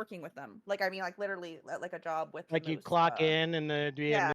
working with them. Like, I mean, like literally, like a job with Like you those. clock in and the Yeah,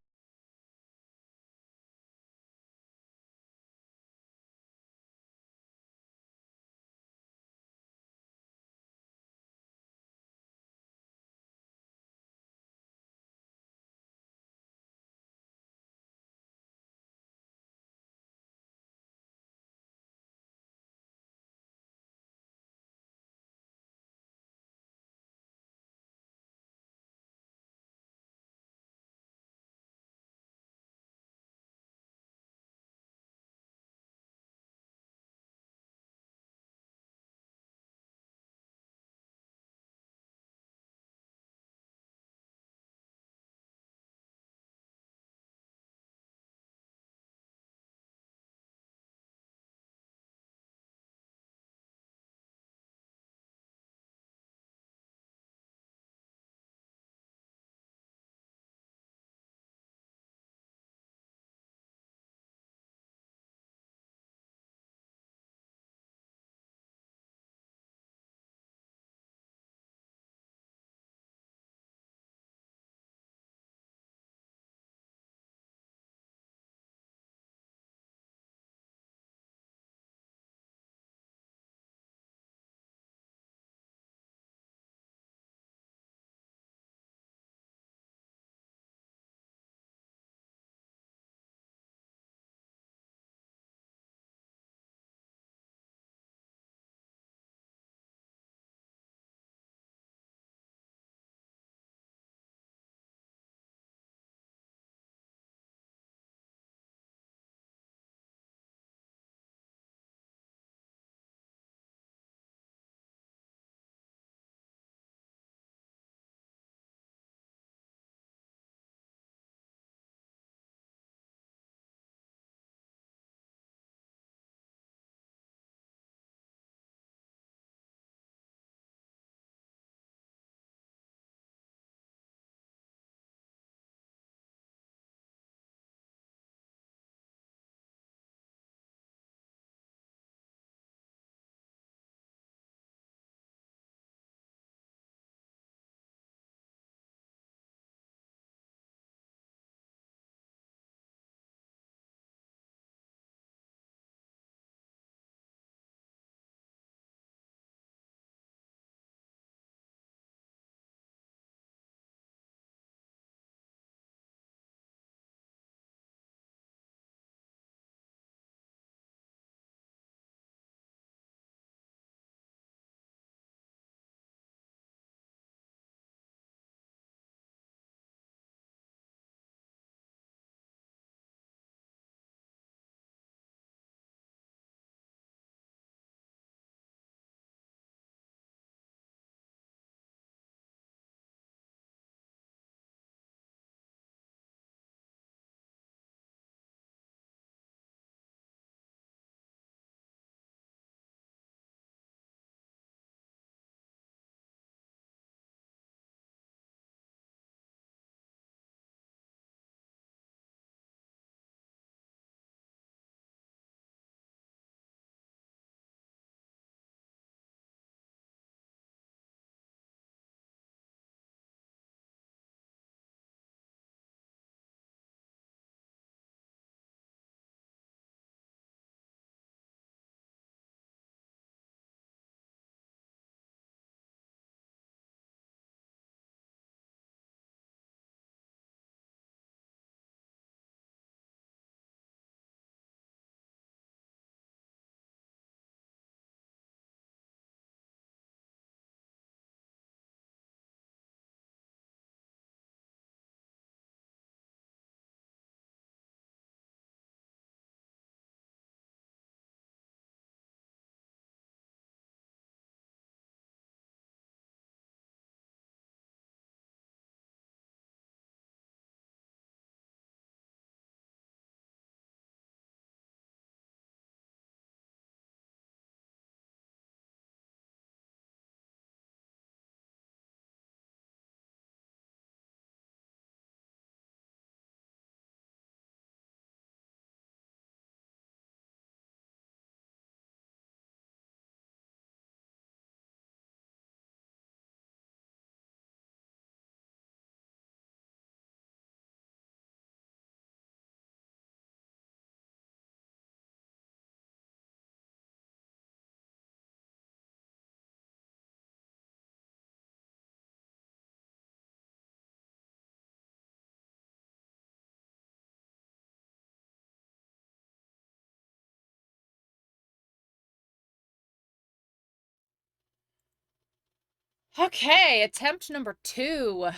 Okay, attempt number 2.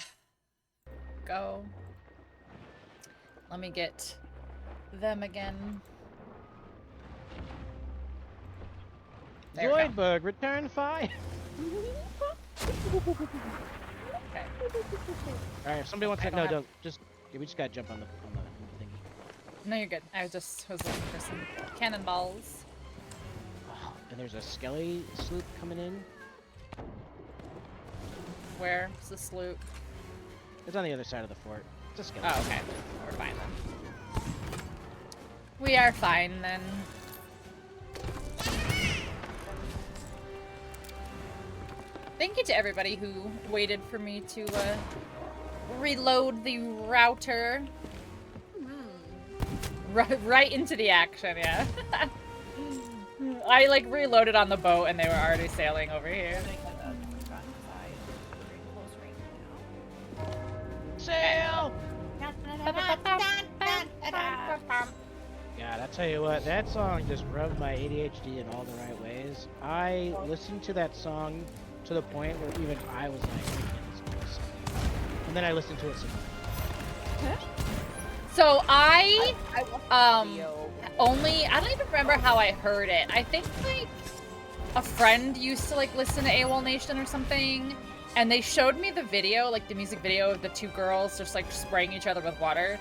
Go. Let me get them again. There we go. Zoidberg, return fire. Okay. All right, if somebody wants I to, don't no, have- don't. We just gotta jump on the thingy. No, you're good. I was looking for some cannonballs. Oh, and there's a skelly sloop coming in. Where's the sloop? It's on the other side of the fort. It's a skelly. Oh, okay. We're fine then. We are fine then. Thank you to everybody who waited for me to reload the router. Right into the action, yeah. I like reloaded on the boat and they were already sailing over here. Sail! God, I tell you what, that song just rubbed my ADHD in all the right ways. I listened to that song to the point where even I was like, I can't listen to this song. And then I listened to it some more. So I watched the video. I don't even remember how I heard it. I think like a friend used to like listen to AWOL Nation or something, and they showed me the video, like the music video of the 2 girls just like spraying each other with water.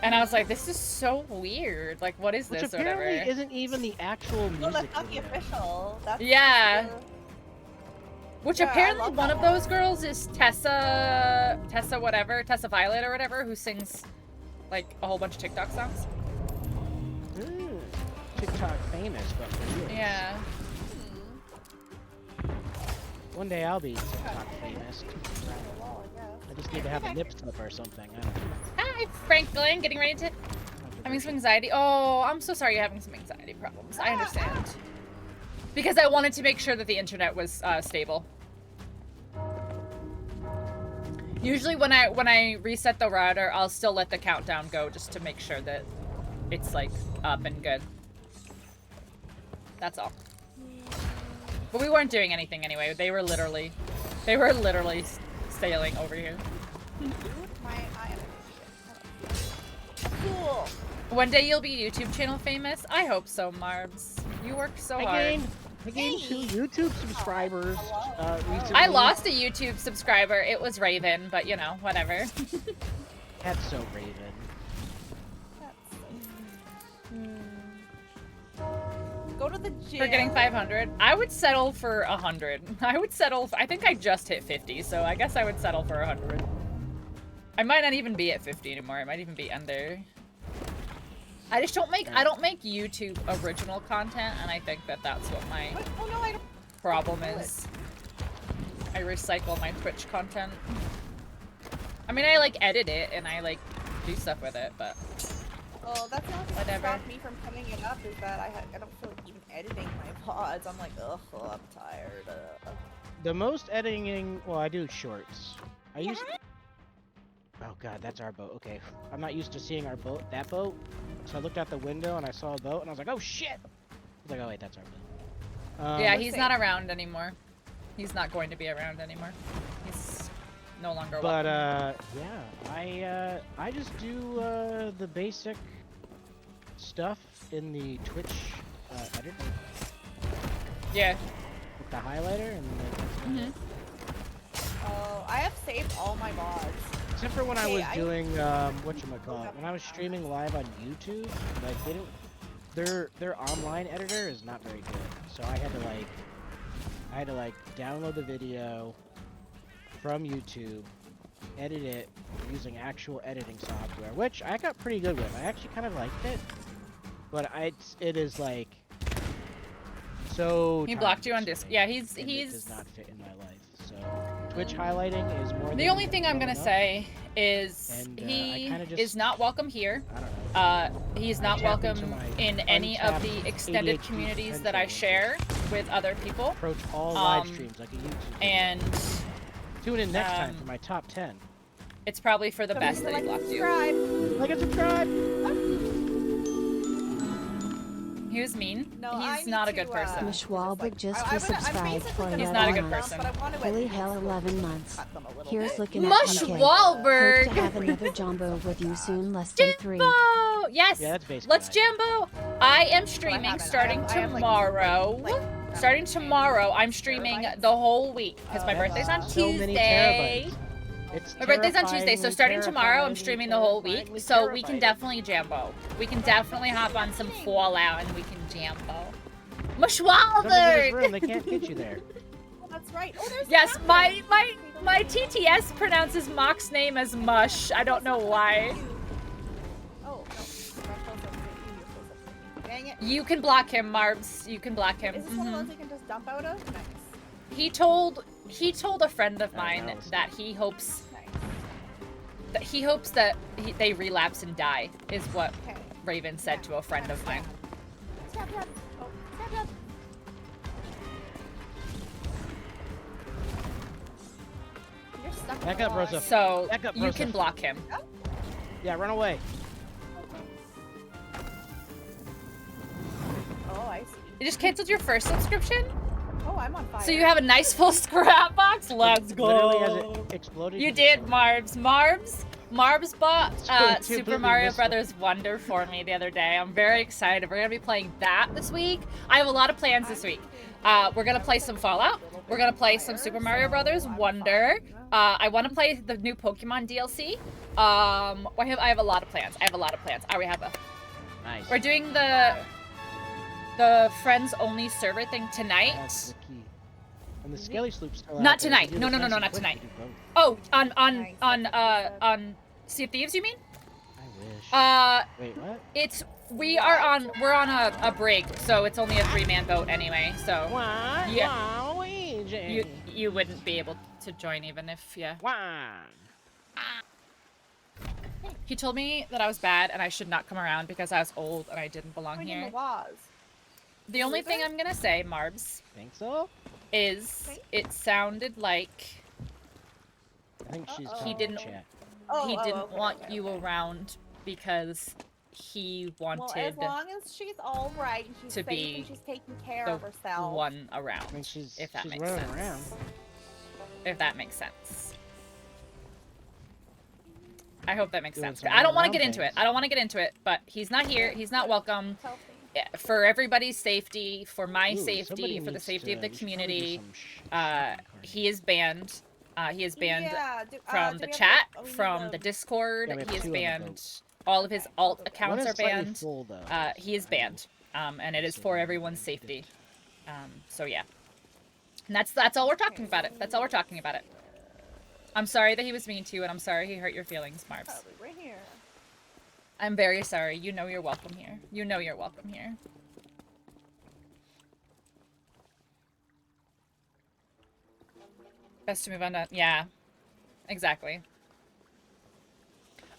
And I was like, this is so weird. Like, what is Which this? apparently Whatever. isn't even the actual music No, that's not the video. official. That's Yeah. the- Which Yeah, I apparently love one that of those girls is Tessa Violet or whatever, who sings like a whole bunch of TikTok songs. TikTok famous, but for real. Yeah. One day I'll be TikTok famous. I just need to have a nip slip or something. I don't know. Hi, Franklin. Getting ready to having some anxiety. Oh, I'm so sorry you're having some anxiety problems. I understand. Because I wanted to make sure that the internet was stable. Usually when I reset the router, I'll still let the countdown go just to make sure that it's like up and good. That's all. But we weren't doing anything anyway. They were literally sailing over here. Cool. One day you'll be YouTube channel famous. I hope so, Marbs. You work so hard. I gained 2 YouTube subscribers recently. I lost a YouTube subscriber. It was Raven, but you know, whatever. That's so Raven. Go to the gym. For getting 500, I would settle for 100. I would settle. I think I just hit 50, so I guess I would settle for 100. I might not even be at 50 anymore. I might even be under. I just don't make. I don't make YouTube original content, and I think that that's what my Oh no, I don't. problem is. I recycle my Twitch content. I mean, I like edit it and I like do stuff with it, but Oh, that's not what Whatever. stopped me from coming it up. Is that I don't feel like even editing my VODs. I'm like, ugh, I'm tired. The most editing, well, I do shorts. I used. Oh god, that's our boat. Okay, I'm not used to seeing our boat. That boat. So I looked out the window and I saw a boat and I was like, oh shit! I was like, oh wait, that's our boat. yeah, let's he's see. not around anymore. He's not going to be around anymore. He's no longer But welcome. yeah, I just do the basic stuff in the Twitch editor Yeah. with the highlighter and Mhm. Oh, I have saved all my VODs. except for when I Hey, was I- doing whatchamacallit, when I was streaming live on YouTube, like they don't their online editor is not very good. So I had to like download the video from YouTube, edit it using actual editing software, which I got pretty good with. I actually kind of liked it, but it is like so. He blocked you on time-consuming, Discord. Yeah, and it he's. does not fit in my life. So Twitch highlighting is more. The than only thing I'm well gonna enough. say is And, I he kinda just- is not welcome here. I don't know. He's I not tap into welcome my in any of the untapped extended ADHD communities that I potential share with other people. Approach all live Um, streams like a YouTube. video. And Tune in next time um, for my top 10. it's probably for the best that he blocked you. Subscribe. Like and subscribe. He was mean. No, I He's need not a to, good person. Miss Wahlberg just I'm resubscribed for basically gonna He's 11 not a good months. person. But I want to Holy at hell, least 11 months. cut them a little Here's bit. looking at Mush PK. Wahlberg. Hope to have another Jumbo with you soon, less than 3. Jimbo! Yes! Yeah, that's basically Let's what Jambo! I am But I streaming haven't. starting I have, like, tomorrow. like, Starting tomorrow, I'm streaming terabytes? the whole week because my Oh, birthday's on that's so many Tuesday. terabytes. It's My birthday's on Tuesday, so starting tomorrow, I'm terrifyingly, streaming the whole week. terrifyingly So we can terabyte. definitely Jambo. We can definitely hop on some Fallout and we can Jambo. Mush Jump into this room, Wahlberg! they can't get you there. Oh, that's right. Oh, there's Yes, Catherine. my TTS pronounces Mock's name as Mush. I don't know why. Oh, no. You're close up to me. Dang it. You can block him, Marbs. You can block him. Is this one of Mhm. those you can just dump out of? Nice. He told a friend of mine that was- that he hopes Nice. that they relapse and die is what Okay. Raven said to a friend of mine. Stab, stab. Oh, stab, stab. You're stuck in Back the up, wall. Rosa. So Back up, you Rosa. can block him. Yeah, run away. Oh, I see. You just canceled your first subscription, Oh, I'm on fire. so you have a nice full scrap box. Let's Literally, as go. it exploded. You did, Marbs. Marbs bought So I can't Super believe we Mario missed it. Brothers Wonder for me the other day. I'm very excited. We're gonna be playing that this week. I have a lot of plans this week. We're gonna play some Fallout. We're gonna play some Super Mario Brothers Wonder. I want to play the new Pokemon DLC. I have a lot of plans. I already have a. Nice. We're doing the friends only server thing tonight. That's the key. And the Skelly Sloop's still out Not there. tonight. If you No, do no, this no, nice not and quick, tonight. you do both. On Sea of Thieves, you mean? I wish. Wait, what? We're on a break, so it's only a 3-man vote anyway. So Why? Yeah. Why? you wouldn't be able to join even if Why? He told me that I was bad and I should not come around because I was old and I didn't belong Going in here. the vase. The only thing Loser? I'm gonna say, Marbs, Think so? is Okay. it sounded like I think she's Uh-oh. talking He didn't- chat. Oh, he oh, didn't okay, want okay, you okay. around because he Well, wanted as long as she's all right and she's to safe be and she's taking care the of herself. one around. I mean, she's if that she's makes running sense. around. If that makes sense. I hope that makes Doing sense. some I don't want to run get around into it. things. I don't want to get into it, but he's not here. He's not welcome. Healthy. Yeah, for everybody's safety, for my Ooh, safety, somebody for the needs safety of the we should probably do community, some shopping he is banned. He is banned Yeah, from do the we have chat, we need from the Discord. Yeah, we have he is 2 on the banned. vote. All of his alt One accounts is are slightly banned. full, though. He is banned, and it is for everyone's safety. So yeah, and that's all we're talking about it. That's all we're talking about it. I'm sorry that he was mean to you, and I'm sorry he hurt your feelings, Marbs. Probably right here. I'm very sorry. You know you're welcome here. You know you're welcome here. Best to move on to... Yeah. Exactly.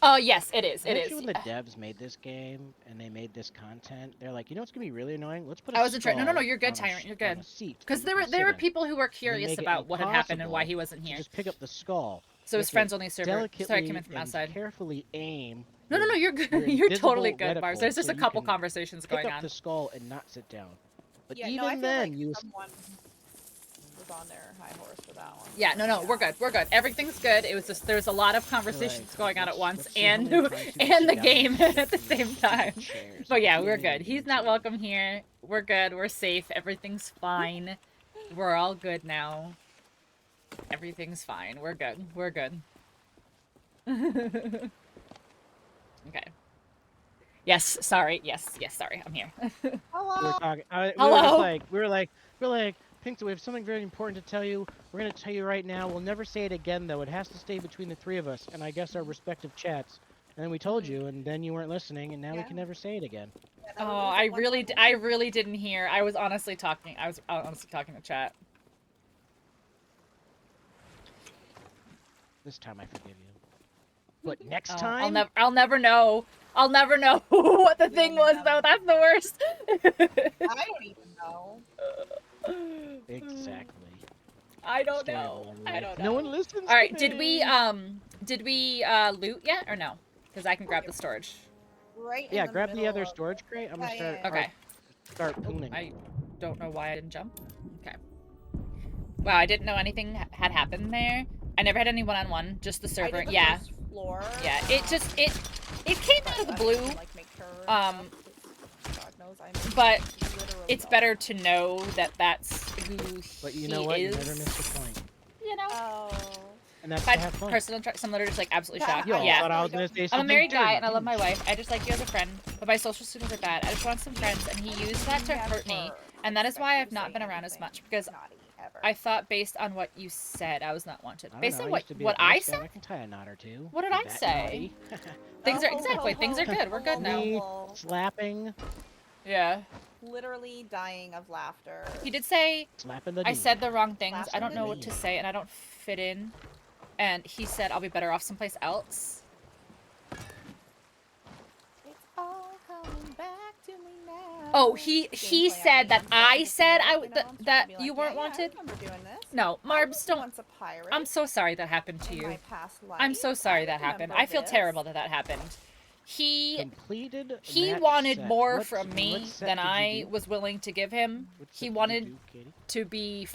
Oh, yes, it is. It I bet is. you when the devs made this game and they made this content, they're like, you know what's gonna be really annoying? Let's put a I wasn't sure. No, no, no, skull you're good, on a Tyrant. sh- You're on good. a seat Because that there you were can there sit were in. people who were And then curious make it about what had happened and why he impossible wasn't to here. just pick up the skull. So You his have to friends only server. delicately Sorry, I came in from and outside. carefully aim. No, no, no, you're your good. You're totally invisible good, Marbs. reticle There's just so a you couple can conversations pick going up on. the skull and not sit down. But Yeah, no, I even feel then, like you someone was on their high horse for that one. Yeah, no, we're good. We're good. Everything's good. It was just there's a lot of conversations going on at once, let's see how and many times you can and the sit down game and at the same time. chairs. But yeah, Let's see we're how many good. He's games not you- welcome here. We're good. We're safe. Everything's fine. We're all good now. Everything's fine. We're good. We're good. Okay. Yes, sorry. Yes, sorry. I'm here. We were Hello. talking. We were Hello? just like, we were like, Pinkster, we have something very important to tell you. We're gonna tell you right now. We'll never say it again, though. It has to stay between the 3 of us, and I guess our respective chats. And then we told you, and then you weren't listening, and now we Yeah. can never say it again. Yeah, that Oh, was I one really, time. I really didn't hear. I was honestly talking. I was honestly talking to chat. This time I forgive you. But next Oh, time, I'll never know. I'll never know what the thing was, though. That's the worst. I don't even know. exactly. I don't Story know. of my I life. don't know. No one listens. All right, to did we me. loot yet or no? Because I can grab the storage. Right. in Yeah, the grab the middle other of- storage crate. I'm gonna Yeah, start. yeah, Okay. Start pooning. I don't know why I didn't jump. Okay. Wow, I didn't know anything had happened there. I never had any one-on-one, just the I server. did the Yeah. first floor. Yeah, it just, it came out of the blue, Like, make sure and stuff, 'cause God knows I'm but literally it's all- better to know that that's who But he you know what? is. You never miss the point. You know? Oh. And that's Had to have fun. personal some literally just like absolutely Yeah, shocked. Yo, I Yeah. thought I was gonna say I'm a something married guy dirty. and I love my wife. I just like you as a friend, but my social skills are bad. I just want some friends, and he used that to hurt me, Never and that is why expect you I've to not say been around as anything much because naughty, ever. I thought based on what you said, I was not wanted. I don't Based know, on I what used to be a what Boy I Scout. said, I can tie a knot or two. What did Be I that say? naughty. Things are Oh, exactly. oh, Things are oh, good. We're good oh, now. Me oh. slapping, Yeah. Literally dying of laughter. He did say slapping the I dude. said the wrong things. I Slapping don't the know what to knee. say, and I don't fit in. And he said I'll be better off someplace else. It's all coming back to me now. Oh, he Gameplay said that I said I would that you weren't wanted. I remember doing this. No, I Marbs, was don't. once a pirate I'm so sorry that happened to in you. my past life. I'm so sorry I that happened. remember I feel this. terrible that that happened. He Completed. he match wanted set. more What- from what me set than did you I do? was willing to give him. What set He did you wanted do, Katie? to be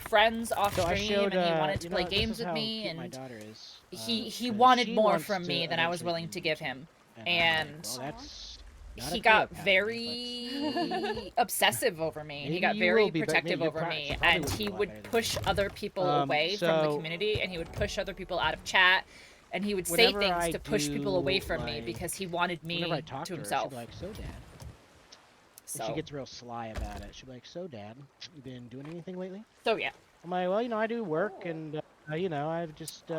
friends off So I stream, showed, and he wanted to you know, play this games is with how me, cute my and daughter is. he 'Cause wanted she more wants from me to than I was eventually willing do to give YouTube. him. I'm like, And well, that's not he a got good very obsessive over me. He Maybe got you very will be, but protective you're over pro- me, she probably and would be he a lot would better than push me. other people away from the so- community, and he would push other people out of chat, and he would say Whenever things I to push people do, away from me like- because he wanted me Whenever I talk to her, himself. she'll be like, "So, Dad." And So, she gets real sly about it. She'll be like, "So, Dad, you been doing anything lately?" so yeah. I'm like, "Well, you know, I do work, and you know, I've just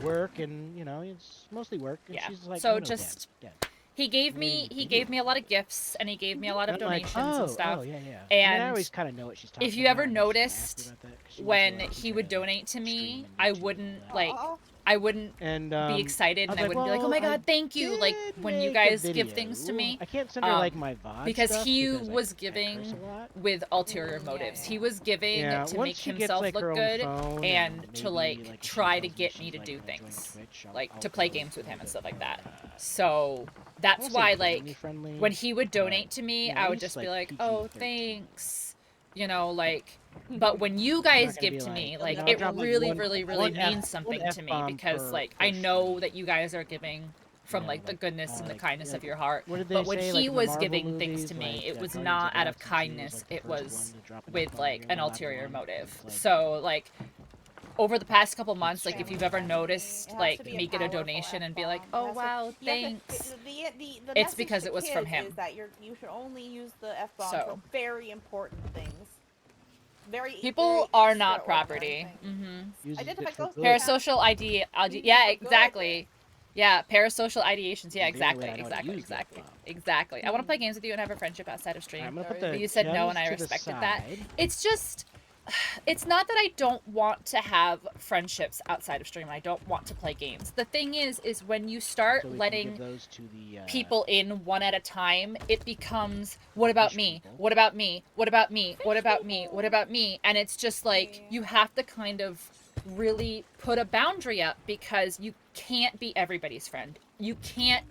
work, and you know, it's mostly work." And Yeah. she's like, So "No, no, just- Dad." He gave I me mean, he you gave do. me a lot of gifts, and he gave me a lot of I'm like, donations "Oh, and stuff. oh, yeah, yeah." I And always kind of know what she's talking if about. you ever and I just ask noticed, her about that, 'cause she wants to, when like, he try would to donate to stream me, and I YouTube wouldn't and like Aw. I wouldn't and be excited, I and was I wouldn't be like, well, "Oh my I god, thank you!" Like did when you make a guys give things to video. me, I can't send her like um, my VOD because stuff he because was I curse giving a lot. with ulterior Yeah, motives. yeah. He was giving Yeah, to once make she gets, himself like, look her own good phone and maybe, to like if she try to tells me get she's, me to like, do gonna join things, Twitch, like I'll to play go games with a him and little stuff bit like that. more, So I that's won't say why like family-friendly, when he would but, donate to me, you know, I at would least, just be like, like, "Oh, PG-13. thanks," you know, like. But when you guys gonna give be to like, me, "You'll like never it drop, like, really, one- really, one really F- means something one to me F-bomb because per- like per I know stream. that you guys are giving from Yeah, like the like, goodness and the like- kindness like, of your heart. What did they But when say, he like, in the was Marvel giving things movies, to me, like, it was Guardians not of out of Galaxy 2 was, kindness. like, the It first was one to drop an with F-bomb, like you're an the last ulterior one. motive. It's like- So like over the past couple months, like if Family you've ever friendly. noticed It has like to be me get a powerful donation and be F-bomb. like, It "Oh has to- wow, you have to- thanks." the It's message because to it was from kids him. Is that you should only use the F-bomb So. for very important things. People very are not extraordinary property. things. Mm-hmm. Uses Identify it for ghosts. good. Parasocial ID, Use yeah, it for good. exactly. Yeah, parasocial ideations. Yeah, The only way exactly, I know how to exactly, use the exactly, F-bomb. exactly. I want to play games with you and have a friendship outside of I'm stream. gonna put But the you said no, and I gems to the respected that. side. It's just, it's not that I don't want to have friendships outside of stream. I don't want to play games. The thing is when you start So we can letting give those to the, people in one at a time, it becomes, what about Fish me? people. What about me? What about me? What Fish about me? people. What about me? And it's just like, Yeah. you have to kind of really put a boundary up because you can't be everybody's friend. You can't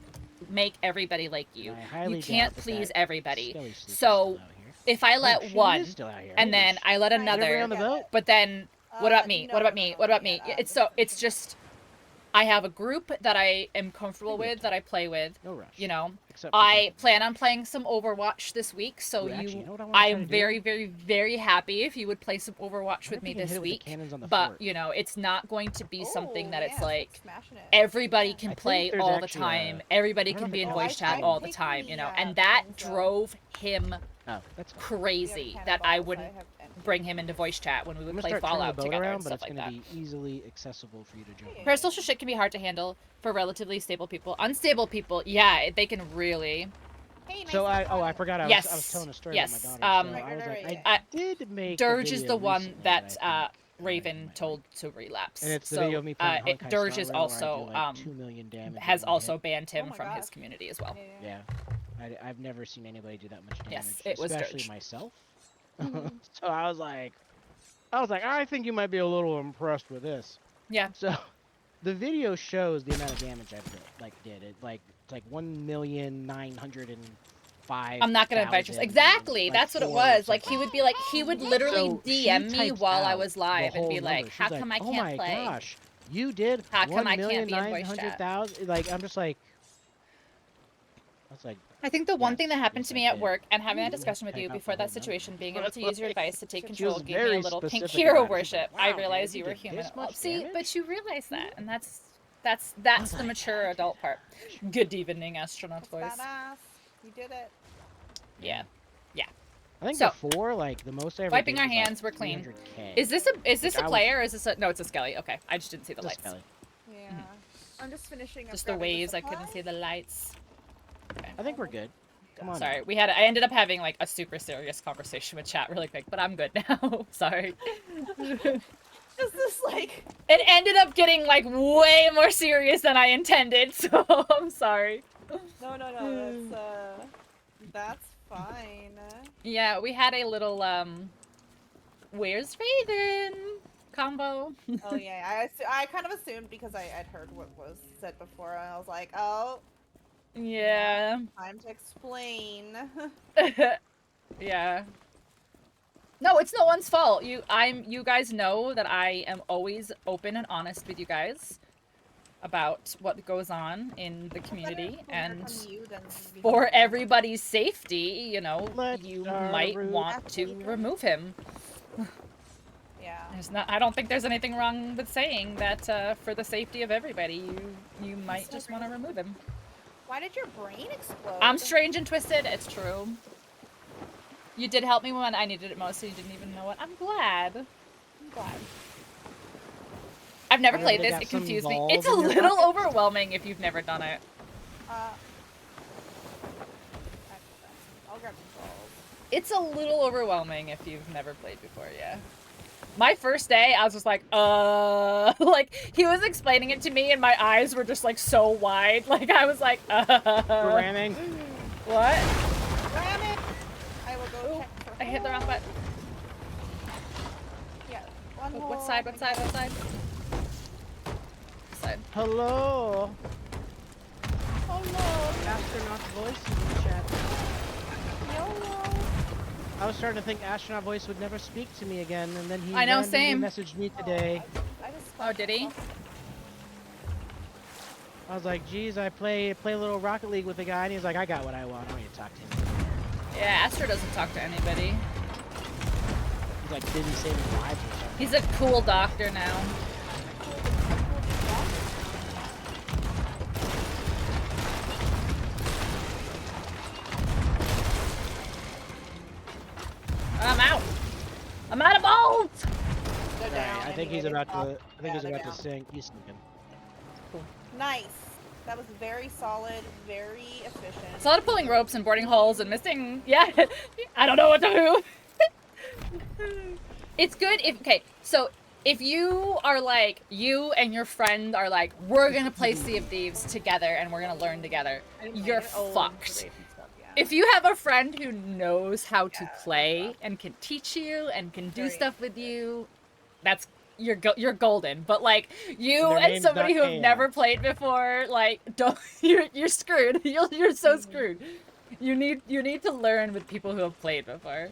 make everybody like you. I highly You can't doubt that please that everybody. Skelly Sleep is So, still out here. If I Oh, let she one is still out here. and Holy then sh- I let Right. Is everybody another, on the boat? but then what about me? No, What about no, me? no, What about yeah, me? that- It's so it's just I have a group that I am comfortable Maybe with, it's- that I play with, No rush. you know. Except for I that. plan on playing some Overwatch this week, so Ooh, actually, you know what I wanna I try am to do? very, very, very happy if you would play some Overwatch What with if me we can this hit it with the week. cannons on the But fort? you know, it's not going to be something that Oh, it's yes, like smashing it. everybody Yeah. can I think play there's all the actually time. a- Everybody I don't can know be if in it's voice called chat Titan. all the Taking time, the, you know, uh, and that things, though. drove him Oh, that's fine. crazy We have that I cannonballs, wouldn't have empty. bring him into voice chat when we I'm would gonna play start turning the Fallout boat together around, and but stuff it's like gonna that. be easily accessible for you to jump on. Parasocial shit can be hard to handle for relatively stable people. Unstable people, yeah, they can really. Hey, nice So I surprise. forgot I was Yes, telling a story yes, about my daughter. So Right, I was right, like, right, I yeah. did make. Dirge a is video the one recently that I think, you Raven might told like. to relapse. And it's the so video of me playing Honkai Dirge Star is Rail where I also do, like, 2 million damage has with one also hit. banned him Oh my from his gosh. community as well. Yeah, I've never seen anybody do that much damage. Yes, it was especially Dirge. myself. Mm-hmm. So I was like, I think you might be a little impressed with this. Yeah. So, the video shows the amount of damage I did. It's like 1,900,000 5. I'm not gonna invite you. Exactly. That's what it was. Like he would be like, he would literally So she DM me typed while I out was the live and whole be like, number. She's how come I oh can't my play? gosh, you did How come I can't be in voice chat? 1,900,000. Like I'm just like, I was like, I think the one thing that yes, happened yes, to I me at did. work and having that You discussion with type you out the before whole that number. situation, being able But to use your like, advice to take she control was gave me a very little pink specific hero about it. She's worship. like, I wow, realized man, you were did human. this Well, much see, damage? but you realize that, and that's was the like, mature adult part. Good evening, astronaut That's voice. badass. You did it. Yeah. I think So, before, like the most I ever wiping did our was, like, hands, we're clean. 300K. Is this a Like, I player or is this a no? It's a skelly. Okay, I just didn't see the was lights. Skelly. Yeah. I'm just finishing up Just the grabbing waves. I couldn't supplies. see the lights. Okay. I think we're good. Come on. Sorry, I ended up having like a super serious conversation with chat really quick, but I'm good now. Sorry. Is this like? It ended up getting like way more serious than I intended, so I'm sorry. No. That's fine. Yeah, we had a little where's Raven combo. Oh yeah, I kind of assumed because I'd heard what was said before, and I was like, oh, Yeah. time to explain. Yeah. No, it's no one's fault. You guys know that I am always open and honest with you guys about what goes on in the community, and for everybody's safety, you know, you might want to remove him. Yeah. I don't think there's anything wrong with saying that for the safety of everybody, you might just want to remove him. Why did your brain explode? I'm strange and twisted, it's true. You did help me when I needed it most, so you didn't even know it. I'm glad. I've never played this, it confused me. It's a little overwhelming if you've never done it. I'll grab some balls. It's a little overwhelming if you've never played before, yeah. My first day, I was just like, like, he was explaining it to me and my eyes were just, like, so wide. Like, I was like, Ramming. What? Ramming! I will go check for I hit the wrong button. Yeah, one more. What side? What side? What side? Side. Hello. Hello. Astronaut voice in the chat. YOLO. I was starting to think Astronaut Voice would never speak to me again, and then he I know, randomly same. messaged me today. I just Oh, did he? I was like, geez, I play a little Rocket League with the guy, and he's like, I got what I want. I don't need to talk to him. Yeah, Astro doesn't talk to anybody. He's like busy saving lives or something. He's a cool doctor now. I'm out. I'm out of bolts. They're Right, down. I think he's anyway, about to. I think he's they're about to down. sink. He's sinking. Nice. That was very solid, very efficient. It's a lot of pulling ropes and boarding holes and missing. Yeah, I don't know what to do. It's good if, okay, so if you are like, you and your friend are like, we're gonna play Sea of Thieves together and we're gonna learn together, you're fucked. If you have a friend who knows how to play and can teach you and can do stuff with you, that's you're golden. But like you Their and name's somebody not who have never Chaos. played before, like don't you're screwed. You're so screwed. You need to learn with people who have played before.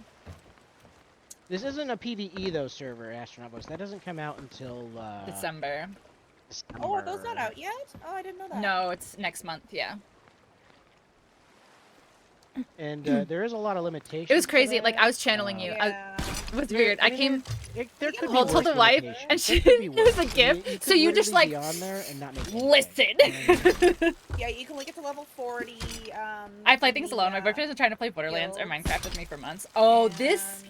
This isn't a PvE though server, Astronaut Voice. That doesn't come out until December. Oh, are those not out yet? Oh, I didn't know that. No, it's next month. Yeah. And there is a lot of limitations. It was to crazy. that. Like I was channeling you. Yeah. It was weird. I came. There could be Hold worse the wife, limitations. and There she could be it was a worse. gift. You So could you just literally like be on there and not make anything. listen. Yeah, you can link it to level 40. I play things alone. My boyfriend's been trying to play Borderlands or Minecraft with me for months. Oh, this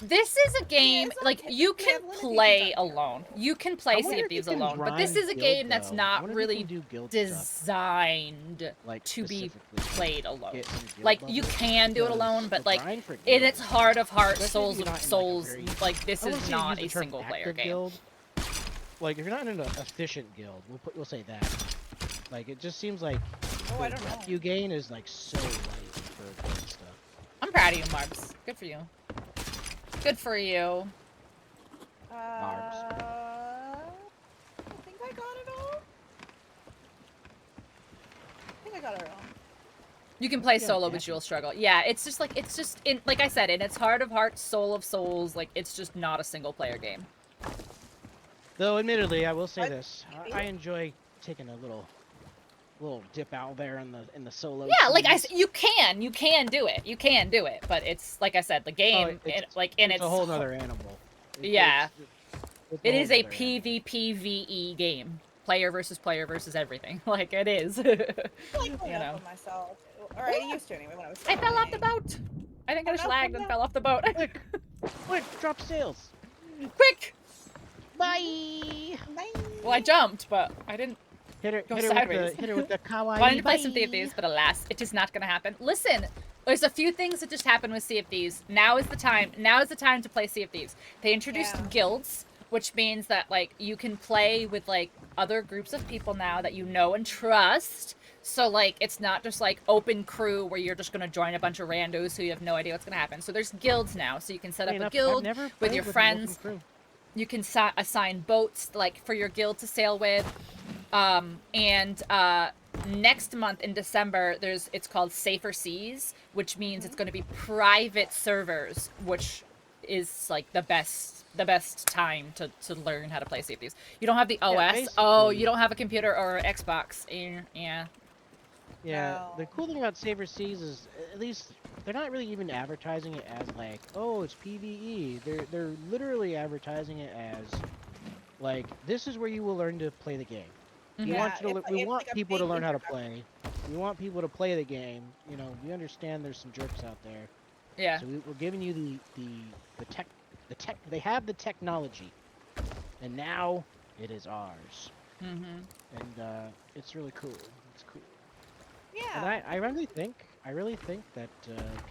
is a game it's like okay. you We can have limitations play on here. alone. You can I play wonder Sea if of you Thieves can alone, but this grind is a guild, game that's though. I not wonder if you really can do guild stuff, designed like, to be specifically, played alone. get some guild Like you levels, can do it because alone, but the like grind for in guild its is heart of hearts, especially if Souls you're of not in, Souls, very- like this I wouldn't is say use not the a term single player active game. Guild. Like if you're not in an efficient guild, we'll say that. Like it just seems like Oh, I the don't know. rep you gain is like so light for guild stuff. I'm proud of you, Marbs. Good for you. Good for you. I think I got it all. I think I got it all. You can play Yeah, solo, but definitely. you'll struggle. Yeah, it's just in like I said, in its heart of hearts, soul of souls, like it's just not a single player game. Though, admittedly, I will say What? this: I enjoy taking a little dip out there in the solo. Yeah, like seas. you can do it, but it's like I said, the game, it's in a whole nother animal. Yeah. It's It whole is a nother animal. PvPvE game. Player versus everything. Like, it is. I like You going know. up on myself. Or I used to anyway when I was I fell off the playing. boat! I think I Oh, just no, lagged oh, and no. fell off the boat. Quick, drop sails. Quick! Bye. Bye. Well, I jumped, but I didn't Hit go her sideways. with the kawaii. Wanted to play some Sea of bye. Thieves, but alas, it is not going to happen. Listen, there's a few things that just happened with Sea of Thieves. Now is the time to play Sea of Thieves. They introduced Yeah. guilds, which means that, like, you can play with, like, other groups of people now that you know and trust. So, like, it's not just, like, open crew where you're just going to join a bunch of randos who you have no idea what's going to happen. So there's guilds now, so you can set up Funny a enough, guild I've never with played your an open friends. crew. You can assign boats, like, for your guild to sail with. Next month in December, it's called Safer Seas, which means it's going to be private servers, which is, like, the best time to learn how to play Sea of Thieves. You don't have the OS. Oh, you basically- don't have a computer or Xbox. Yeah. Yeah, the No. cool thing about Saber Seas is at least they're not really even advertising it as like, oh, it's PvE. They're literally advertising it as like, this is where you will learn to play the game. We Mhm. want, Yeah, we it's want like a people to big learn how to introduction. play. We want people to play the game. You know, we understand there's some jerks out there. Yeah. So we're giving you the tech. They have the technology, and now it is ours. Mm-hmm. And it's really cool. It's cool. Yeah. And I really think that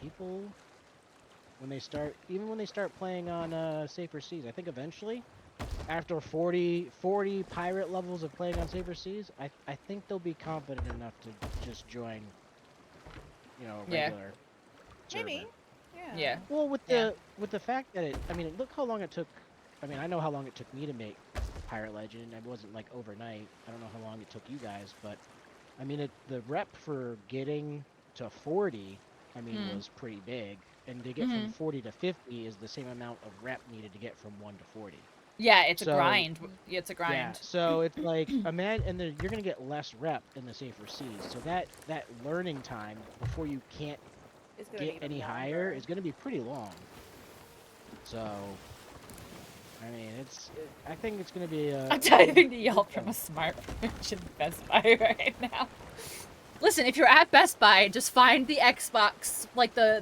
people, when they start playing on Safer Seas, I think eventually, after 40 pirate levels of playing on Safer Seas, I think they'll be confident enough to just join, you know, a Yeah. regular server. Maybe. Yeah. Yeah. Well, with Yeah. the fact that I mean, look how long it took. I mean, I know how long it took me to make Pirate Legend. It wasn't like overnight. I don't know how long it took you guys, but I mean, the rep for getting to 40, I mean, was pretty big. And to get from 40 to 50 is the same amount of rep needed to get from 1 to 40. Yeah, it's a So- grind. It's a Yeah, grind. so it's like, and then you're gonna get less rep in the Safer Seas. So that learning time before you can't It's gonna be get even any higher longer. is going to be pretty long. So, I mean, I think it's going to be a... I'm typing to y'all from a smart fridge in Best Buy right now. Listen, if you're at Best Buy, just find the Xbox, like the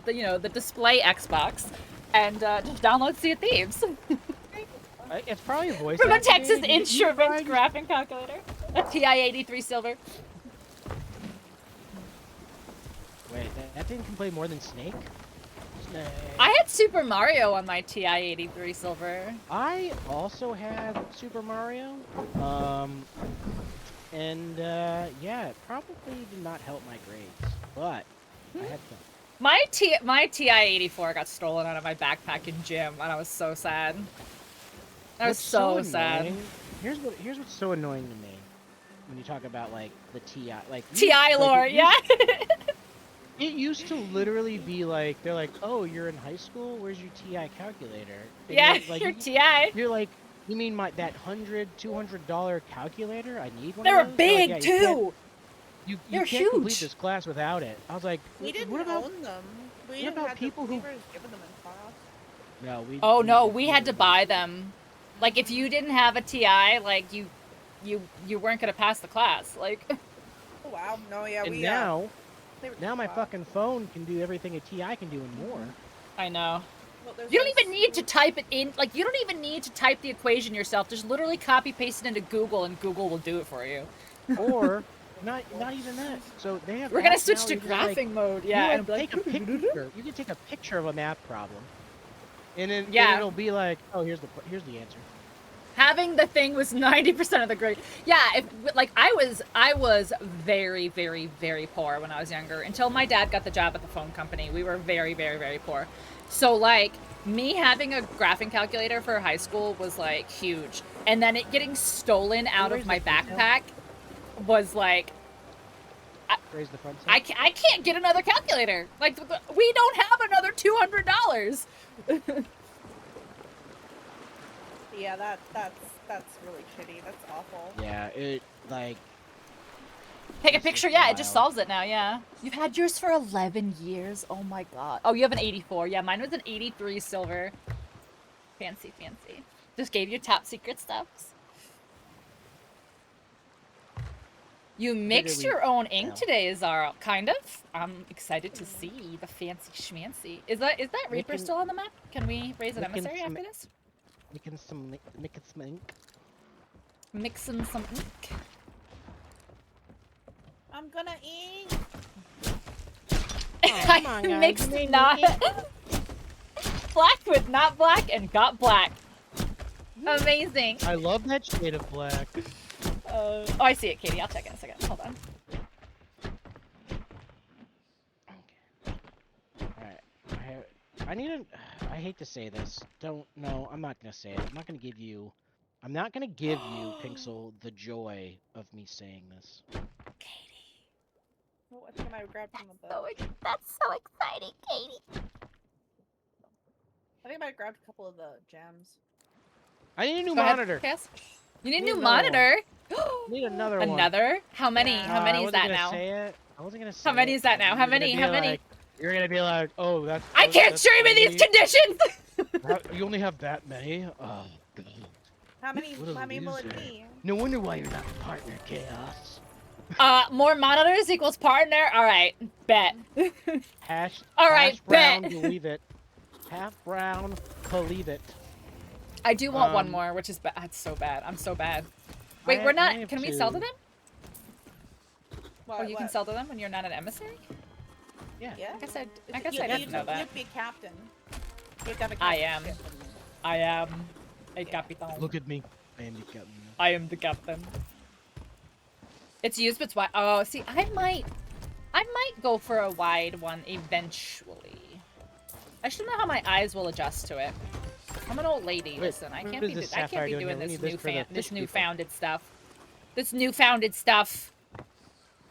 display Xbox, and just download Sea of Thieves It's probably a voice from a activated. Texas You can Instruments find- graphing calculator, a TI-83 silver. Wait, that thing can play more than Snake? Snake. I had Super Mario on my TI-83 silver. I also had Super Mario. And yeah, it probably did not help my grades, but I had fun. My TI-84 got stolen out of my backpack in gym, and I was so sad. I was What's so sad. annoying- Here's what's so annoying to me when you talk about like the TI, like TI like, lore, it yeah. It used to literally be like, they're like, oh, you're in high school? Where's your TI calculator? And Yeah, you're like, your TI. You're like, you mean that $100, $200 calculator? I need one They of were those? big They're like, yeah, too. You They're can't complete huge. this class without it. I was like, We didn't what about... own them. We what didn't about have people them. who- We were given them in class. No, Oh no, we had to buy them. Like if you didn't have a TI, like you weren't gonna pass the class. Like Oh wow. No, yeah, And we now, they were now my wow. fucking phone can do everything a TI can do and more. I know. Well, there's You don't those- even need to type it in. Like you don't even need to type the equation yourself. Just literally copy paste it into Google, and Google will do it for you. Or, not even that. So they have We're gonna apps switch now to you can, like, graphing mode. you, Yeah, like, and be like, take a picture. You can take a picture of a math problem, and then Yeah. it'll be like, oh, here's the answer. having the thing was 90% of the grade. Yeah, if like I was very, very, very poor when I was younger until my dad got the job at the phone company. We were very, very, very poor. So like me having a graphing calculator for high school was like huge, and then it getting stolen out of Where's my the detail? backpack was like Raise the front I can't get another calculator. Like, we don't have another $200. Yeah, that's really shitty. That's awful. Yeah, it like. Take a It's picture. just Yeah, it just wild. solves it now. Yeah. You've had yours for 11 years. Oh my god. Oh, you have an 84. Yeah, mine was an 83 silver. Fancy, fancy. Just gave you top secret stuffs. You mixed we your own ink sell? today, Zara. Kind of. I'm excited to see the fancy schmancy. Is that Reaper Making- still on the map? Can we raise an making emissary some- after this? Making some ink. Mixing some ink. I'm gonna eat. come on, I guys, mixed you made me not ink. black with not black and got black. Amazing. I love that shade of black. Oh, I see it, Katie. I'll check it in a second. Hold on. Alright. I need a. I hate to say this. No, I'm not gonna say it. I'm not gonna give you, Pixel, the joy of me saying this. Oh, I think I might have grabbed some of the. That's so exciting, Katie. I think I might have grabbed a couple of the gems. I need a new Go ahead, monitor. Cass. You need a Need new another one. monitor. I need another one. Another? How many? Yeah. How many I is wasn't that gonna now? Say it. I wasn't gonna say How many it, is that but now? you're How gonna many? be How many? like- You're gonna be like, oh, that's. I can't that's stream in these only- conditions. You only have that many? Oh, God. How many? What a How many will it loser. be? No wonder why you're not partner chaos. More monitors equals partner. All right, bet. Hash. All right, hash brown, bet. believe it. Half brown, believe it. I do want one Um, more, which is bad. It's so bad. I'm so bad. Wait, we're I not. have Can we sell to two. them? What, Oh, you can what? sell to them when you're not an emissary. Yeah. I guess I You- you didn't know have that. to be a captain. You have to have a I captain. am. I am a capitan. Look at me. I am the captain. I am the captain. It's used, but it's wide. Oh, see, I might go for a wide one eventually. I should know how my eyes will adjust to it. I'm an old lady. Wait, Listen, I what can't is be this I can't sapphire be doing doing here? We this need this for the fish people. newfounded stuff. This newfounded stuff.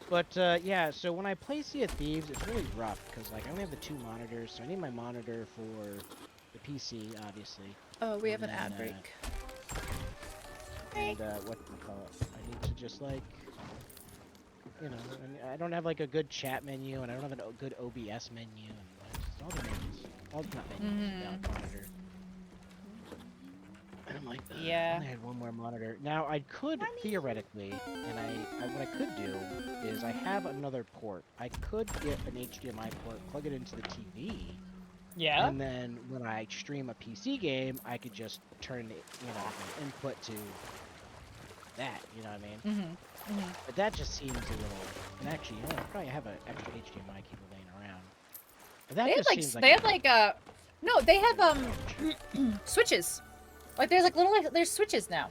But yeah, so when I play Sea of Thieves, it's really rough because like I only have the 2 monitors, so I need my monitor for the PC, obviously. Oh, we have And an ad then, break. And what do you call it? I need to just like, you know, I don't have like a good chat menu, and I don't have a good OBS menu, and just all the menus, not menus, without monitor. And I'm like, ugh, Yeah. I only had one more monitor. Now I could theoretically, and what I could do is I have another port. I could get an HDMI port, plug it into the TV, Yeah. and then when I stream a PC game, I could just turn the, the input to that. You know what I mean? Mm-hmm. But that just seems a little. And actually, I probably have an extra HDMI cable laying around. But that They have just like seems they have like no, they have switches. Like there's like little there's switches now.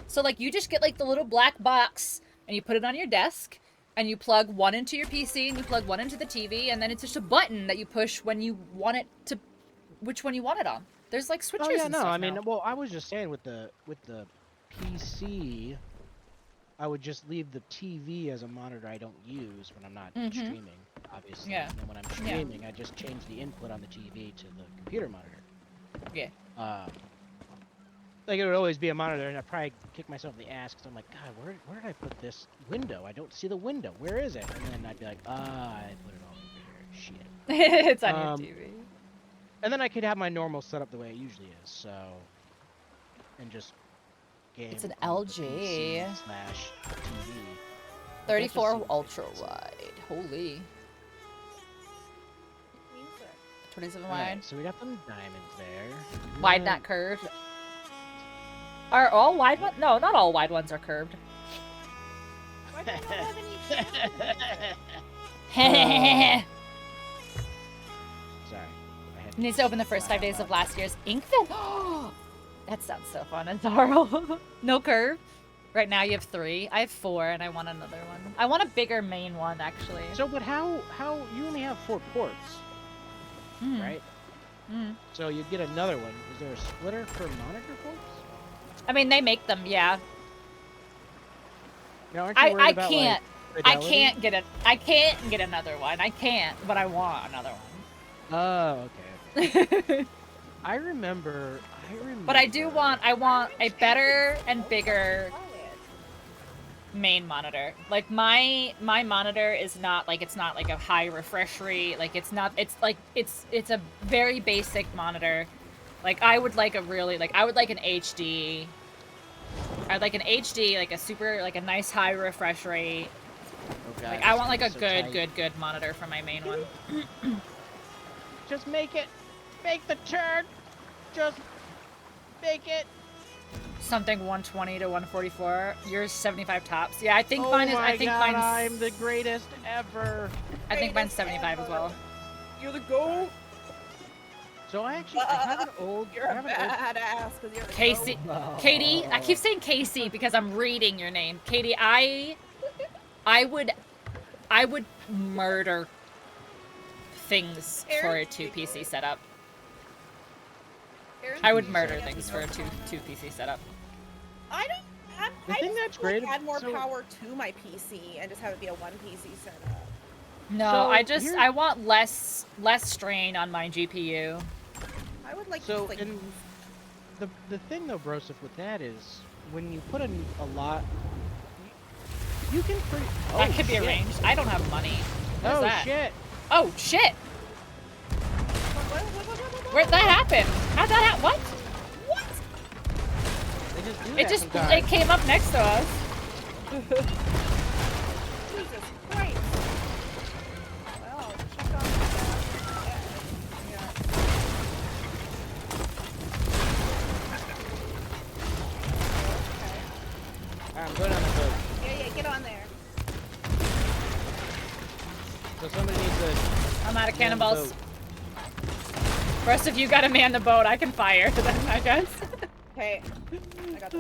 So like you just get like the little black box and you put it on your desk and you plug one into your PC and you plug one into the TV and then it's just a button that you push when you want it to which one you want it on. There's like switches Oh yeah, and no. stuff I mean, now. well, I was just saying with the PC, I would just leave the TV as a monitor I don't use when I'm not streaming, obviously. Yeah. And then when I'm streaming, I just change the input on the TV to the computer monitor. Yeah. Like it would always be a monitor, and I'd probably kick myself in the ass because I'm like, God, where did I put this window? I don't see the window. Where is it? And then I'd be like, I put it all over here. Shit. It's on your TV. And then I could have my normal setup the way it usually is. So, and just game. It's an on the LG. PC/TV. 34 seems ultra fancy. wide. Holy. 27 wide. Alright, so we got some diamonds there. Wide, Yeah. not curved. Are all wide ones? No, not all wide ones are curved. Why don't I have any Sorry. I had Needs to open the first 5 days of last year's Inkville. That sounds so fun, Azaro. No curve. Right now you have 3. I have 4, and I want another one. I want a bigger main one, actually. So, but how you only have 4 ports, Mm. right? Mm. So you get another one. Is there a splitter for monitor ports? I mean, they make them, yeah. Now, aren't you worried I about, can't. I Fidelity? can't get it. I can't get another one. I can't, but I want another Oh, okay. I remember. But I do want. I want a better and bigger Try it. main monitor. Like my monitor is not like, it's not like a high refresh rate. Like it's not. It's like it's a very basic monitor. Like I would like a really I would like an HD. I'd like an HD, like a super, like a nice high refresh rate. Oh, God, Like I want like a so good, tight. good monitor for my main one. Just make it. Make the turn. Just make it. Something 120 to 144. Yours 75 tops. Yeah, I think Oh mine is. my I think God, mine's. I'm the greatest ever. I think mine's Greatest 75 as well. You're the GOAT. So I have an old. You're I a have an old. badass because you're the Casey, GOAT. Oh. Katie. I keep saying Casey because I'm reading your name. Katie, I would murder things for a 2 PC setup. I would murder things for a two PC setup. I don't. The I thing just that's feel like great- add more so- power to my PC and just have it be a 1 PC setup. No, So here- I want less strain on my GPU. I would like So just like in the thing though, Broseph, with that is when you put a lot, you can pretty. That Oh, could be shit. arranged. I don't have money. What's Oh that? shit! Oh shit! What? Where'd that happen? How'd that happen? What? What? They just do It that just sometimes. it came up next to us. Jesus Christ. Well, check on yeah. Alright, I'm going on the boat. Yeah, get on there. So somebody needs to. I'm out of man the cannonballs. boat. Rest of you gotta man the boat. I can fire then, I guess. Okay. I got the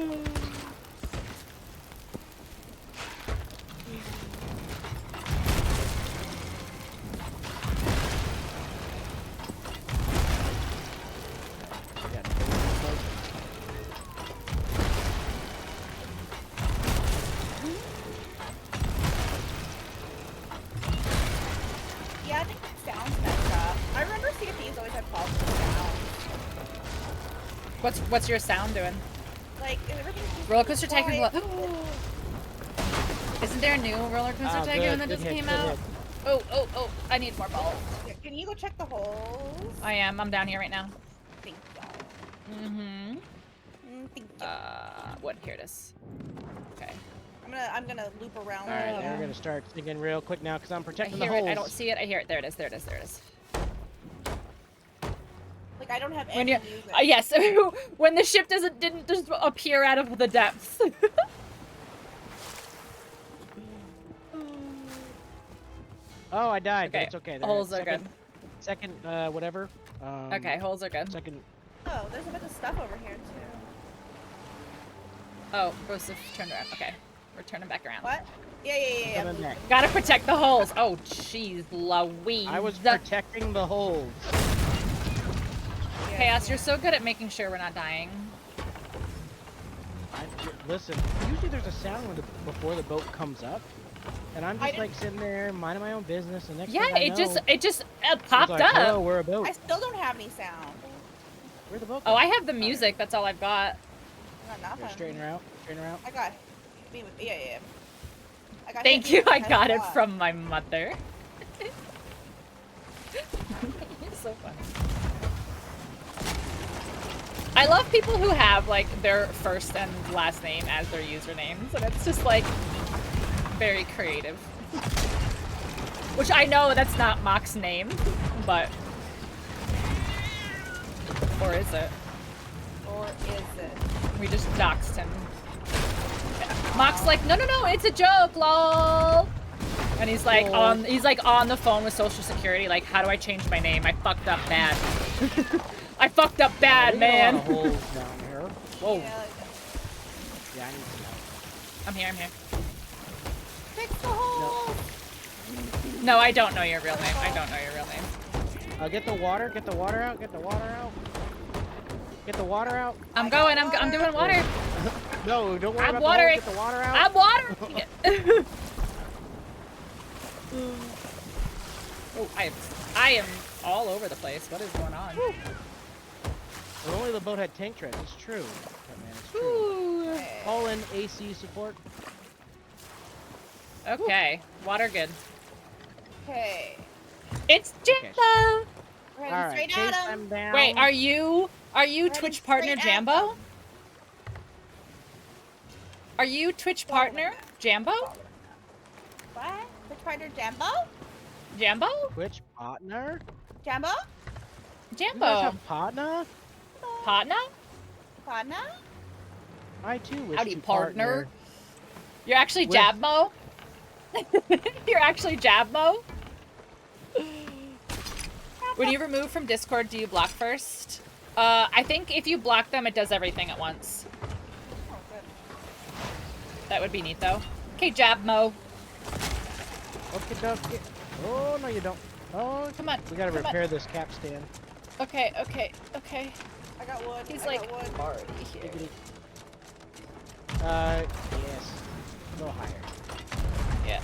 Yeah, the boat. Yeah, I think the sound's messed up. I remember CFPs always had problems with sound. What's your sound doing? Like, everything's just Roller Coaster Tycoon. quiet. Isn't there a new Roller Coaster Oh, Tycoon good, that good just hit, came good out? hit. Oh! I need more balls. Yeah, can you go check the holes? I am. I'm down here right now. Thank you. Mm-hmm. Thank you. What? Here it is. Okay. I'm gonna loop around. All right, with then we're you. gonna start thinking real quick now because I'm I protecting the hear holes. it. I don't see it. I hear it. There it is. There it is. There it is. Like, I don't have When any you, music. yes, when the ship didn't just appear out of the depths. Oh, I died. but Okay, it's okay. holes are good. Second, whatever. Okay, holes are good. Second. Oh, there's a bunch of stuff over here, too. Oh, Joseph turned around. Okay, we're turning back around. What? Yeah. Coming back. Gotta protect the holes. Oh, jeez, Louise. I was protecting the holes. Yeah, Chaos, you're so good at making sure we're not dying. Listen, usually there's a sound before the boat comes up, and I'm I just like sitting there minding my own business. And next Yeah, thing I it know, just it's popped like, up. Hello, we're a boat. I still don't have any sound. Where'd the boat? Oh, go? I have the music. That's all I've got. I got Here, nothing. straighten her out. Straighten her out. I got. Yeah. I got Thank hit you. I with got a it lot. from my mother. You're so funny. I love people who have like their first and last name as their usernames, and it's just like very creative. Which I know that's not Mock's name, but or is it? Or is it? We just doxed him. Yeah. Mock's like, no, it's a joke, lol. And he's like Lol. he's like on the phone with Social Security, like, how do I change my name? I fucked up bad. I fucked up bad, There's a man. lot of holes down here. Whoa. Yeah, like, Yeah, I need some help. I'm here. fix the hole. No, I don't know your real name. I don't know your real name. Get the water. Get the water out. Get the water out. Get the water out. I'm going. I'm doing water. No, don't worry I'm about watering. the hole. Get the water out. I'm watering it. I am all over the place. What is going on? If only the boat had tank treads. It's true. Oh, man, it's true. Ooh. Okay. Call in AC support. Okay, water good. Okay. It's Jambo. We're All heading right, straight chase at him. them down. Wait, are you Heading Twitch partner straight at Jambo? them. Are you Twitch partner Jambo? What? Which partner? Jambo? Jambo? Twitch partner? Jambo? You guys Jambo. have partner? Partner? Partner? I too wish Howdy, to partner. You're actually With- Jabmo? You're actually Jabmo? When you remove from Discord, do you block first? I think if you block them, it does everything at once. Oh, good. That would be neat, though. Okay, Jabmo. Okay, dokie. Oh, no, you don't. Oh, Come on. we gotta come on. repair this capstan. Okay, okay, okay. I got wood. He's I like got wood. already here. Yes. A little higher. Yeah.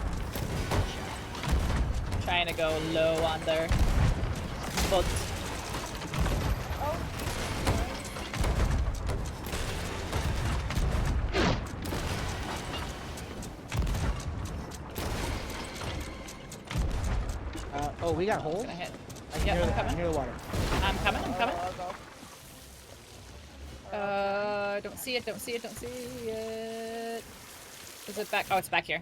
Trying to go low on there. But Oh, Oh, we got holes? gonna hit. I can Yep, hear I'm the, I coming. can hear the water. I'm coming, I'm coming. I'll go. Don't see it, don't see it, don't see it. Is it back? Oh, it's back here.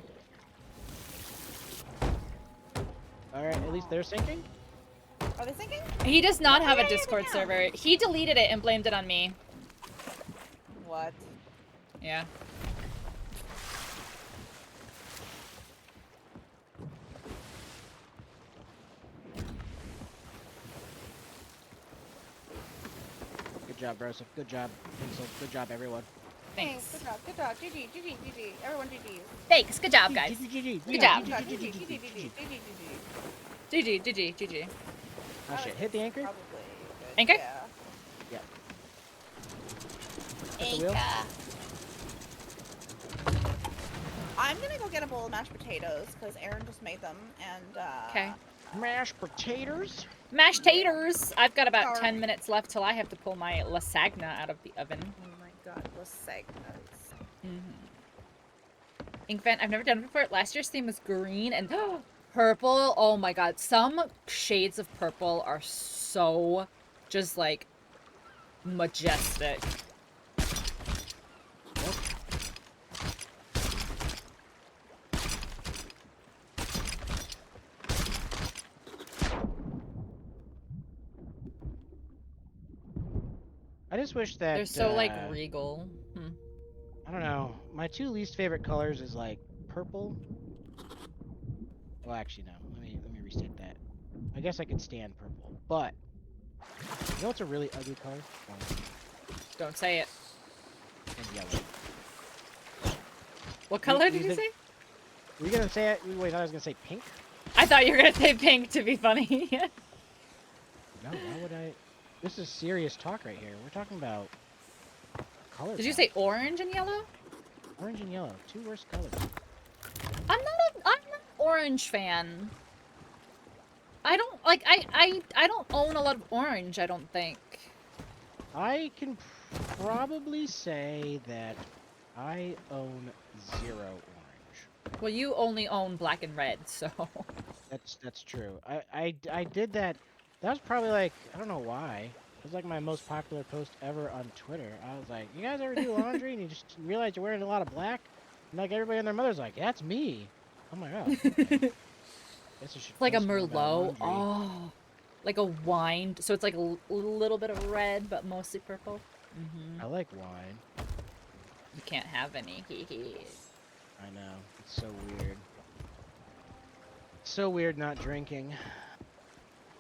Alright, at least they're sinking? Are they sinking? He does not have a Yeah, Discord yeah. server. He deleted it and blamed it on me. What? Yeah. Good job, Brosa. Good job, Pencil. Good job, everyone. Thanks. Good job. Good job. GG. GG. GG. Everyone GG. Thanks. Good job, guys. GG. Good job. Good job. GG. GG. GG. GG. GG. GG, GG, GG. Oh shit, hit the anchor? Probably good. Anchor? Yeah. Yeah. Hit the wheel? I'm gonna go get a bowl of mashed potatoes because Aaron just made them, and Okay. Mashed potatoes? Mashed taters! I've got about Sorry. 10 minutes left till I have to pull my lasagna out of the oven. Oh my god, lasagnas. Inkvent, I've never done it before. Last year's theme was green and purple. Oh my god, some shades of purple are so just like majestic. I just wish that They're so like regal. I don't know. My two least favorite colors is like purple. Well, actually no. Let me restate that. I guess I could stand purple, but you know what's a really ugly color? Orange Don't say it. and yellow. What color did you you think- say? Were you gonna say it? Wait, I thought I was gonna say pink. I thought you were gonna say pink to be funny. No, why would I? This is serious talk right here. We're talking about color. Did you palette. say orange and yellow? Orange and yellow, two worst colors. I'm not an orange fan. I don't like I don't own a lot of orange, I don't think. I can probably say that I own 0 orange. Well, you only own black and red, so That's true. I did that. That was probably like, I don't know why. It was like my most popular post ever on Twitter. I was like, you guys ever do laundry and you just realize you're wearing a lot of black? And like everybody and their mother's like, that's me. I'm like, oh. Okay. Guess I should like a post more about merlot. laundry. Oh, like a wine. So it's like a little bit of red, but mostly purple. I like wine. You can't have any. I know. It's so weird. It's so weird not drinking.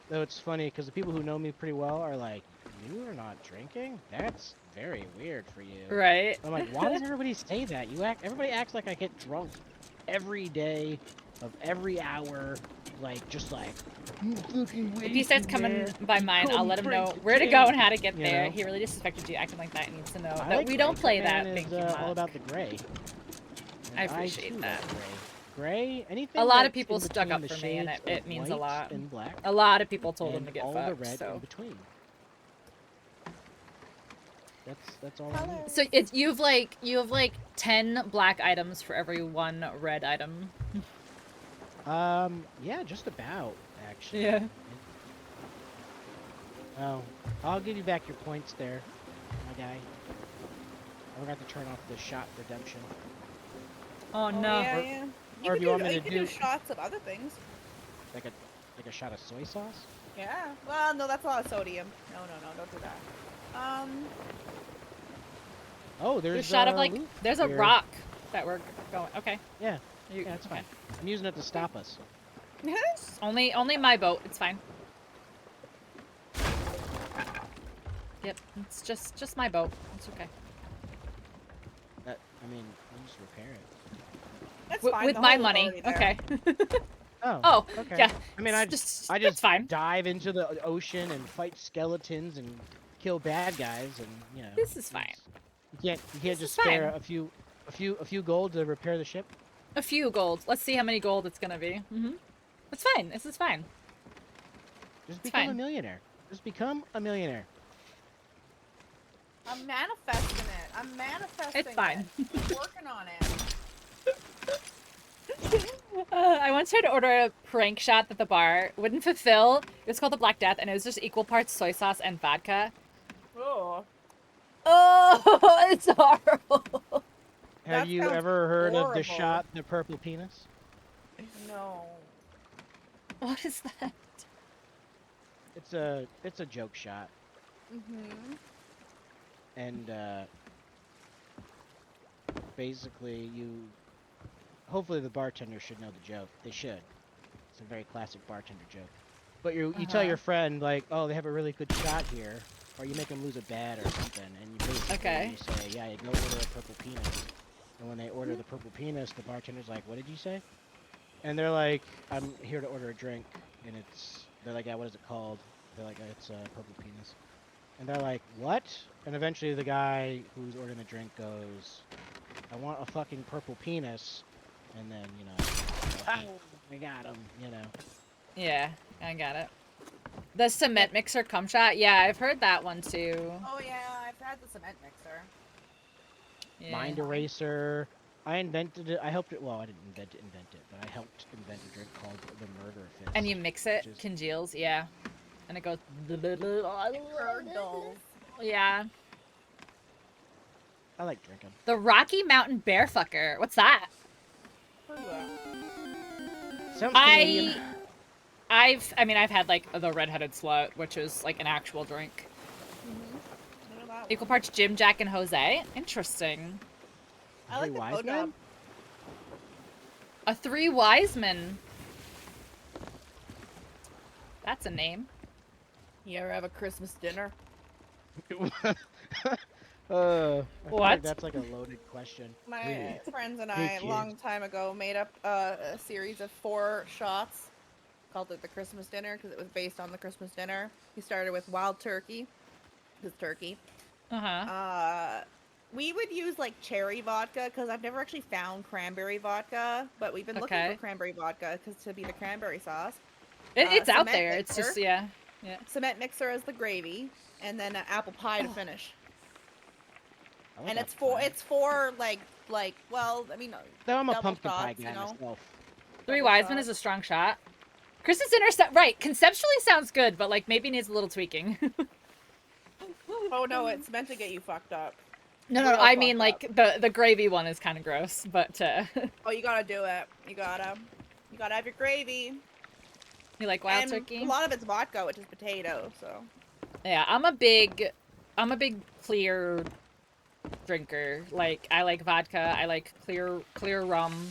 Though it's funny because the people who know me pretty well are like, you are not drinking? That's very weird for you. Right. I'm like, why does everybody say that? Everybody acts like I get drunk every day of every hour, like just like. If he starts coming by mine, I'll Come let him know drink where to go and how to get you there. know? He really disrespected you acting like that. He needs to know I that like we gray. don't play Batman that. is, Thank you, all Mark. about the gray. I And appreciate too that. like gray. gray, anything. A lot of that's in people stuck between up the for me, and shades it of means a white lot. and black, A lot of people told him and to get all the fucked, red in so. between. That's all I Color. need. So it's you have like 10 black items for every 1 red item. Yeah, just about actually. Yeah. Oh, I'll give you back your points there, my guy. I forgot to turn off the shot redemption. Oh Oh, no. yeah, Or- yeah. or if you want me You to can do- do shots of other things. Like a shot of soy sauce. Yeah. Well, no, that's a lot of sodium. No, don't do that. Oh, There's there's a shot of like loot there's a here. rock that we're going. Okay. Yeah, You, yeah, it's okay. fine. I'm using it to stop us. Only my boat. It's fine. Yep. It's just my boat. It's okay. I mean, I'll just repair it. That's With, fine. with the my hole's money. already there. Okay. Oh. Oh, okay. yeah. I mean, It's I it's just fine. dive into the ocean and fight skeletons and kill bad guys, and you know. This is fine. You can't This just is spare fine. a few gold to repair the ship. A few gold. Let's see how many gold it's gonna be. It's fine. This is fine. Just It's become a fine. millionaire. Just become a millionaire. I'm manifesting it. I'm manifesting It's fine. it. I'm working on it. I once tried to order a prank shot at the bar. Wouldn't fulfill. It was called the Black Death, and it was just equal parts soy sauce and vodka. Oh. Oh, it's horrible. Have That you sounds ever heard of the horrible. shot, the purple penis? No. What is that? It's a joke shot, Mm-hmm. and basically hopefully the bartender should know the joke. They should. It's a very classic bartender joke. But you tell Uh-huh. your friend like, oh, they have a really good shot here, or you make them lose a bet or something, and you basically Okay. you say, yeah, you go order a purple penis, and when they order the purple penis, the bartender's like, what did you say? And they're like, I'm here to order a drink, and they're like, yeah, what is it called? They're like, it's a purple penis. And they're like, what? And eventually the guy who's ordering the drink goes, I want a fucking purple penis. And then, you know, we got him, you know. Yeah, I got it. The cement mixer cum shot? Yeah, I've heard that one too. Oh yeah, I've had the cement mixer. Yeah. Mind eraser. I invented it. I helped it. Well, I didn't invent it, but I helped invent a drink called the Murder Fist. And you mix it, which is- congeals, yeah. And it goes. Curdles. Yeah. I like drinking. The Rocky Mountain Bear Fucker. What's that? Sounds Canadian. I've had like the redheaded slut, which is like an actual drink. I know that one. Equal parts Jim, Jack, and Jose. Interesting. I like the Wise blowjob. Man? A 3 wise men. That's a name. You ever have a Christmas dinner? I feel What? like that's like a loaded question. My friends and Hey, I, a kids. long time ago, made up a series of 4 shots. Called it the Christmas dinner because it was based on the Christmas dinner. We started with wild turkey. Because turkey. Uh-huh. We would use like cherry vodka because I've never actually found cranberry vodka, but we've been looking Okay. for cranberry vodka because to be the cranberry sauce. It's out cement there. It's mixer. just, yeah. Yeah. Cement mixer as the gravy, and then apple pie to finish. I like And apple pie. it's for like well, I mean, Though I'm a double pumpkin pie shots, guy you know? myself. 3 double wise men shot. is a strong shot. Christmas dinner, right. Conceptually sounds good, but like maybe needs a little tweaking. Oh no, it's meant to get you fucked up. No, Real I mean fucked like the gravy one is kind of gross, but Oh, you gotta do it. You gotta have your gravy. you like wild And turkey? a lot of it's vodka, which is potato. So Yeah, I'm a big clear drinker. Like I like vodka. I like clear rum.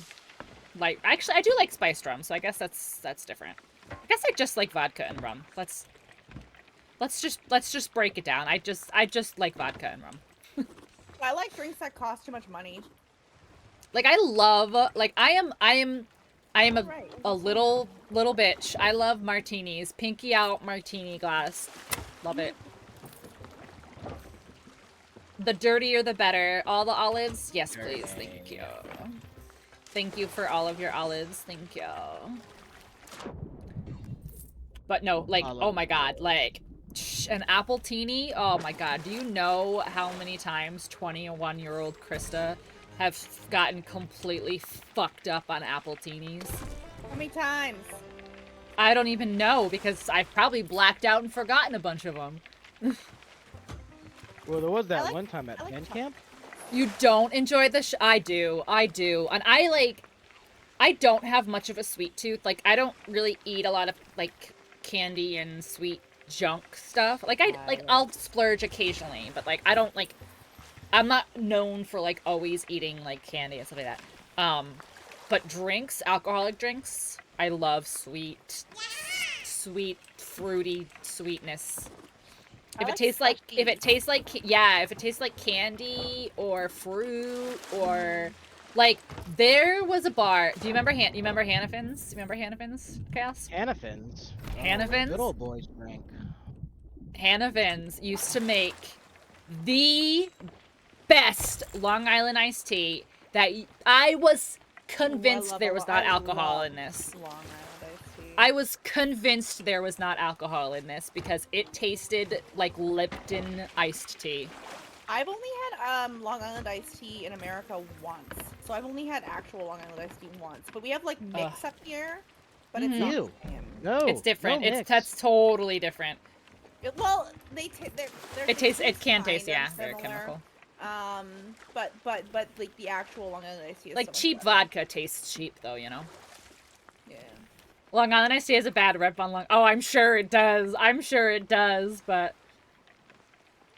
Like actually, I do like spiced rum, so I guess that's different. I guess I just like vodka and rum. Let's just break it down. I just like vodka and rum. I like drinks that cost too much money. Like I love like I am Right. a little bitch. I love martinis. Pinky out martini glass. Love it. The dirtier the better. All the olives? Yes, please. Thank you. Thank you for all of your olives. Thank you. But no, like, oh my god, like, an apple teeny? Oh my god, do you know how many times 21-year-old Krista have gotten completely fucked up on apple teenies? How many times? I don't even know, because I've probably blacked out and forgotten a bunch of them. Well, there was that like- one time at I like Ben chocolate. Camp. You don't enjoy the I do. And I don't have much of a sweet tooth. Like, I don't really eat a lot of, like, candy and sweet junk stuff. Like, I'll splurge occasionally, but, like, I don't, like, I'm not known for, like, always eating, like, candy and stuff like that. But drinks, alcoholic drinks, I love sweet, fruity sweetness. If it tastes like candy or fruit or like there was a bar. Do you remember Hannafins? You remember Hannafins, Chaos? Hannafins. Hannafins? Good old boys drink. Hannafins used to make the best Long Island iced tea that I was convinced there was not alcohol in this. Long Island iced tea. I was convinced there was not alcohol in this because it tasted like Lipton iced tea. I've only had Long Island iced tea in America once, so I've only had actual Long Island iced tea once. But we have like mix up here, but it's not Ew. the same. No, It's different. no It's mix. that's totally different. Well, they're It tastes. It can kind taste. of Yeah, very similar. chemical. But like the actual Long Island iced tea is Like so much cheap better. vodka tastes cheap though, you know. Yeah. Long Island iced tea has a bad rep on Long. Oh, I'm sure it does. I'm sure it does. But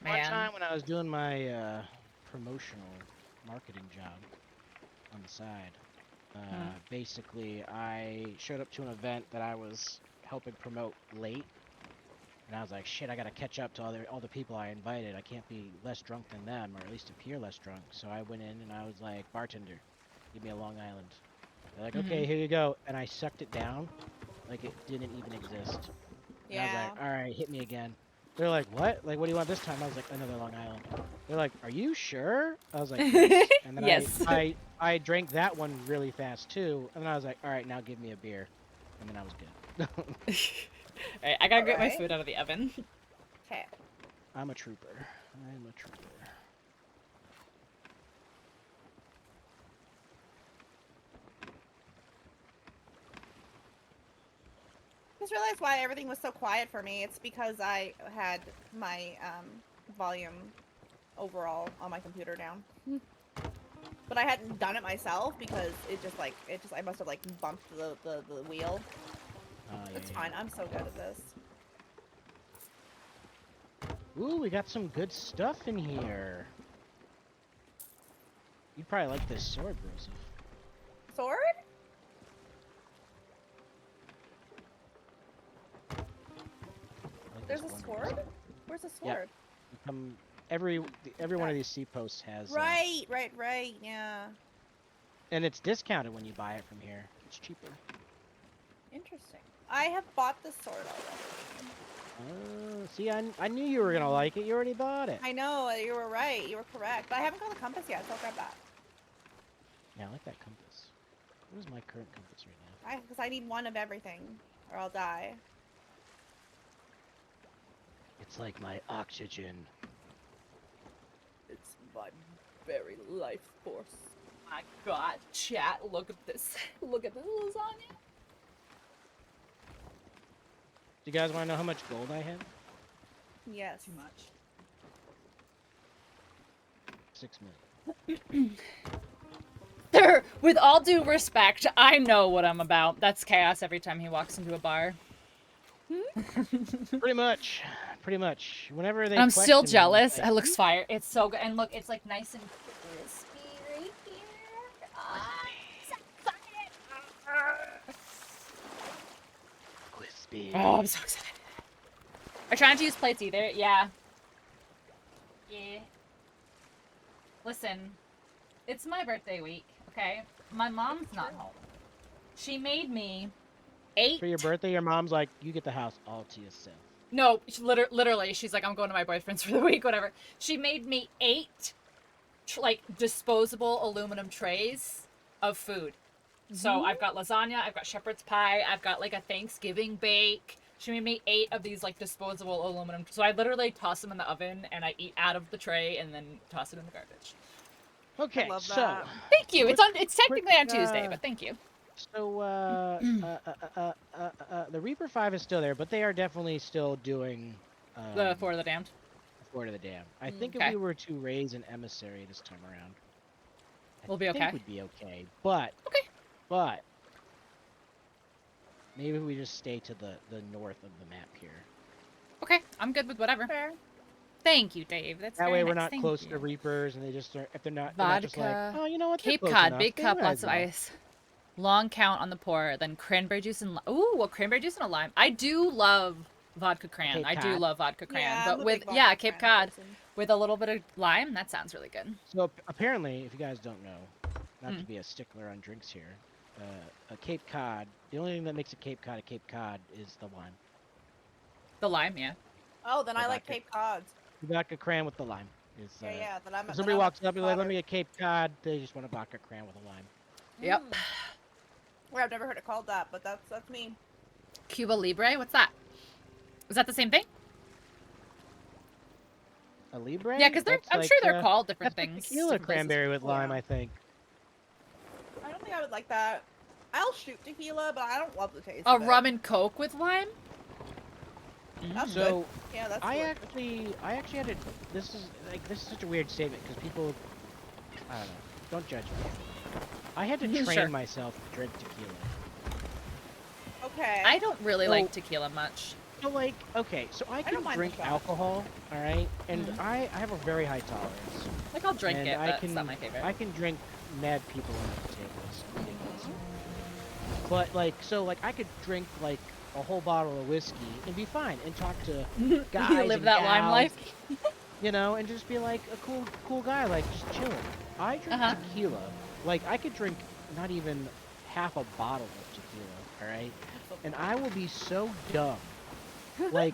One man, time when I was doing my promotional marketing job on the side, basically I showed up to an event that I was helping promote late, and I was like, shit, I gotta catch up to all the people I invited. I can't be less drunk than them, or at least appear less drunk. So I went in and I was like, bartender, give me a Long Island. They're like, okay, here you go. And I sucked it down like it didn't even exist. And I was Yeah. like, all right, hit me again. They're like, what? Like, what do you want this time? I was like, another Long Island. They're like, are you sure? I was like, yes. And then Yes. I drank that one really fast too. And then I was like, all right, now give me a beer. And then I was good. Alright, I gotta get my Alright. food out of the oven. Okay. I'm a trooper. I'm a trooper. Just realized why everything was so quiet for me. It's because I had my volume overall on my computer down. But I hadn't done it myself because I must have like bumped the wheel. It's fine. I'm so good at this. Ooh, we got some good stuff in here. You'd probably like this sword, Broseph. Sword? I like There's this a one, sword? Broseph. Where's the Yeah. sword? Every one of these C posts has Right. Yeah. and it's discounted when you buy it from here. It's cheaper. Interesting. I have bought the sword already. See, I knew you were gonna like it. You already bought it. I know, you were right. You were correct. But I haven't got the compass yet, so I'll grab that. Yeah, I like that compass. What is my current compass right now? Because I need one of everything, or I'll die. It's like my oxygen. It's my very life force. My god, chat, look at this. Look at this lasagna. Do you guys want to know how much gold I have? Yes. Too much. 6 million. Sir, with all due respect, I know what I'm about. That's chaos every time he walks into a bar. Pretty much. Pretty much. Whenever they. I'm still question me, jealous. like, It looks fire. It's so good. And look, it's like nice and crispy right here. Ah, so excited. crispy. Oh, I'm so excited. I try not to use plates either. Yeah. Yeah. Listen, it's my birthday week, okay? My mom's not home. She made me 8. For your birthday, your mom's like, you get the house all to yourself. No, she literally, she's like, I'm going to my boyfriend's for the week, whatever. She made me 8, like, disposable aluminum trays of food. So I've got lasagna, I've got shepherd's pie, I've got like a Thanksgiving bake. She made me 8 of these like disposable aluminum. So I literally toss them in the oven and I eat out of the tray and then toss it in the garbage. Okay, I love so that. Thank you. Quick- It's technically on Tuesday, uh, but thank you. so the Reaper 5 is still there, but they are definitely still doing The For the Damned. Fort of the Dam. I think Okay. if we were to raise an emissary this time around, We'll be I think okay. we'd be okay. But but maybe we just stay to the north of the map here. Okay, I'm good with whatever. Fair. Thank you, Dave. That's That very way we're nice. not Thank close you. to Reapers, and they just are, if they're not just like, Vodka, oh, you know what? they're Cape close Cod, enough, big they cup, might lots as of well." ice. Long count on the pour, then cranberry juice and ooh, well, cranberry juice and a lime. I do love vodka cran. Cape I do Cod. love vodka cran, Yeah, but I'm a with big yeah, vodka Cape cran Cod person. with a little bit of lime, that sounds really good. So apparently, if you guys don't know, not Hmm. to be a stickler on drinks here, a Cape Cod. The only thing that makes a Cape Cod is the lime. The lime, yeah. Oh, then The I like vodka. Cape Cods. The vodka cran with the lime is. Yeah, yeah. Then I'm. If then somebody I'm walks up, you're like, "Let Cotter. me get Cape Cod." They just want a vodka cran with a lime. Yep. Well, I've never heard it called that, but that's me. Cuba Libre, what's that? Is that the same thing? A Libre? Yeah, because I'm sure they're called different that's like things. tequila different places. cranberry with lime, Yeah. I think. I don't think I would like that. I'll shoot tequila, but I don't love the taste. A of it. rum and coke with lime? That's So Yeah, that's. I delicious. actually had to. This is such a weird statement because people, I don't know, don't judge me. I had to train Sure. myself to drink tequila. Okay. I don't really So- like tequila much. So like, okay, so I don't can mind drink the shot. alcohol, all right, and Mhm. I have a very high tolerance. Like I'll drink and it, I but can, it's not my favorite. I can drink mad people under the table. It's ridiculous. But like, so like, I could drink like a whole bottle of whiskey and be fine and talk to guys you live and that lime gals, life. you know, and just be like a cool guy, like just chilling. I drink Uh-huh. tequila. Like I could drink not even half a bottle of tequila, all right, and I will be so dumb. like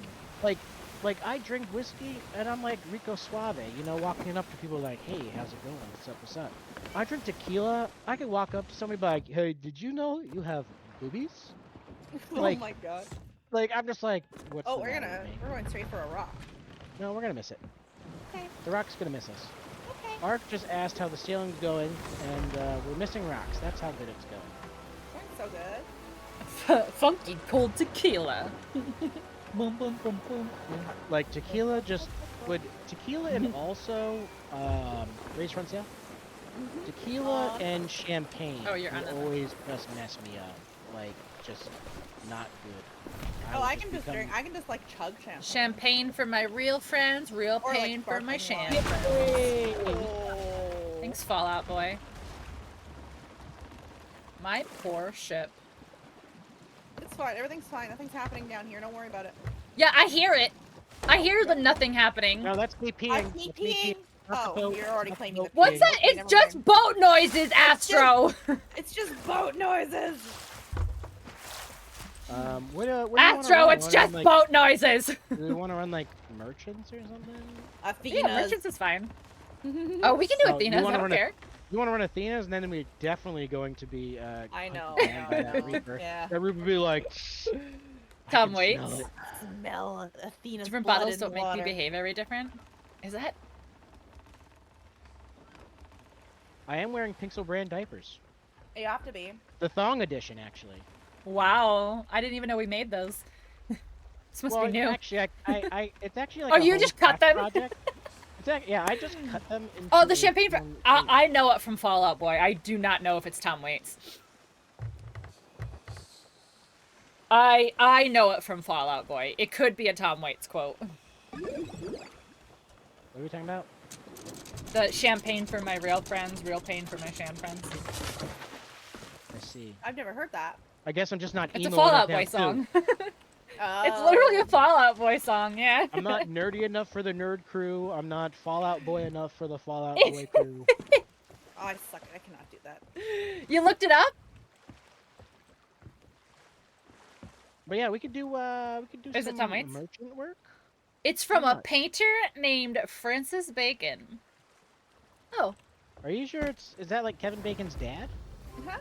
I drink whiskey and I'm like Rico Suave, you know, walking up to people like, hey, how's it going? What's up? I drink tequila. I could walk up to somebody and be like, hey, did you know you have boobies? Oh like- my god. Like I'm just like, what's Oh, the we're matter with me? going straight for a rock. No, we're gonna miss it. Okay. The rock's gonna miss us. Okay. Ark just asked how the sailing's going, and we're missing rocks. That's how good it's going. So good. Funky cold tequila. Boom, boom, boom, boom. Like tequila just would tequila and also raise front sail. Tequila Aw. and champagne Oh, you're would on it. always just mess me up. Like just not good. Oh, would I can just become- drink. I can just like chug champagne. Champagne for my real friends, real Or, like, pain for my sparkling sham wine. friends. Oh. Thanks, Fallout Boy. My poor ship. It's fine. Everything's fine. Nothing's happening down here. Don't worry about it. Yeah, I hear it. I hear the nothing happening. No, that's me peeing. I'm That's me peeing. Not the Oh, boat. you're already Not the claiming boat the What's peeing. that? Okay, It's never just mind. boat noises, Astro. It's just boat noises. What do you wanna Astro, run? it's Wanna just run, like, boat noises. Do we want to run like merchants or something? Athena's. Yeah, merchants is fine. Oh, we can do Oh, you Athena's. I wanna don't run a- care. You want to run Athena's, and then we're definitely going to be. I hunted know. down by I that know. Reaper. Yeah. That Reaper would be like. "I Tom can Waits. smell it." Smell Athena's Different blood bottles in don't make water. me behave very different. Is that? I am wearing Pixel brand diapers. You have to be. The thong edition, actually. Wow, I didn't even know we made those. This must well, be new. actually, it's actually like. Oh, a you home just cut craft them? Project. Yeah, I just cut them. Into Oh, the a champagne. one- I know it from Fallout Boy. I do not know if it's Tom Waits. I know it from Fallout Boy. It could be a Tom Waits quote. What are we talking about? The champagne for my real friends, real pain for my sham friends. I see. I've never heard that. I guess I'm just not It's a emo Fallout enough Boy now, too. song. Oh. It's literally a Fallout Boy song, yeah. I'm not nerdy enough for the nerd crew. I'm not Fallout Boy enough for the Fallout Boy crew. Oh, I suck. I cannot do that. You looked it up? But yeah, we could do Is it some Tom Waits? merchant work. It's from Why a not? painter named Francis Bacon. Oh, Are you sure is that like Kevin Bacon's dad? Uh-huh.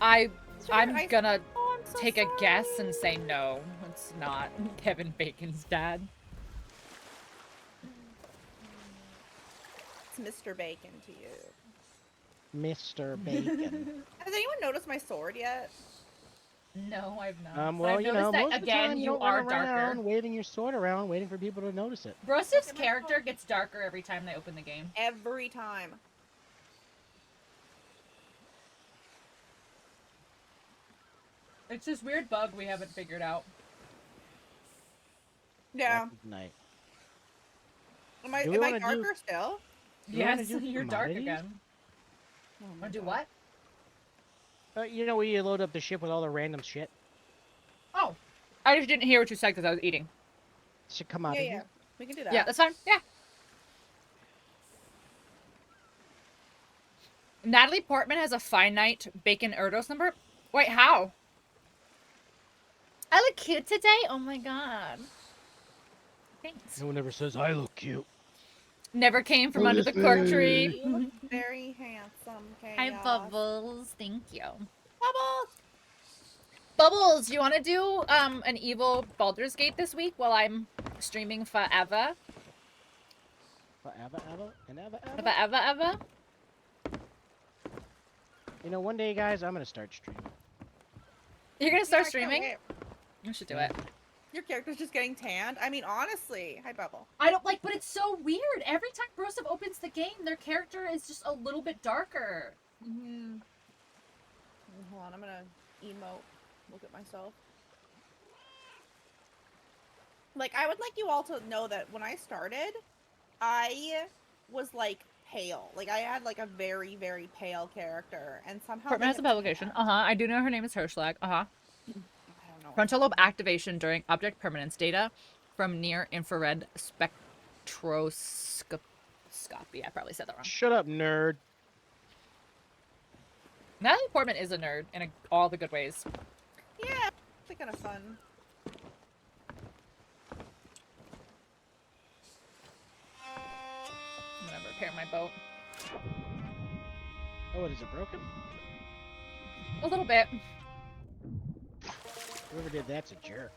I'm I- gonna Oh, I'm so take a guess sorry. and say no. It's not Kevin Bacon's dad. It's Mr. Bacon to you. Mr. Bacon. Has anyone noticed my sword yet? No, I've not. But Well, I've you noticed know, that most of the again, time you you don't are run around darker. waving your sword around, waiting for people to notice it. Brosif's character gets darker every time they open the game. Every time. It's this weird bug we haven't figured out. Yeah. Black Knight. Am I Do we am I wanna do- darker still? you wanna Yes, do you're dark commodities? again. Oh my Wanna do God. what? You know where you load up the ship with all the random shit? Oh, I just didn't hear what you said because I was eating. Should come Yeah, out. yeah. We can do that. Yeah, that's fine. Yeah. Natalie Portman has a finite Bacon Erdos number. Wait, how? I look cute today. Oh my god. Thanks. No one ever says I look cute. Never came from under the cork tree. You look very handsome, Hi, Chaos. Bubbles. Thank you. Bubbles! Bubbles, you want to do an evil Baldur's Gate this week while I'm streaming forever? Forever, ever, and ever, ever. Forever, ever? You know, one day, guys, I'm gonna start streaming. You're gonna start Yeah, I can't streaming? wait. You should do it. Your character's just getting tanned. I mean, honestly. Hi, Bubble. I don't like, but it's so weird. Every time Broseph opens the game, their character is just a little bit darker. Mm-hmm. Hold on, I'm gonna emote. Look at myself. Like, I would like you all to know that when I started, I was, like, pale. Like, I had, like, a very, very pale character. And somehow... Portman they has a have publication. tanned. I do know her name is Herschlag. I don't know. Frontal lobe activation during object permanence data from near infrared spectroscopy. I probably said that wrong. Shut up, nerd. Natalie Portman is a nerd in all the good ways. Yeah, it's kind of fun. I'm gonna repair my boat. Oh, what is it, broken? A little bit. Whoever did that's a jerk.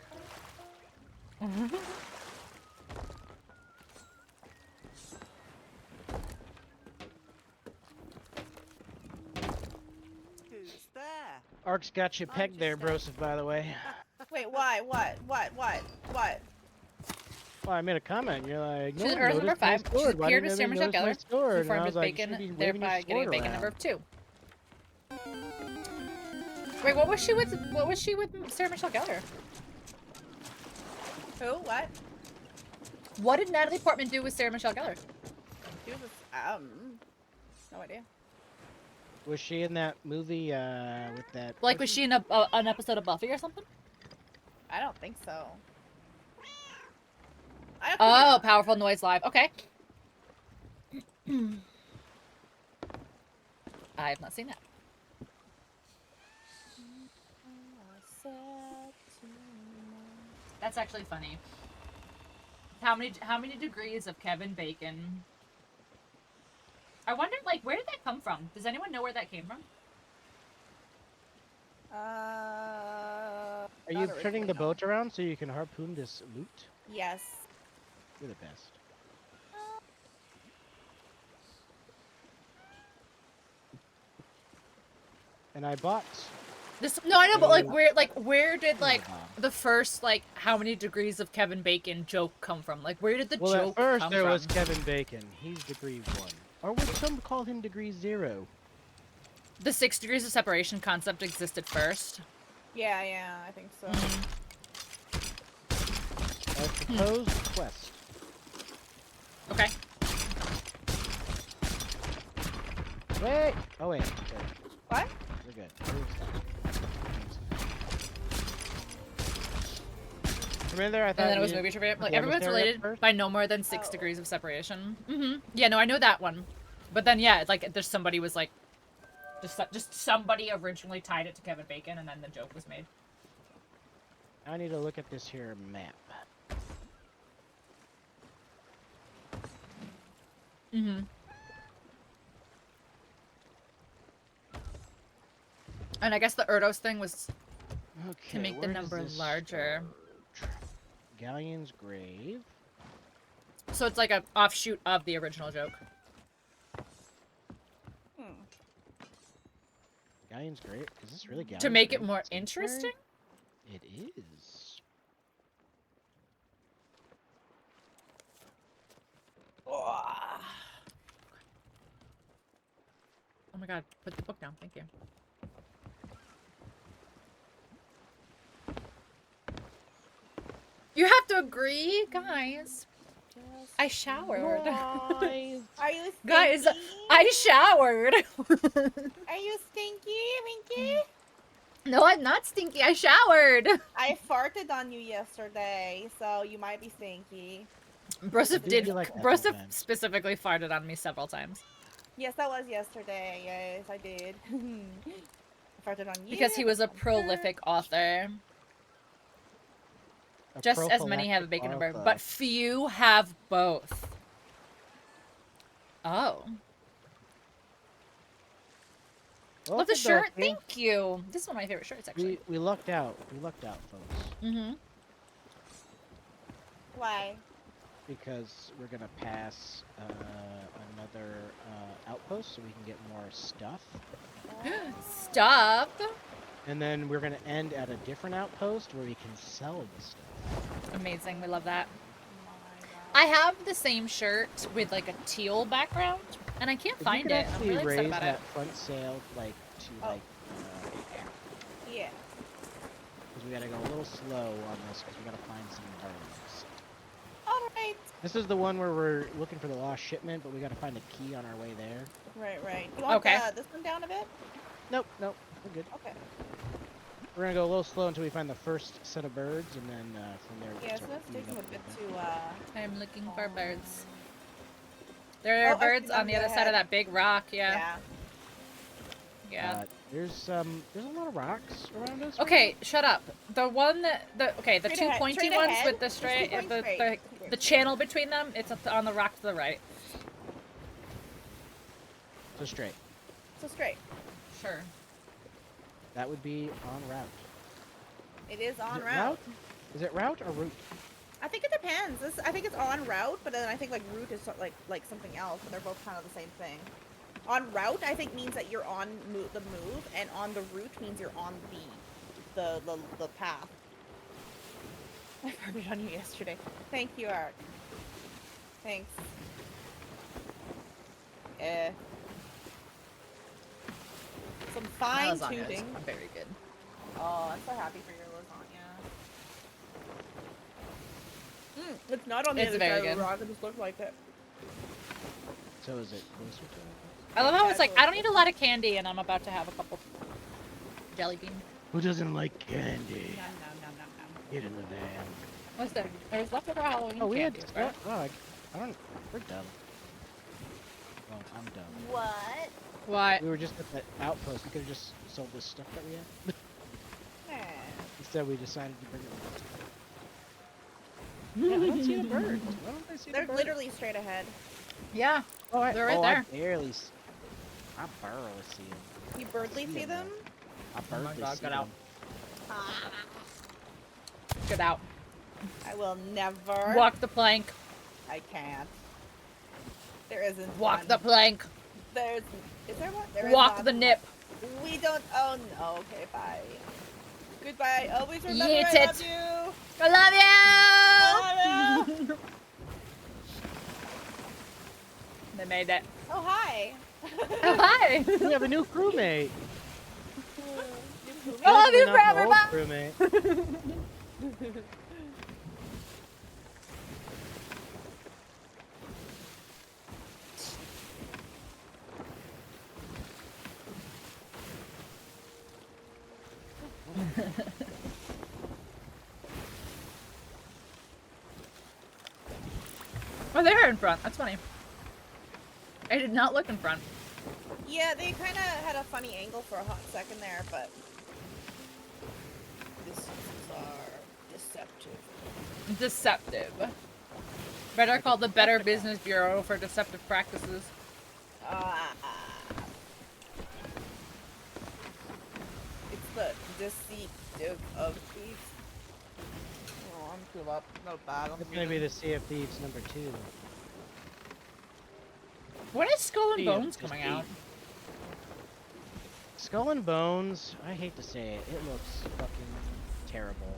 Who's there? Ark's got you I'm pegged there, just Broseph, by the way. Wait, why? What? Well, I made a comment. You're like, no She's one Earth number noticed my 5. She's sword. Why appeared didn't with Sarah anybody Michelle notice Gellar, my sword? who And I farmed was with like, you should bacon, be waving your thereby getting a sword bacon around. number of 2. Wait, what was she with? What was she with Sarah Michelle Gellar? Who? What? What did Natalie Portman do with Sarah Michelle Gellar? She was no idea. Was she in that movie with that? Like, was she in an episode of Buffy or something? I don't think so. I Oh, Powerful Noise Live. Okay. I have not seen that. That's actually funny. How many degrees of Kevin Bacon? I wonder, like, where did that come from? Does anyone know where that came from? Are you turning the boat around so you can harpoon this loot? Yes. You're the best. And I bought. This no, I know, but where did like Wow. the first like how many degrees of Kevin Bacon joke come from? Like, where did the Well, joke at first come there from? was Kevin Bacon. He's degree 1. Or would some call him degree 0? The 6 degrees of separation concept existed first. Yeah, I think so. A proposed quest. Okay. Wait! Oh wait. Okay. What? We're good. Remember, I thought And then it was you- movie trivia. Like, Yeah, everyone's was there at related first? by no more than 6 Oh. degrees of separation. Yeah, no, I know that one. But then, yeah, it's like there's somebody was like, just somebody originally tied it to Kevin Bacon, and then the joke was made. I need to look at this here map. And I guess the Erdos thing was Okay, to make the where does number this larger. start? Galleon's Grave. So it's like a offshoot of the original joke. Hmm. Galleon's Grave? Is this really Galleon's To make it Grave more Cemetery? interesting? It is. Oh my god, put the book down, thank you. You have to agree, guys. I showered. Guys. Are you stinky? Guys, I showered. Are you stinky, Winky? No, I'm not stinky. I showered. I farted on you yesterday, so you might be stinky. Broseph do did. feel like that Broseph sometimes. specifically farted on me several times Yes, that was yesterday. Yes, I did. I farted on you. because he was a prolific author. A Just as many have a prophylactic bacon number, author. but few have both. Oh. Love the Okie shirt. dokie. Thank you. This is one of my favorite shirts, actually. We lucked out. We lucked out, folks. Mm-hmm. Why? Because we're gonna pass another outpost so we can get more stuff. Stop. And then we're gonna end at a different outpost where we can sell the stuff. Amazing. We love that. Oh my god. I have the same shirt with like a teal background, and I can't If you find could it. I'm actually really raise upset about that it. front sail like to Oh. like Yeah. because we gotta go a little slow on this because we gotta find some birds. Alright. This is the one where we're looking for the lost shipment, but we gotta find a key on our way there. Right. You want Okay. this one down a bit? Nope, we're good. Okay. We're gonna go a little slow until we find the first set of birds, and then from there we Yeah, can so start let's take cleaning them a up bit the to, I'm looking Aw. for birds. There are Oh, I see birds them on the go other side of ahead. that big rock. Yeah. yeah. there's a lot of rocks around us. right Okay, shut up. The one that the Straight two ahead, pointy straight ones ahead. with the Just straight keep going the straight. the, Keep going the straight. channel between them. It's up on the rock to the right. now. So straight. So straight. Sure. That would be en route. It is Is on it route. Is it route or route? I think it depends. I think it's on route, but then I think like route is like something else, but they're both kind of the same thing. On route, I think means that you're on the move, and on the route means you're on the path. I farted on you yesterday. Thank you, Ark. Thanks. Some fine tuning. Very good. Oh, I'm so happy for your lasagna. It's not on the It's other very side of good. the rock. It just looks like it. So is it closer to? I love how Yeah, it's like it's I don't need a lot of candy, and I'm about to have a couple jelly bean. Who doesn't like candy? Nom, nom, nom, nom, nom. Get in the van. What's there? There's leftover Halloween Oh, we had. candies, right? I don't. We're dumb. Well, I'm dumb. What? What? We were just at that outpost. We could have just sold this stuff that we had. Eh. Instead, we decided to bring it. Yeah, I don't see the birds. Why don't I see They're the birds? literally straight ahead. Yeah. They're right there. I barely. I barely see them. You birdly see them? I Oh my barely God, see get out. them. Get out. I will never. Walk the plank. I can't. There isn't Walk one. the plank. There's. Is there one? There is Walk not. the nip. We don't. Oh no. Okay. Bye. Goodbye. Always remember Yeet I it. love you. I love you. I love you. They made it. Oh hi. Oh, hi. We have a new crewmate. I love you Hopefully not forever, the old crewmate. Oh, they're in front. That's funny. I did not look in front. Yeah, they kind of had a funny angle for a hot second there, but this is deceptive. Deceptive. Better call the Better Business Bureau for deceptive practices. Deceptive of Thieves. Oh, I'm too up. Not bad. It's gonna be the Sea of Thieves #2. When is Skull and Sea of Bones coming Deceit. out? Skull and Bones, I hate to say it, it looks fucking terrible.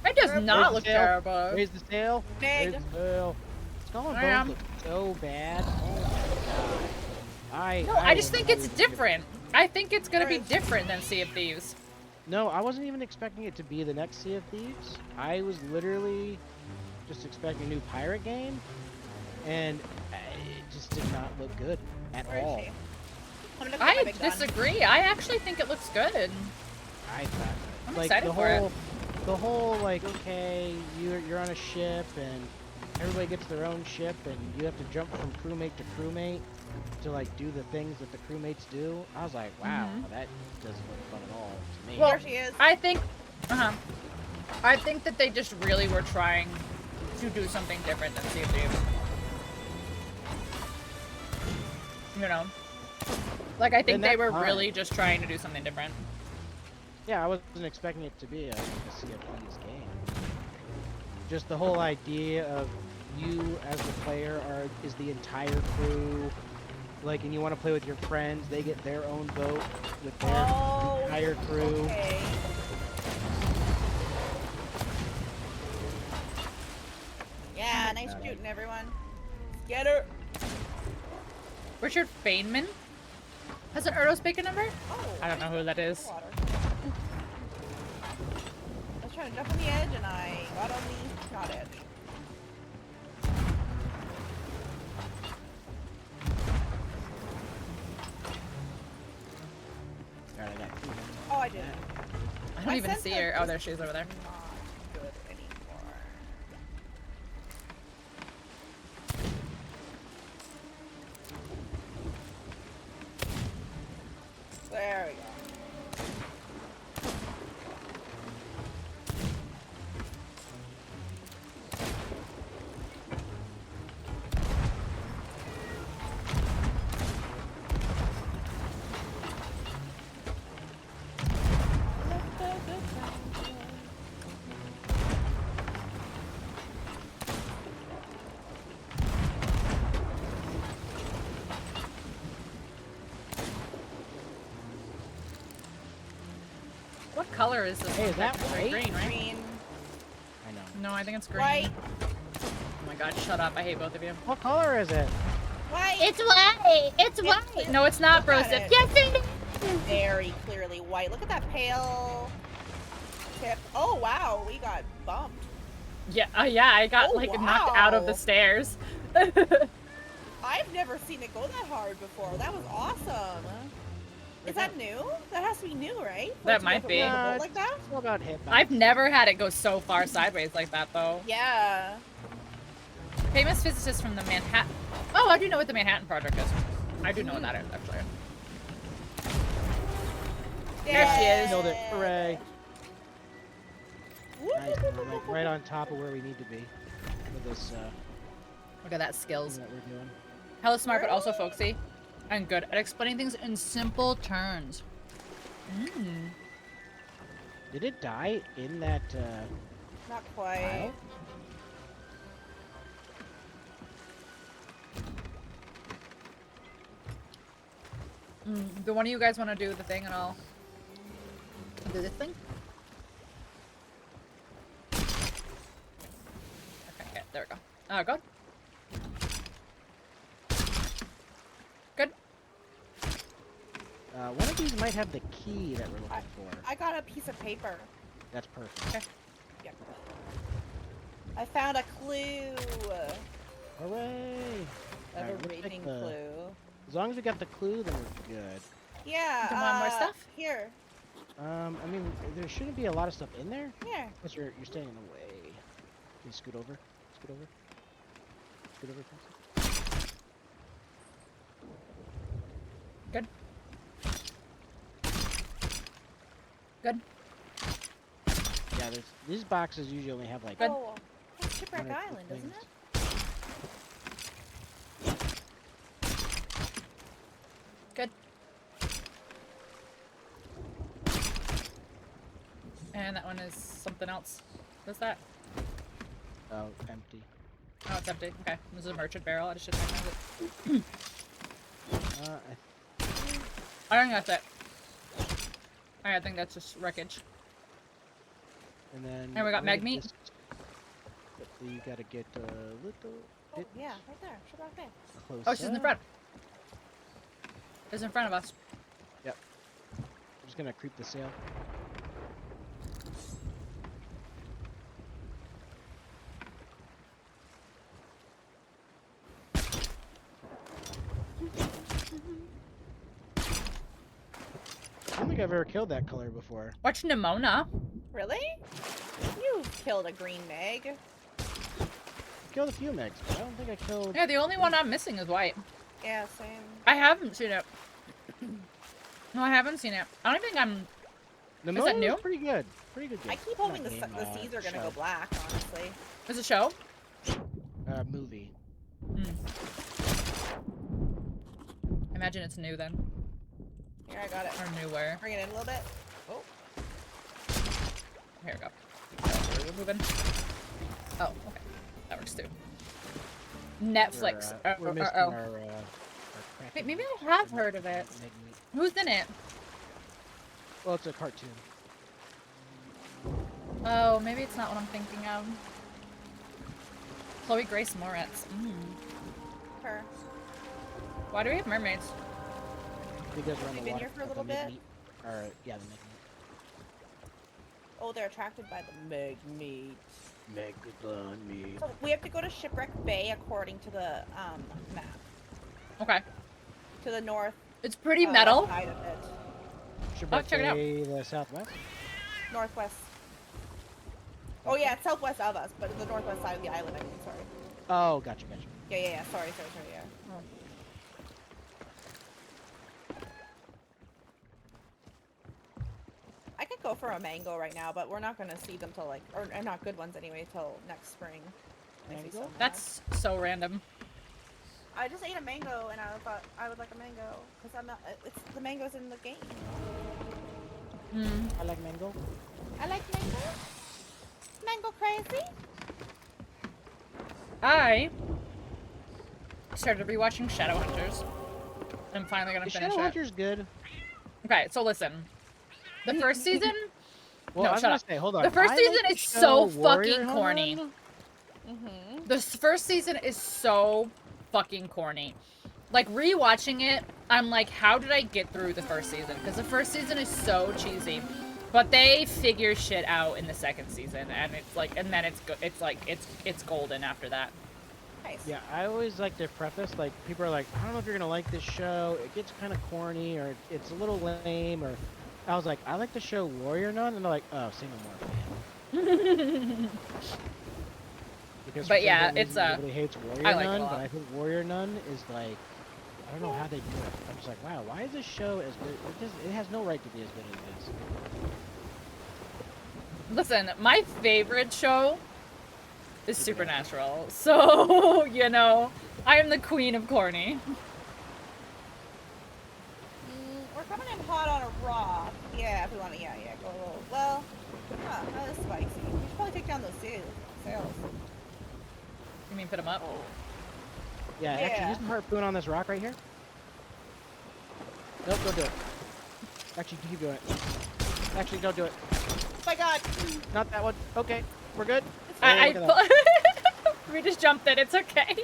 It does Where's not the look tail? terrible. Raise the sail. Big. Raise the sail. Skull and I Bones am. look so bad. Oh my god. No, I just will think it's always give- different. I think it's gonna be Where is- different than Sea of Thieves. No, I wasn't even expecting it to be the next Sea of Thieves. I was literally just expecting a new pirate game, and it just did not look good at Where is all. she? I'm gonna get my I big gun. disagree. I actually think it looks good. I thought, I'm like excited the for it. whole like, okay, you're on a ship and everybody gets their own ship and you have to jump from crewmate to crewmate to like do the things that the crewmates do. I was like, wow, Mhm. that doesn't look fun at all to me. Well, There she is. I think, I think that they just really were trying to do something different than Sea of Thieves. You know, like I think Then they that's were fine. really just trying to do something different. Yeah, I wasn't expecting it to be a Sea of Thieves game. Just the whole idea of you as the player is the entire crew. Like, and you want to play with your friends, they get their own boat with their Oh, entire crew. okay. Yeah, nice Got it. shooting, everyone. Get her. Richard Feynman has an Erdos Bacon number? Oh, I don't know who that is. water. I was trying to jump on the edge and I got on the not edge. Alright, I got two. Oh, I did. I don't My even sense see of her. Oh, this there she is over there. Not good anymore. There we go. What color is this? Hey, one? is that Technically white? green, right? Green, I know. No, I think it's green. white, Oh my god, shut up. I hate both of you. What color is it? white. It's white. It's white. No, it's not, Look at Broseph. it. Yes, it is. Very clearly white. Look at that pale tip. Oh wow, we got bumped. Yeah, yeah, I got Oh, like knocked out of the wow. stairs. I've never seen it go that hard before. That was awesome. Is that new? That has to be new, right? For it That to might go be. like that? It's all about hitbox. I've never had it go so far sideways like that, though. Yeah. Famous physicist from the Manhattan. Oh, I do know what the Manhattan Project is. I do know what that is, actually. There she is. Nailed it. Hooray. Woo! Nice. We're like right on top of where we need to be with this Look at that thing skills. that we're doing. Hella smart, but also folksy. And good at explaining things in simple terms. Mm. Did it die in that Not quite. pile? Do one of you guys want to do the thing and I'll do this thing? Okay, there we go. Good. Good. One of these might have the key that we're looking for. I got a piece of paper. That's perfect. Yep. I found a clue. Hooray! I have Alright, a looks like raging the- clue. As long as we got the clue, then we're good. Yeah. Do you want more stuff? Here. I mean, there shouldn't be a lot of stuff in there. Here. Plus, you're standing in the way. Can you scoot over? Scoot over. Scoot over, Francis. Good. Good. Yeah, these boxes usually only have like Good. Oh, that's Shipwreck one or two Island, isn't things. it? Good. And that one is something else. What's that? Oh, empty. Oh, it's empty. Okay. This is a merchant barrel. I just didn't recognize it. I think that's it. Alright, I think that's just wreckage. And then. And we got one mag of meat. this- You gotta get a little Oh, bit yeah, right there. She's right there. closer. Oh, she's in the front. She's in front of us. I'm just gonna creep the sail. I don't think I've ever killed that color before. Watch Nimona. Really? You killed a green meg. I killed a few megs, but I don't think I killed. Yeah, the only one I'm missing is white. Yeah, same. I haven't seen it. No, I haven't seen it. I don't think I'm... The Is that new? Pretty good. Pretty good. I game. keep hoping Not the game, seas are gonna show. go black, honestly. Is it a show? Movie. Imagine it's new then. Here, I got it. Or newer. Bring it in a little bit. Oh, Here we go. We're moving. Oh, okay. That works too. Netflix. We're missing Oh. our Wait, Kraken maybe I have heard of it. Meg meat. Who's in it? Well, it's a cartoon. Oh, maybe it's not what I'm thinking of. Chloe Grace Moretz. her. Why do we have mermaids? Because we're on We've the been water. here for a but the little Meg bit. meat- Or yeah, the Meg Oh, they're attracted by the meg meat. meat. Megalon meat. So we have to go to Shipwreck Bay according to the map. Okay. To the north. It's pretty metal. Side of it. Shipwreck check it out. Bay, the southwest. Northwest. Oh yeah, it's southwest of us, but the northwest side of the island. I mean, sorry. Oh, gotcha. Yeah. Sorry. Yeah. I could go for a mango right now, but we're not gonna see them till like, or not good ones anyway, till next spring. if we Mango? still have. That's so random. I just ate a mango and I thought I would like a mango because I'm not. It's the mangoes in the game. Hmm. I like mango. I like mango. Mango crazy. I started rewatching Shadowhunters. I'm finally gonna Is finish it. Shadowhunter's good? Okay, so listen. The first season, Well, No, I was shut gonna up. say, hold on. the first I season like the is so show Warrior fucking corny. Nun. Mm-hmm. The first season is so fucking corny. Like rewatching it, I'm like, how did I get through the first season? Because the first season is so cheesy, but they figure shit out in the second season, and it's like, and then it's it's like it's golden after that. Nice. Yeah, I always like to preface, like, people are like, I don't know if you're gonna like this show, it gets kind of corny, or it's a little lame, or... I was like, I like the show Warrior Nun, and they're like, oh, say no more, man. Because But for yeah, some reason, it's, everybody hates Warrior I like it a Nun, lot. but I think Warrior Nun is like... I don't know how they do it. I'm just like, wow, why is this show as good? It has no right to be as good as it is. Listen, my favorite show is Supernatural, so you know, I am the queen of corny. We're coming in hot on a rock. Yeah, if we want to, yeah, go a little. Well, that is spicy. We should probably take down those sails. You mean put them up? Yeah, actually, Yeah. use the harpoon on this rock right here. Nope, don't do it. Actually, keep doing it. Actually, don't do it. Oh my god! Not that one. Okay, we're good. I look at we just jumped it. It's okay.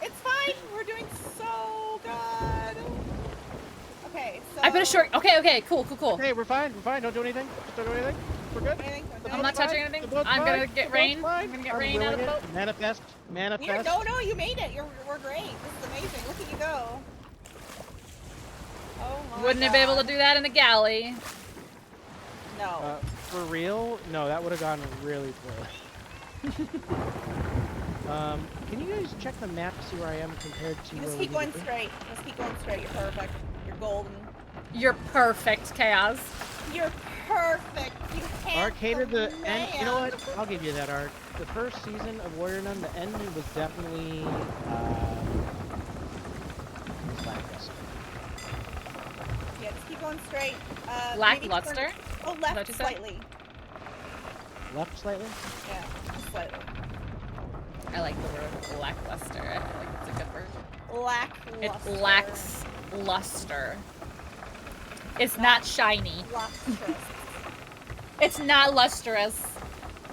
It's fine! We're doing so good! Okay, so... I put a short. Okay, cool. Okay, we're fine. Don't do anything. Just don't do anything. We're good. Anything? I'm not touching anything. The boat's I'm gonna fine. get The boat's rain. fine. I'm gonna get I'm rain out of the willing boat. it. Manifest. Yeah, no, you made it. We're great. This is amazing. Look at you go. Oh my Wouldn't have been able to do that in the galley. No. For real? No, that would have gone really poorly. Can you guys check the map to see where I am compared to? Just where keep we going need to be? straight. Just keep going straight. You're perfect. You're golden. You're perfect, Chaos. You're perfect. You Arc hated the handsome end. You know man. what? I'll give you that, Arc. The first season of Warrior Nun, the end was definitely lackluster. Yeah, just keep going straight. Maybe Lackluster? turn- Oh, that what left you said? slightly. Left slightly? Yeah, slightly. I like the word lackluster. I feel like it's a good word. It Lackluster. lacks luster. It's not shiny. Lustrous. It's not lustrous.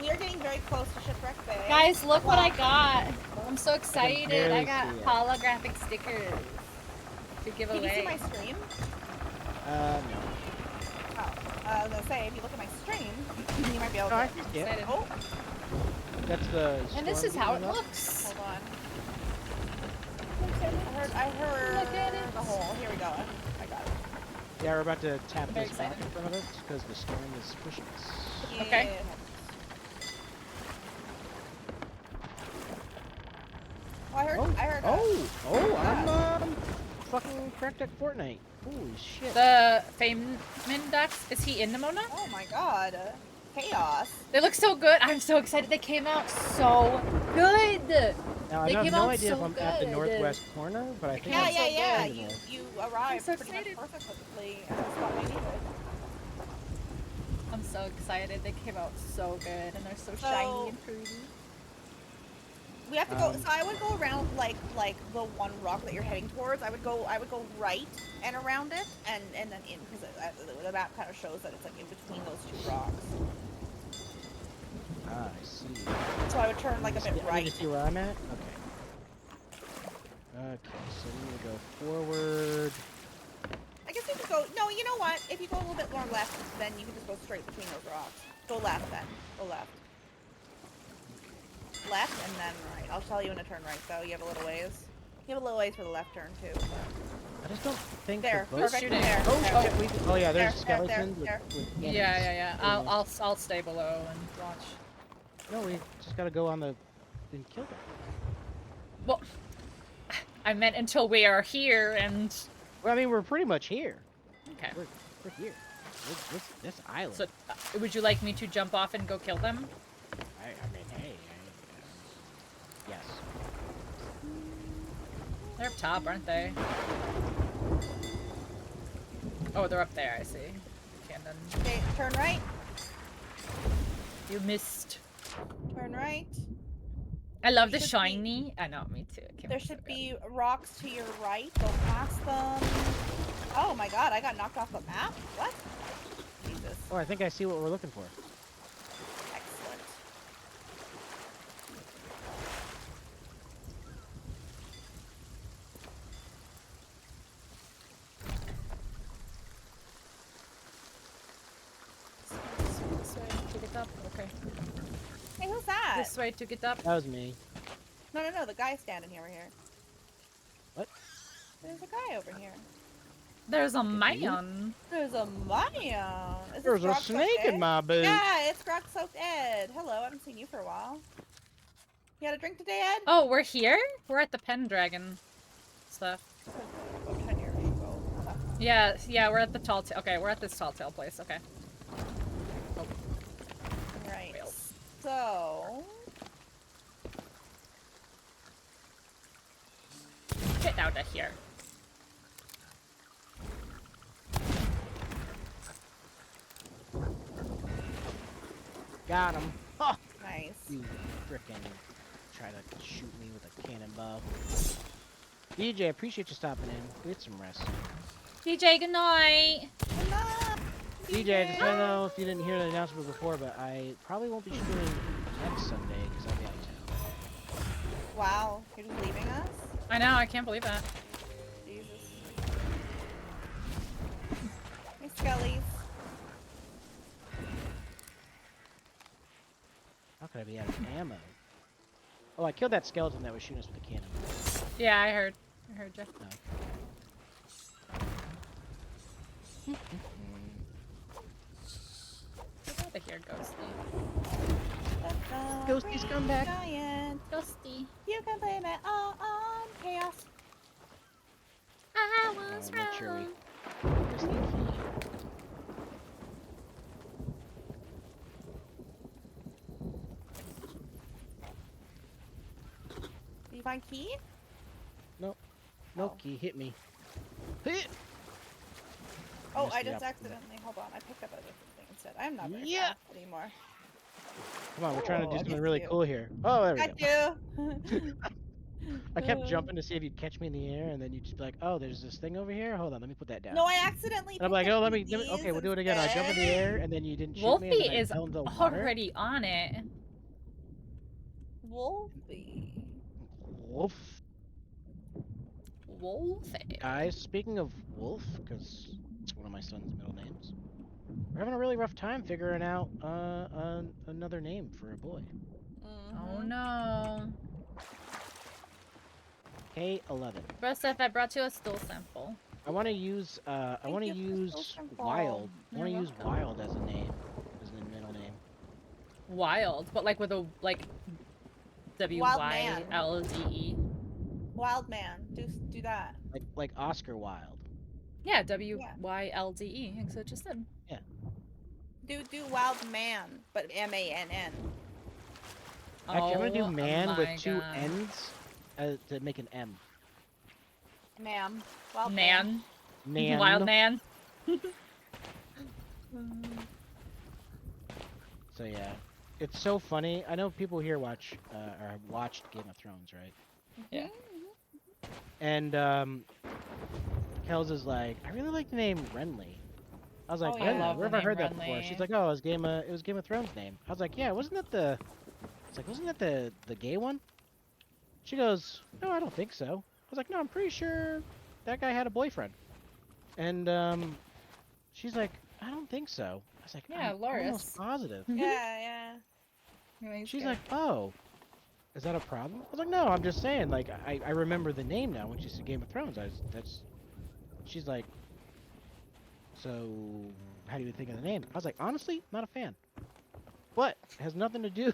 We are getting very close to Shipwreck Bay. Guys, look what I Wow. got. I'm so excited. I barely got see it. holographic stickers to give Can you see away. my stream? No. Oh, I was gonna say, if you look at my stream, you might be able No, I to. can see it. Excited. Oh, That's the. And this storm is how it beating up. looks. hold on. Look at it. I heard Look at it. the hole. Here we go. I got it. Yeah, we're about to tap Very this back excited. in front of us because the storm is pushing us. Okay. Yeah. Oh, I heard. I'm fucking cracked at Fortnite. Holy shit. The Fame Ducks, is he in Nimona? Oh my god. Chaos. They look so good. I'm so excited. They came out so good. Now, I they have came no out idea if so I'm at the good. northwest corner, but I think Yeah, I'm yeah, yeah. kind of You there. you arrived so pretty excited. much perfectly at the spot we needed. I'm so excited. They came out so good and they're so So- shiny and pretty. We have to go. So I would go around like the one rock that you're heading towards. I would go right and around it, and then in because the map kind of shows that it's like in between those two rocks. Ah, I see. So I would turn like a bit I need right. to see where I'm at? Okay. Okay, so we need to go forward. I guess you could go. No, you know what? If you go a little bit more left, then you can just go straight between those rocks. Go left then. Go left. Left and then right. I'll tell you when to turn right though. You have a little ways. You have a little ways for the left turn too. But... I just don't think There, the boat- perfect. shooting. There. Oh, there. shit, oh yeah, there's There, skeletons there. with Yeah. cannons. I'll stay below and watch. No, we just gotta go on the and kill them. Well, I meant until we are here and Well, I mean, we're pretty much here. okay. We're here. This island. So, would you like me to jump off and go kill them? I mean, hey. Yes. They're up top, aren't they? Oh, they're up there. I see. Cannon. Okay, turn right. You missed. Turn right. I love the Should be- shiny. I know, me too. It came There out so should good. be rocks to your right. Go past them. Oh my god, I got knocked off the map? What? Jesus. Oh, I think I see what we're looking for. Excellent. This way to get up. Okay. Hey, who's that? This way to get up. That was me. No, the guy's standing here, What? There's a guy over here. There's a Okay, man. There's a man. Is this There's a Grog Soaked snake in Ed? my boot. Yeah, it's Grog Soaked Ed. Hello, I haven't seen you for a while. You had a drink today, Ed? Oh, we're here? We're at the Pendragon stuff. Oh, 10 years ago. Yeah, we're at the tall tail. Okay, we're at this tall tail place. Okay. Right. Well. So... Get out of here. Got him. Ha! Nice. You frickin' try to shoot me with a cannonball. DJ, I appreciate you stopping in. Get some rest. DJ, good night. Enough! DJ, I just don't know if you didn't hear the announcement before, but I probably won't be streaming next Sunday because I'll be out of town. Wow, you're just leaving us? I know, I can't believe that. Jesus. Hey, Skellies. How could I be out of ammo? Oh, I killed that skeleton that was shooting us with a cannon. Yeah, I heard you. Get out of here, Ghosty. Ghosties, come back. Giant. Ghosty. You can blame it all on chaos. I Oh, was make sure wrong. Where's the key? Did you find key? No Oh. key, hit me. Hit! Oh, missed I the just opportunity. accidentally. Hold on, I picked up a different thing instead. I'm not very Yeah. fast anymore. Come on, we're trying to Oh, do I something get really you. cool here. Oh, there we Got go. you. I kept jumping to see if you'd catch me in the air, and then you'd just be like, "Oh, there's this thing over here. Hold on, let me put that down." No, I accidentally And I'm picked like, up "Oh, one of let me. Okay, these we'll do it again." I jump in the air, instead. and then you didn't shoot me, and then Wolfie I is fell into the water. already on it. Wolfie. Wolf. Wolfie. Guys, speaking of Wolf, because it's one of my son's middle names, we're having a really rough time figuring out another name for a boy. Oh Mhm. no. K11. Broseph, I brought you a stool sample. I want to use Thank you for the social Wild. I want to You're use welcome. Wild as a name, as a middle name. Wild, but like with a like Wild man. WYLDE. Wild man. Do that. Like Oscar Wilde. Yeah, WYLDE. I think so it just said. Do wild man, but MANN. Actually, I'm gonna do Oh man with my two God. N's to make an M. Ma'am. Wild Nan. Nan. Wild Nan. So yeah, it's so funny. I know people here watch or have watched Game of Thrones, right? Yeah. And Kels is like, I really like the name Renly. I was like, Oh, yeah. Renly? I love Where the have I heard name that before? Renly. She's like, oh, it was Game of Thrones name. I was like, yeah, wasn't that the? It's like, wasn't that the gay one? She goes, no, I don't think so. I was like, no, I'm pretty sure that guy had a boyfriend. And she's like, I don't think so. I was like, Yeah, I'm Loris. almost positive. Yeah. She's like, oh, is that a problem? I was like, no, I'm just saying, like, I remember the name now when she said Game of Thrones. She's like, so how do you think of the name? I was like, honestly, not a fan. But it has nothing to do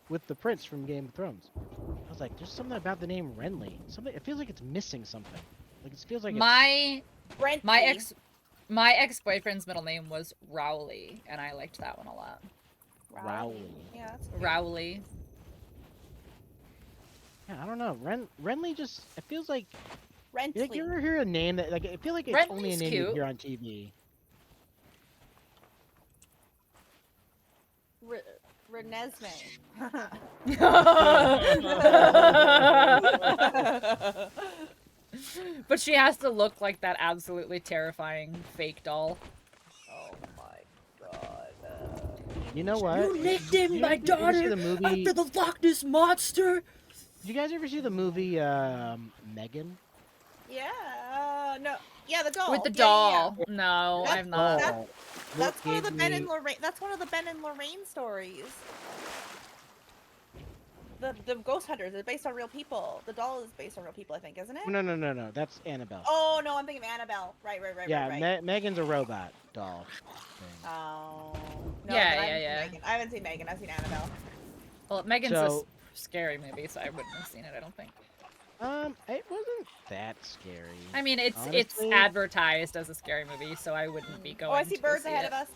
with the prince from Game of Thrones. I was like, there's something about the name Renly. Something, it feels like it's missing something. Like it feels like My Brent. my ex-boyfriend's middle name was Rowley, and I liked that one a lot. Rowley. Yeah, that's cute. Rowley. Yeah, I don't know. Renly just, it feels like Rentley. you ever hear a name that, like, I feel like it's only a Renly's name you cute. hear on TV. Renesmee. But she has to look like that absolutely terrifying fake doll. Oh my god. You know what? You nicknamed Did my you ever see daughter the movie? after the Loch Ness monster. Did you guys ever see the movie Megan? Yeah. No. Yeah, the doll. With the Yeah, yeah, yeah. doll. No, That's- I've not. that's- What That's one of the gave Ben me- and Lorraine. That's one of the Ben and Lorraine stories. The Ghost Hunters is based on real people. The doll is based on real people, I think, isn't it? No. That's Annabelle. Oh no, I'm thinking of Annabelle. Right. yeah, right. Megan's a robot doll. Thing. Oh. No, Yeah, but I yeah, haven't seen yeah. Megan. I haven't seen Megan. I've seen Annabelle. Well, Megan's So- a scary movie, so I wouldn't have seen it, I don't think. It wasn't that scary. I mean, it's Honestly? advertised as a scary movie, so I wouldn't be going Oh, I see to birds see ahead it. of us.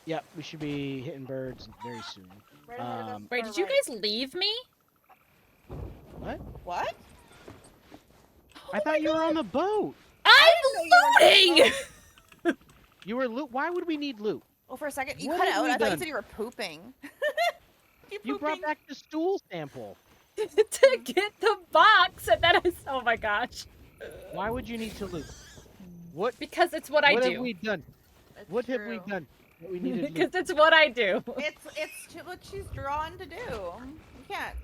Yep, we should be hitting birds very soon. Right ahead of us. Um, Wait, Far did you right. guys leave me? What? What? I thought you were on the boat. know you were I'm on looting! You were loot. Why would we need loot? Oh, for a second, you What cut have out. we I thought you done? said you were pooping. You brought back the stool sample. to get the box, and then oh my gosh. Why would you need to loot? What? Because it's what I What do. have we done? It's What have we true. done? That we needed Because loot. it's what I do. It's what she's drawn to do. You can't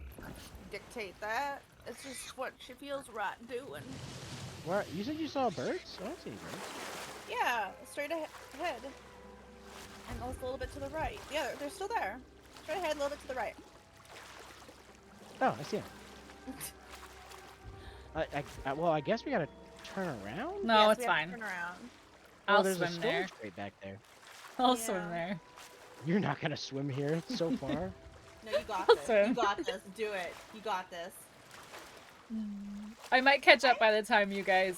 dictate that. It's just what she feels right doing. Where, you said you saw birds? I don't see any birds. Yeah, straight ahead. And also a little bit to the right. Yeah, they're still there. Straight ahead, a little bit to the right. Oh, I see them. Well, I guess we gotta turn around. No, Yes, it's we have to fine. Turn around. Oh, I'll there's a swim there. storage crate back there. I'll Yeah. swim there. You're not gonna swim here. It's so far. No, you got I'll this. swim. You got this. Do it. You got this. I might catch up by the time you guys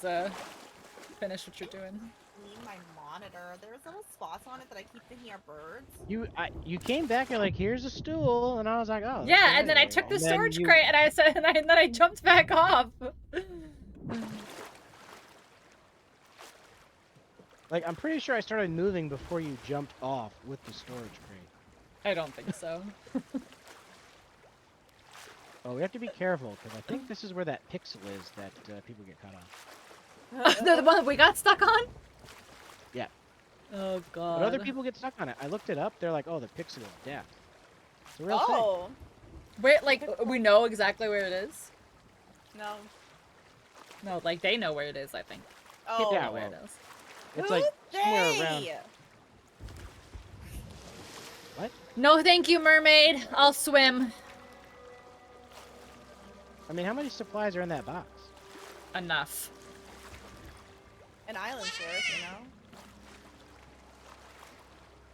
finish what you're doing. Need my monitor. There's little spots on it that I keep thinking are birds. You came back and like, here's a stool, and I was like, oh. that's Yeah, and then I nice. took the And then storage you- crate and I said, and then I jumped back off. Like, I'm pretty sure I started moving before you jumped off with the storage crate. I don't think so. Oh, we have to be careful because I think this is where that pixel is that people get caught off. The one that we got stuck on? Yeah. Oh god. But other people get stuck on it. I looked it up. They're like, oh, the pixel is death. It's a real thing. Oh Where, like, we know exactly where it is? no. No, like, they know where it is, I think. Oh. Yeah, Where well, it is. it's Who like somewhere they? around. What? No thank you, mermaid. I'll swim. I mean, how many supplies are in that box? Enough. An island's worth, you know.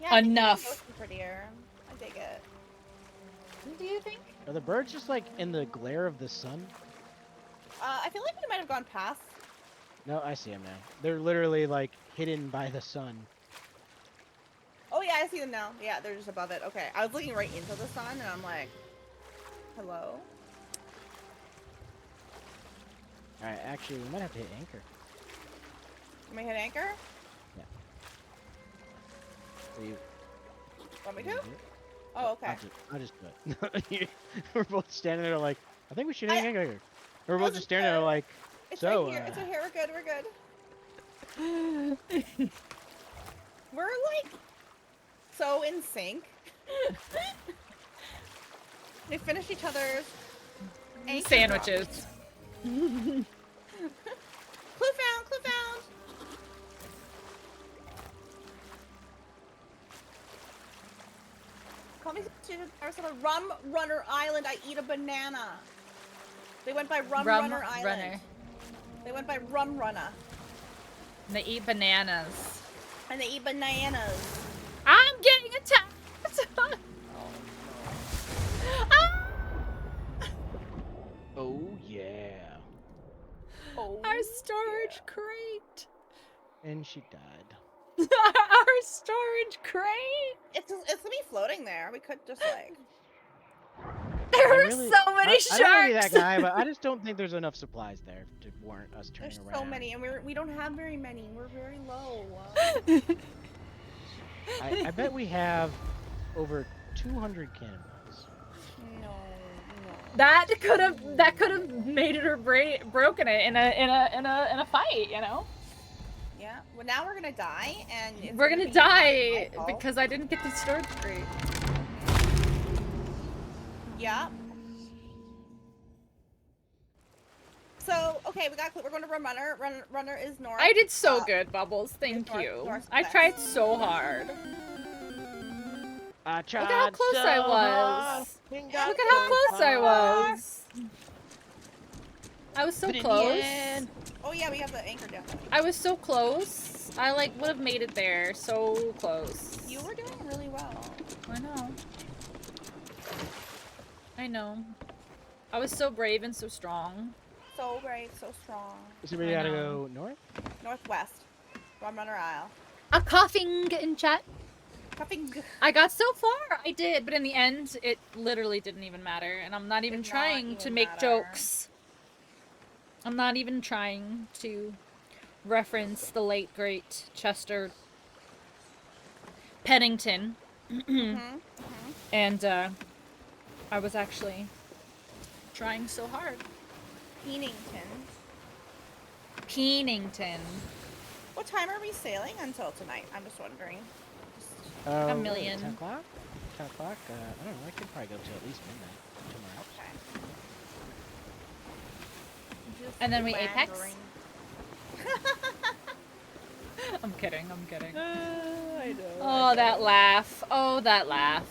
Yeah, I think Enough. the ocean's prettier. I dig it. Do you think? Are the birds just like in the glare of the sun? I feel like we might have gone past. No, I see them now. They're literally like hidden by the sun. Oh yeah, I see them now. Yeah, they're just above it. Okay, I was looking right into the sun, and I'm like, hello. All right, actually, we might have to hit anchor. Can we hit anchor? So you, Want me you to? do it? Oh, okay. I'll just do it. We're both standing there like, I think we should hit I- anchor. We're both wasn't just standing there sure. like, It's so. right here. It's right here. We're good. We're good. We're like so in sync. We finished each other's anchor Sandwiches. drops. Clue found. Clue found. Call me to Rum Runner Island. I eat a banana. They went by Rum Runner Island. Runner. They went by Rum Runner. And they eat bananas. And they eat bananas. I'm getting attacked! Ah! Oh yeah. Oh. Our storage crate! And she died. Our storage crate! It's gonna be floating there. We could just like. There I are really- so many I sharks! don't want to be that guy, but I just don't think there's enough supplies there to warrant us turning There's around. so many, and we don't have very many. We're very low. I bet we have over 200 cannonballs. No. That could have made it or broken it in a fight, you know? Yeah. Well, now we're gonna die, and it's We're gonna be die my fault. because I didn't get the storage crate. Yeah. So okay, we're going to Rum Runner. Runner is north. I did so Uh, good, Bubbles. Thank north- you. northwest. I tried so hard. I tried Look at how close so I hard was. and got Look at how so close I far. was. I was so But in the close. end- Oh yeah, we have the anchor down. I was so close. I like would have made it there. So close. You were doing really well. I know. I know. I was so brave and so strong. So brave, so strong. So we I gotta know. go north? Northwest. Rum Runner Isle. A coughing in chat. Cupping. I got so far. I did, but in the end, it literally didn't even matter. And I'm not even Did not trying to even make matter. jokes. I'm not even trying to reference the late great Chester Pennington. Mhm. And I was actually trying so hard. Pennington. Pennington. What time are we sailing until tonight? I'm just wondering. A A million. 10 o'clock? 10 o'clock? I don't know. I could probably go till at least midnight tomorrow. Okay. Just And then we Apex? wondering. I'm kidding, I'm kidding. I know. Oh, that laugh. Oh, that laugh.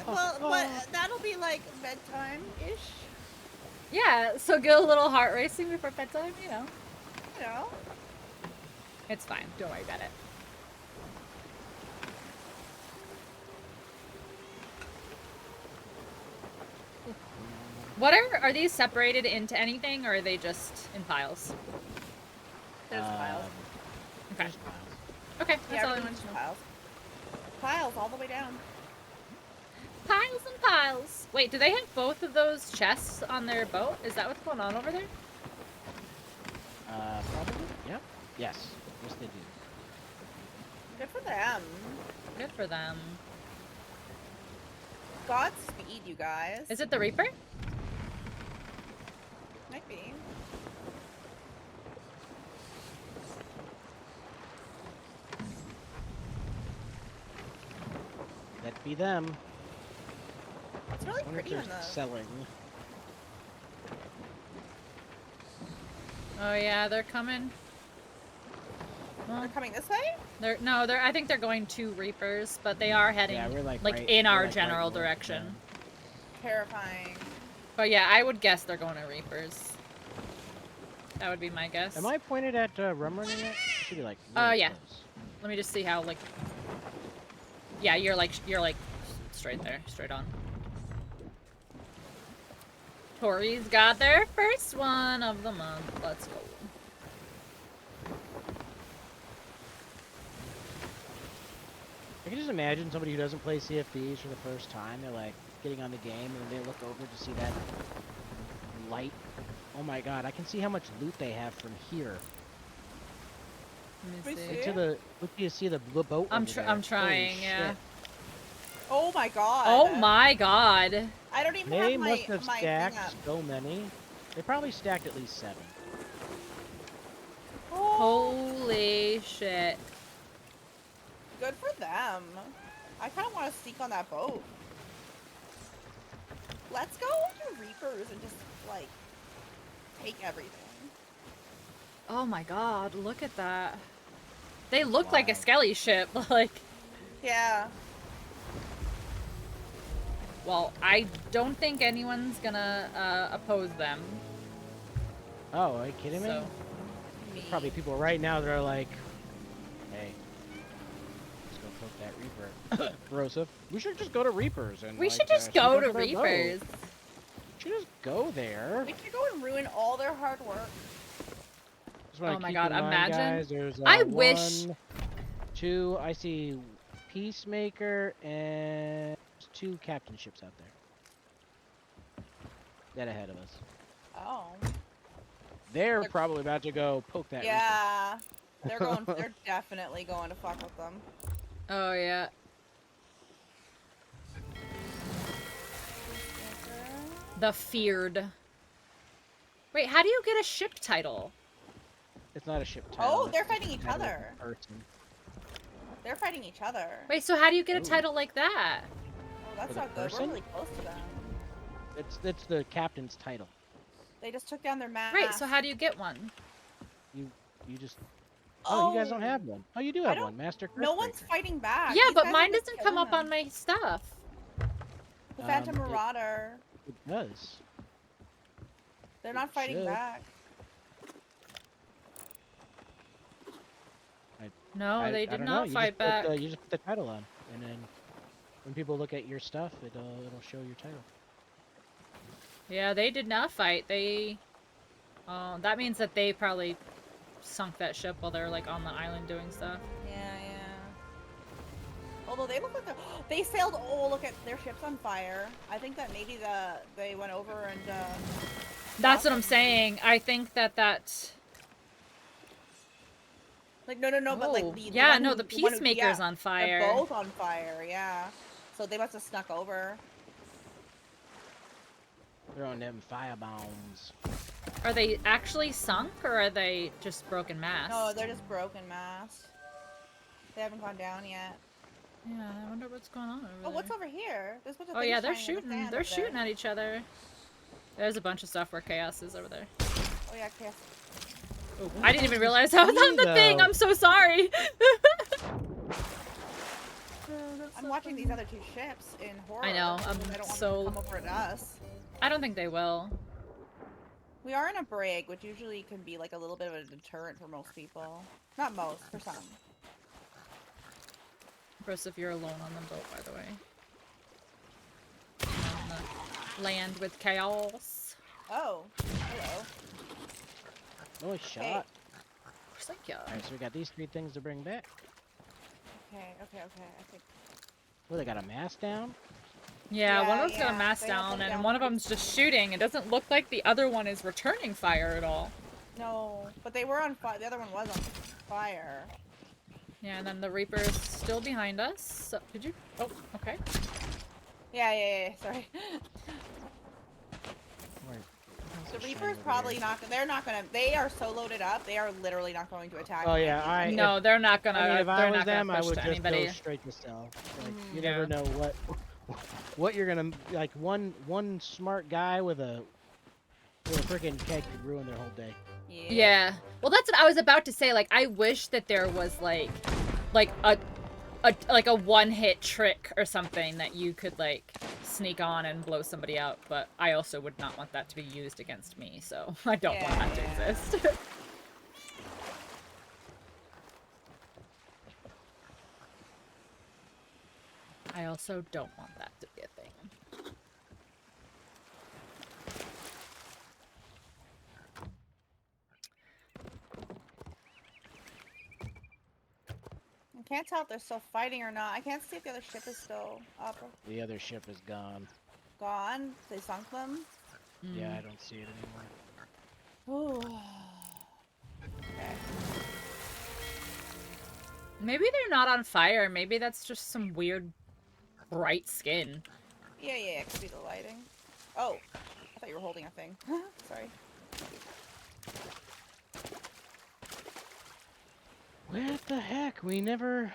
Well, but that'll be like bedtime-ish, Yeah, so get a little heart racing before bedtime, you know. you know? It's fine. Don't worry about it. What are these separated into anything, or are they just in piles? There's piles. Okay. There's piles. Okay, that's Yeah, all I everyone's wanted to know. piles. Piles all the way down. Piles and piles. Wait, do they have both of those chests on their boat? Is that what's going on over there? Probably? Yeah. Yes. Yes, they do. Good for them. Good for them. Godspeed, you guys. Is it the Reaper? Might be. That'd be them. It's really I wonder if pretty they're on the. selling. Oh yeah, they're coming. Well, They're coming this way? they're I think they're going to Reapers, but they are heading Yeah, we're like, in we're our like general right north of direction. them. Terrifying. But yeah, I would guess they're going to Reapers. That would be my guess. Am I pointed at Rum Running yet? I should be like. Yeah. Close. Let me just see how like. Yeah, you're like straight there, straight on. Tori's got their first one of the month. Let's go. I can just imagine somebody who doesn't play CFDs for the first time. They're like getting on the game and they look over to see that light. Oh my god! I can see how much loot they have from here. Let We me see see. it? To the look, you see the boat. I'm over there. I'm trying, Holy yeah. shit. Oh my god. Oh my god. I don't even They have must my, have my stacked thing up. so many. They probably stacked at least 7. Oh, Holy shit. good for them. I kind of want to sneak on that boat. Let's go to Reapers and just, like, take everything. Oh my god, look at that. They look like a Wow. Skelly ship, like. Yeah. Well, I don't think anyone's gonna oppose them. Oh, are you kidding me? So, Me. Probably people right now that are like, hey, let's go poke that Reaper. Rosef, we should just go to Reapers and we like, should just sneak go onto to their boat. Reapers. We should just go there. We could go and ruin all their hard work. Just wanna Oh my keep God, in mind, imagine. guys, there's, I wish- 1, 2, I see Peacemaker and 2 captain ships out there. Dead ahead of us. Oh. They're They're- probably about to go poke that Reaper. Yeah. They're definitely going to fuck with them. Oh yeah. The Feared. Wait, how do you get a ship title? It's not a ship title. Oh, it's they're just fighting the each title of other. the person. They're fighting each other. Wait, so how do you get a Ooh. title like that? Oh, that's For the not good. We're person? really close to them. It's the captain's title. They just took down their mask. Right, so how do you get one? You just. Oh, you guys don't have one. Oh, you do I have don't- one, Master. No one's Cliffbreaker. fighting back. Yeah, These but guys are mine just doesn't come killing up on them. my stuff. The Phantom It- Marauder. It does. They're not it fighting should. back. No, they I did don't not know. fight back. You just put the title on, and then when people look at your stuff, it'll show your title. Yeah, they did not fight. They. That means that they probably sunk that ship while they're like on the island doing stuff. Yeah, yeah. Although they look like they sailed. Oh, look at their ship's on fire. I think that maybe they went over and. That's what I'm saying. I think that. Like no, but like Oh, the yeah, one no, who- the one who- Peacemaker's yeah, on fire. They're both on fire. Yeah. So they must have snuck over. Throwing them fire bombs. Are they actually sunk or are they just broken masts? No, they're just broken mast. They haven't gone down yet. Yeah, I wonder what's going on over Oh, there. what's over here? There's a bunch of Oh things yeah, they're shining in the shooting. sand They're up there. shooting at each other. There's a bunch of stuff where chaos is over there. Oh yeah, chaos. Oh, I didn't even realize I was on the thing. though. I'm so sorry. I'm watching these other 2 ships in horror. I know, because I'm I don't want so- them to come over at us. I don't think they will. We are in a brig, which usually can be like a little bit of a deterrent for most people. Not most, for some. Bruce, if you're alone on the boat, by the way. On the land with chaos. Oh, hello. Oh, shot. Thank you. Alright, so we got these 3 things to bring back. Okay, I think. Oh, they got a mast down? Yeah, one Yeah, of them's got a yeah, mast they have down, them and down one of pretty- them's just shooting. It doesn't look like the other one is returning fire at all. No, but they were on fire. The other one was on fire. Yeah, and then the Reaper's still behind us. So, did you? Oh, okay. Yeah, sorry. Where- The Shiny Reaper's over probably here. not. They're not gonna. They are so loaded up. They are literally not going to attack. Oh me. yeah, No, they're not gonna. I mean, if they're I was not gonna them, I push would to just anybody. go straight to sell. Like, Mhm. you Yeah. never know what you're gonna like. One smart guy with a freaking keg could ruin their whole day. Yeah. Well, that's what I was about to say. Like, I wish that there was like a one-hit trick or something that you could like sneak on and blow somebody out. But I also would not want that to be used against me, so I don't want that to Yeah. exist. I also don't want that to be a thing. I can't tell if they're still fighting or not. I can't see if the other ship is still up or The other ship is gone. gone. They sunk them. Yeah, Mm. I don't see it anymore. Ooh. Okay. Maybe they're not on fire. Maybe that's just some weird bright skin. Yeah, it could be the lighting. Oh, I thought you were holding a thing. Sorry. What the heck? We never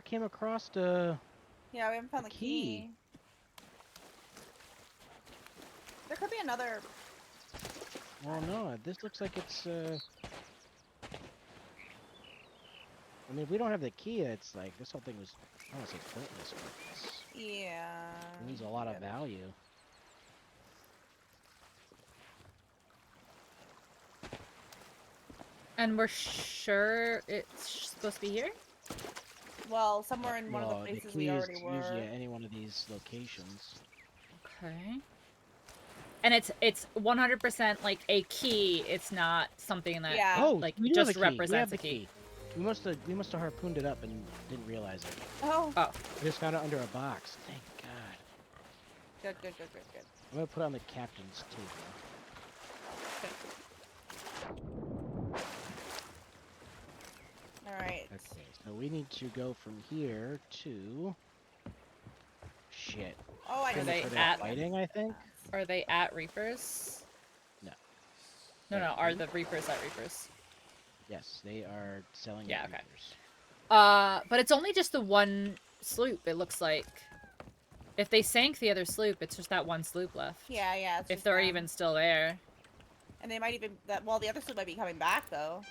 came across the. Yeah, we haven't found The the key. key. There could be another. Well, no, this looks like it's. I mean, if we don't have the key, it's like this whole thing was. I don't want to say pointless, but Yeah. it needs a lot of value. And we're sure it's supposed to be here? Well, somewhere in one of Well, the places key we is already were. usually at any one of these locations. Okay. And it's 100% like a key. It's not something that Yeah. Oh, like we do just have the key. We have represents the a key. We must have harpooned it up and didn't realize it. Oh. We just found it under a box. Thank God. Good. I'm gonna put it on the captain's table. All right. Okay, so we need to go from here to. Shit. Oh, I Are know they For the the at- fighting, I think. Are they at Reapers? No. No, are the Reapers at Reapers? Yes, they are selling. Yeah, at okay. Reapers. But it's only just the one sloop, it looks like. If they sank the other sloop, it's just that one sloop left. Yeah. It's If just they're them. even still there. And they might even. Well, the other sloop might be coming back though.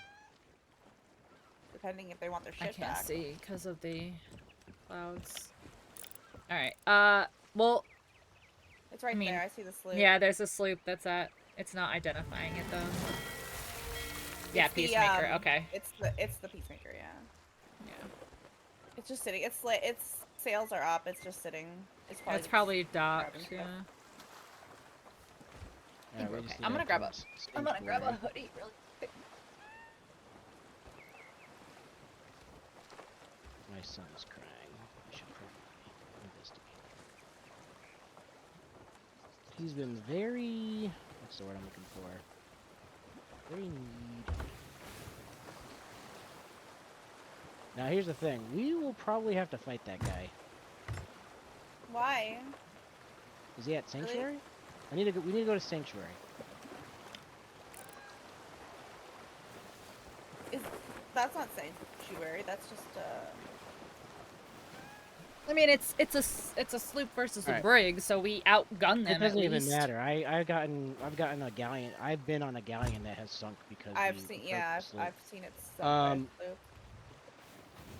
Depending if they want their I ship can't back. see because of the clouds. Alright, well, It's right I mean, there. I see the sloop. yeah, there's a sloop that's at... It's not identifying it, though. Yeah, It's the, Peacemaker, okay. It's the Peacemaker. Yeah. Yeah. It's just sitting. It's lit. Its sails are up. It's just sitting. It's probably. It's just probably docked, grabbing yeah. stuff. Yeah, we're we just okay. need I'm to gonna grab find I'm gonna grab a sanctuary. hoodie really quick. My son's crying. I should probably investigate. He's been very. What's the word I'm looking for? Very needy. Now here's the thing. We will probably have to fight that guy. Why? Is he at Sanctuary? I need to go. We need to go to Sanctuary. That's not sanctuary. That's just I mean, it's a sloop versus a Alright. brig, so we outgun them It doesn't at even least. matter. I've gotten a galleon. I've been on a galleon that has sunk because I've we seen. broke Yeah, the sloop. I've seen it. Sunk by a sloop.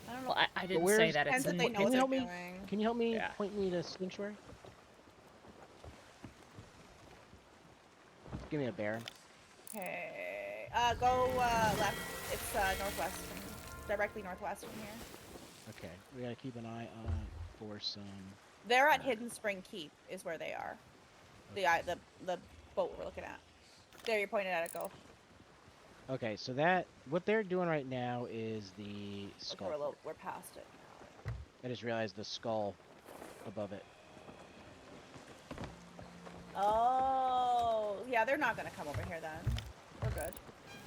I don't know. I didn't say where's- that Depends it's if they in, know Can what you they're help me? doing. Can you help me? Yeah. Point me to Sanctuary. Give me a bearing. Okay. Go left. It's northwest. Directly northwest from here. Okay, we gotta keep an eye on for some. They're at Hidden Spring Keep. Is where they are. The boat we're looking at. There, you're pointing at it. Go. Okay, so that what they're doing right now is the Okay, skull. we're past it now. I just realized the skull above it. Oh, yeah, they're not gonna come over here then. We're good.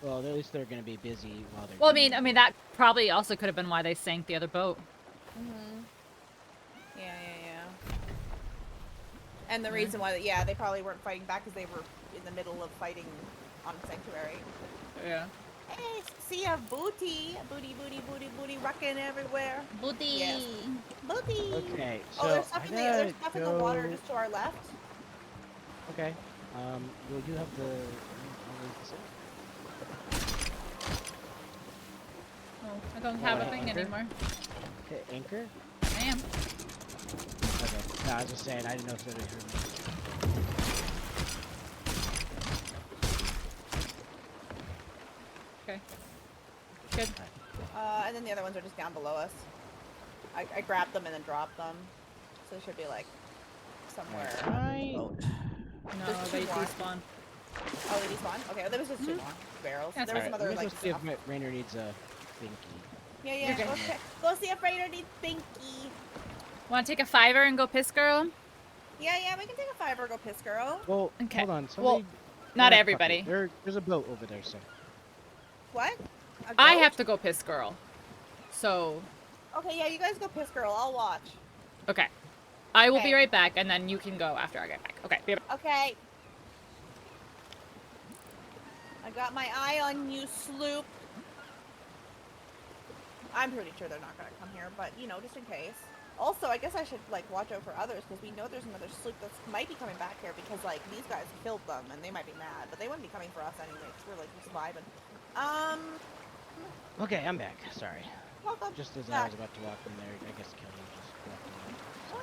Well, at least they're gonna be busy while they're. Well, doing it. I mean that probably also could have been why they sank the other boat. Yeah. And the reason why, yeah, they probably weren't fighting back because they were in the middle of fighting on Sanctuary. Yeah. Hey, see a booty, booty, rocking everywhere. Booty. Yes. Booty. Okay, so Oh, there's stuff, I there's gotta stuff in the water go- just to our left. Okay. Well, you have the. I'll leave this in. Oh, I don't have a thing Anchor? anymore. Hit anchor. I am. Okay. No, I was just saying. I didn't know if somebody heard me. Okay. Good. And then the other ones are just down below us. I grabbed them and then dropped them. So they should be like somewhere on the boat. No, There's they two more. despawn. Oh, they despawned? Okay, there was just two more barrels. That's There was some alright. other Let's like see if stuff. Rainer needs a thinky. Yeah, You're good. go see if Raider needs Binky. Want to take a $5 and go piss, girl? Yeah, we can take a $5 go piss, girl. Well, Okay. hold on. Well, Somebody. not fuck it. everybody. There's a boat over there, so. What? A I goat? have to go piss, girl. So, Okay, yeah, you guys go piss, girl. I'll watch. okay. I will be Okay. right back, and then you can go after I get back. Okay. Be right back. Okay. I got my eye on you, sloop. I'm pretty sure they're not gonna come here, but you know, just in case. Also, I guess I should like watch out for others because we know there's another sloop that might be coming back here because like these guys killed them and they might be mad, but they wouldn't be coming for us anyway. Cause we're like just vibing. Okay, I'm back. Sorry. Welcome. Just as I back. was about to walk in there, I guess Kelly just walked in there. So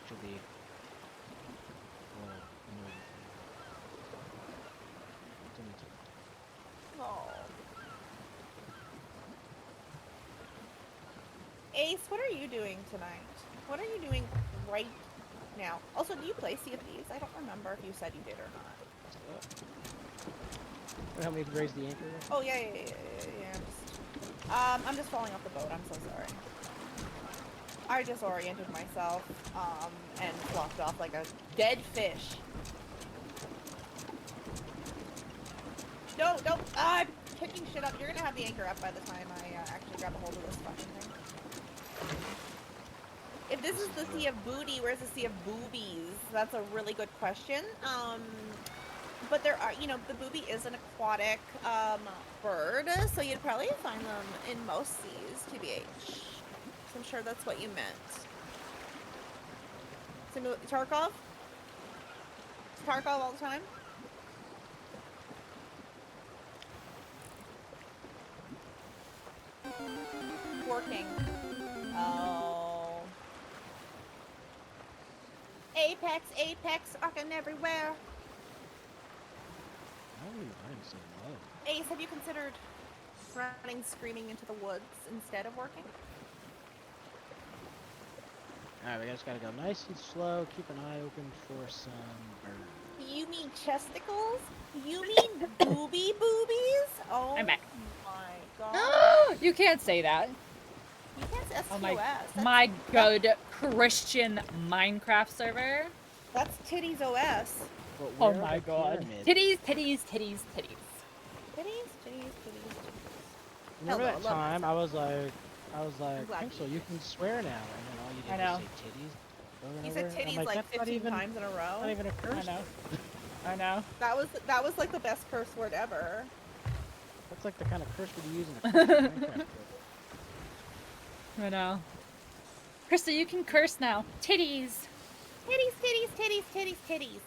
should be. Well, annoying. Oh. Ace, what are you doing tonight? What are you doing right now? Also, do you play Sea of Thieves? I don't remember if you said you did or not. Help me raise the anchor. Oh, yeah. I'm just falling off the boat. I'm so sorry. I disoriented myself, and flopped off like a dead fish. No, I'm picking shit up. You're gonna have the anchor up by the time I actually grab a hold of this fucking thing. If this is the Sea of Booty, where's the Sea of Boobies? That's a really good question. But there are, you know, the booby is an aquatic bird, so you'd probably find them in most seas, TBH. So I'm sure that's what you meant. Tarkov? Tarkov all the time? Working. Oh. Apex, rockin' everywhere. Why are we running so low? Ace, have you considered running screaming into the woods instead of working? Alright, we just gotta go nice and slow, keep an eye open for some birds. You mean chesticles? You mean boobies? Oh I'm back. my god. You can't say that. You can't say Oh SQS. That's, my good Christian Minecraft server. that's Titties OS. But Oh where are my the god. pyramids? Titties. Titties. Remember Hello, that love time I was like, glad Pixel, you can swear now, and then all you did I know. was say titties. over and You said over. I'm titties like that's not 15 even, times in a row. Not even a curse. I know. That was like the best curse word ever. That's like the kind of curse we'd use in a Christian Minecraft book. I know. Krista, you can curse now. Titties. Titties.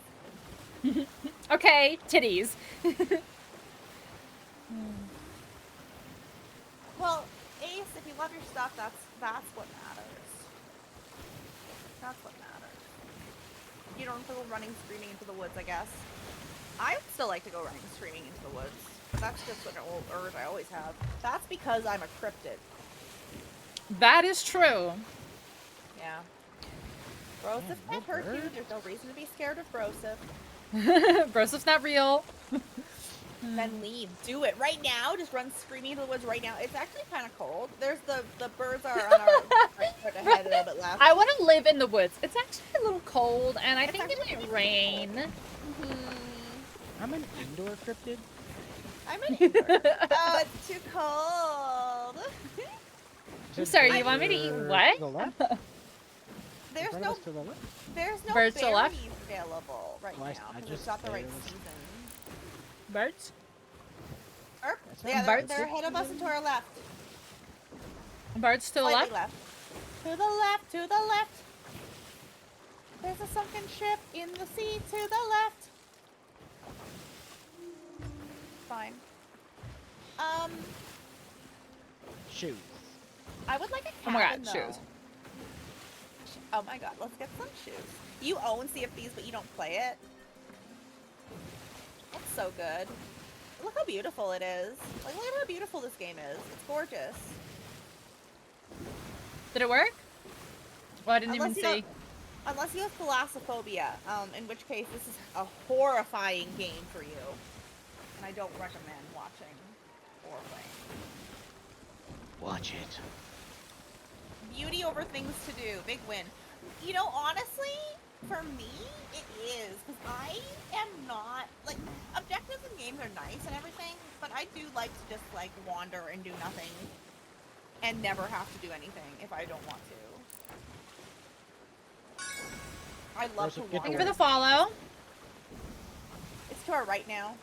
Okay, titties. Well, Ace, if you love your stuff, that's what matters. That's what matters. You don't have to go running, screaming into the woods, I guess. I would still like to go running, screaming into the woods, but that's just an old urge I always have. That's because I'm a cryptid. That is true. Yeah. Broseph Man, can't no hurt you. bird. There's no reason to be scared of Broseph. Brosoph's not real. Then leave. Do it right now. Just run screaming into the woods right now. It's actually kind of cold. There's the birds are on our right ahead a little bit left. I want to live in the woods. It's actually a little cold, and I It's think it actually might really rain. cold. I'm an indoor cryptid. I I'm an introvert. Oh, it's too cold. Is sorry, it you want me to eat further what? To the left? In There's front of no us to the left? there's no Birds to the berries left? available right Well, I now because just it's not the right barely- season. Birds? Erp. That's Yeah, not they're, birds. they're ahead of us and to our left. Birds to the Slightly left? To the left, to the left. There's a sunken ship in the sea to the left. Fine. Shoes. I would like a cabin, Oh my god, though. shoes. Oh my god, let's get some shoes. You own Sea of Thieves, but you don't play it? That's so good. Look how beautiful it is. Like, look at how beautiful this game is. It's gorgeous. Did it work? Well, I didn't Unless even you see. don't- Unless you have thalassophobia, in which case this is a horrifying game for you. And I don't recommend watching or playing. Watch it. Beauty over things to do. Big win. You know, honestly, for me, it is. Because I am not... Like, objectives in games are nice and everything, but I do like to just, like, wander and do nothing. And never have to do anything if I don't want to. I love to There's a good Thank you wander. for the follow. It's to our right now.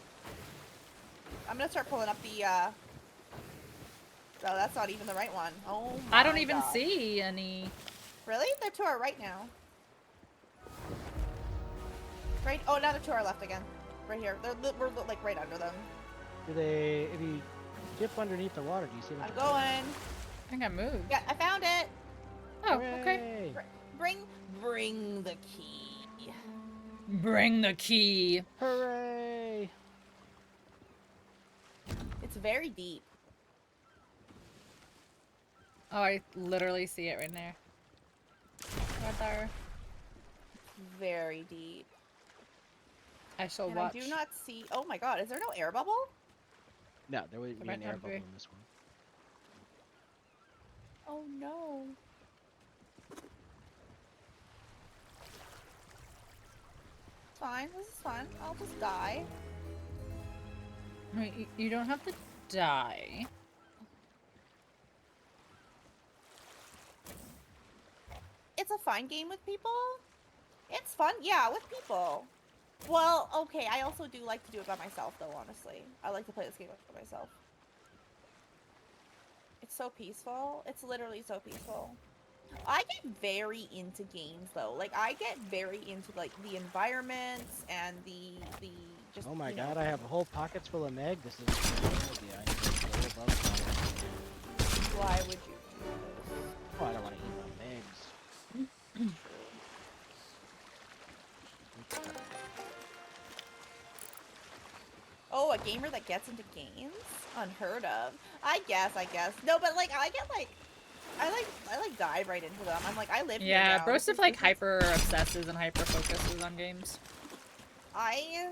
I'm gonna start pulling up the, Oh, that's not even the right one. Oh my I don't even God. see any. Really? They're to our right now. Right? Oh, now they're to our left again. Right here. We're, like, right under them. Do they? If you dip underneath the water, do you see them? I'm going. I think I moved. Yeah, I found it. Oh, okay. Hooray! Bring the key. Bring the key. Hooray! It's very deep. Oh, I literally see it right there. Right there. Very deep. I shall And watch. I do not see... Oh my god, is there no air bubble? No, there wouldn't There be might an air not bubble be. in this one. Oh no. It's fine, this is fun. I'll just die. Wait, you don't have to die. It's a fun game with people. It's fun, yeah, with people. Well, okay, I also do like to do it by myself, though, honestly. I like to play this game by myself. It's so peaceful. It's literally so peaceful. I get very into games, though. Like, I get very into, like, the environments and the just, Oh my you know- god, I have whole pockets full of Meg. This is a good idea. I need to go above that. Why would you do this? Oh, I don't want to eat my Megs. Oh, a gamer that gets into games? Unheard of. I guess. No, but like I get like I like dive right into them. I'm like I live here Yeah, now. Broseph This like is- hyper obsesses and hyper focuses on games. I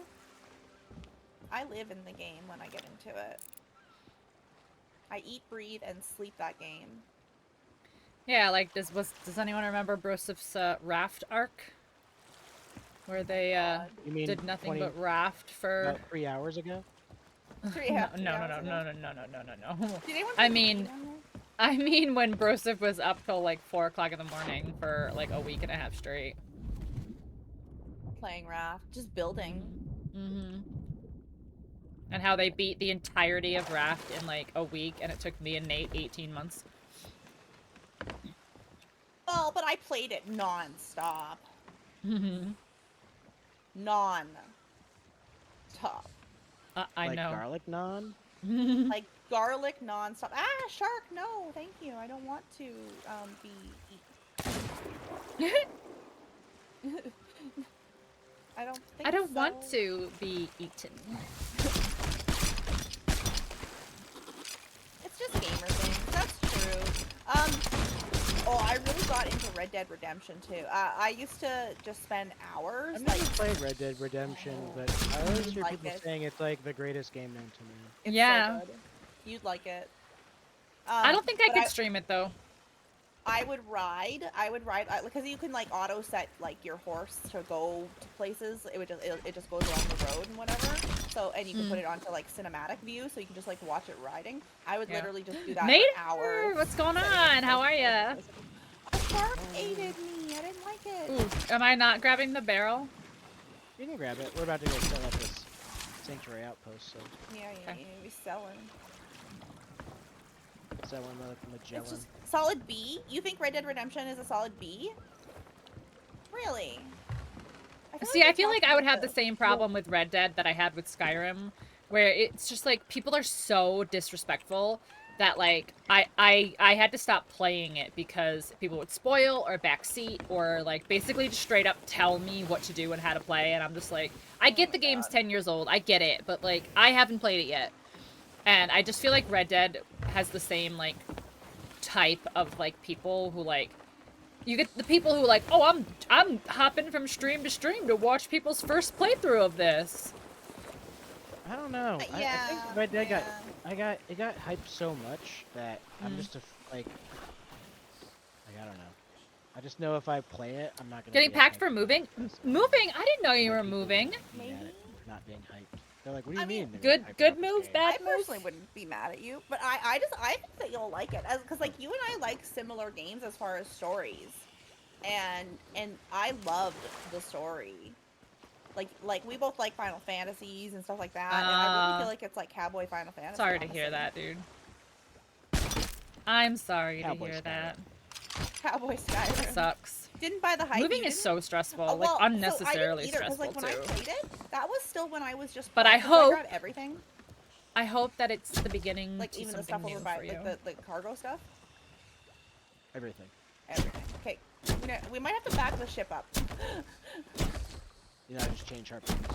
live in the game when I get into it. I eat, breathe, and sleep that game. Yeah, like does anyone remember Broseph's raft arc? Where they God. You mean did nothing 20 but raft for about 3 hours ago? no, 3 no, hours no, ago. no. Did anyone I play the mean- game on there? I mean when Broseph was up till like 4 o'clock in the morning for like a week and a half straight. Playing Raft, just building. Mm-hmm. And how they beat the entirety of Raft in like a week, and it took me and Nate 18 months. Well, but I played it non-stop. Mm-hmm. Non-stop. I Like know. garlic naan? Like garlic non-stop. Ah, shark, no, thank you. I don't want to be I don't think I don't want so. to be eaten. It's just gamer things. That's true. Oh, I really got into Red Dead Redemption too. I used to just spend hours I've like never played Red Dead Redemption, but I always hear Like people it. saying it's like the greatest game known to me. it's Yeah. so good. You'd like it. I don't think I but could stream it though. I would ride because you can like auto set like your horse to go to places. It just goes along the road and whatever. So and you can put it onto like cinematic view, so you can just like watch it riding. I would Yeah. literally just do that Nader, for hours. what's going setting it on? to, How like, are ya? A shark aided me. I didn't like it. Ooh, am I not grabbing the barrel? You can grab it. We're about to go set up this sanctuary outpost, so Yeah, Okay. you need to be selling. set one the Magellan. It's just solid B. You think Red Dead Redemption is a solid B? Really? See, I feel they like talked I would about have the this. same problem with Red Dead that I had with Skyrim, where it's just like people are so disrespectful that like I had to stop playing it because people would spoil or backseat or like basically just straight up tell me what to do and how to play, and I'm just like, I get the game's 10 years old, I get it, but like I haven't played it yet. And I just feel like Red Dead has the same like type of like people who like, you get the people who like, oh, I'm hopping from stream to stream to watch people's first playthrough of this. I don't know. I Yeah, think Red Dead yeah. it got hyped so much that I'm Mm. just like I don't know. I just know if I play it, I'm not gonna Getting be packed hyped for about moving? it. Moving? I didn't know you Other were people moving. be mad at Maybe. for not being hyped. They're like, what do you I mean, mean? they're not hyped Good about this move, game?" bad I move. personally wouldn't be mad at you, but I think that you'll like it, because like you and I like similar games as far as stories, and I loved the story. Like we both like Final Fantasies and stuff like that, and I really feel like it's like Cowboy Final Fantasy. Sorry to hear that, dude. I'm sorry Cowboy to hear Skyrim. that. Cowboy Skyrim. That sucks. Didn't buy the hype. Moving you is didn't? so stressful, Oh, like well, so I unnecessarily didn't either, 'cause, stressful like, when too. I played it, that was still when I was just. But I playing, 'cause hope- grabbed everything, I hope that it's the beginning like to even the something stuff over new by for you. like the cargo stuff. Everything. Everything. Okay, we might have to back the ship up. You know, I just change harpoons.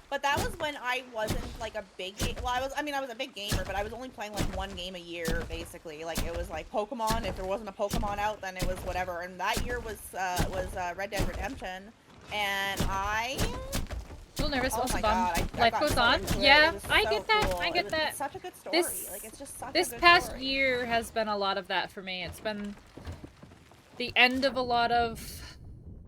But that was when I wasn't like a big game. Well, I was a big gamer, but I was only playing like one game a year basically. Like it was like Pokemon. If there wasn't a Pokemon out, then it was whatever. And that year was Red Dead Redemption, and I. A little nervous, Oh also my bummed. god, I Life got goes so on. into it. Yeah, It was I so get that. cool. I get that. It's such a good story. This- Like it's just such This a good past story. year has been a lot of that for me. It's been the end of a lot of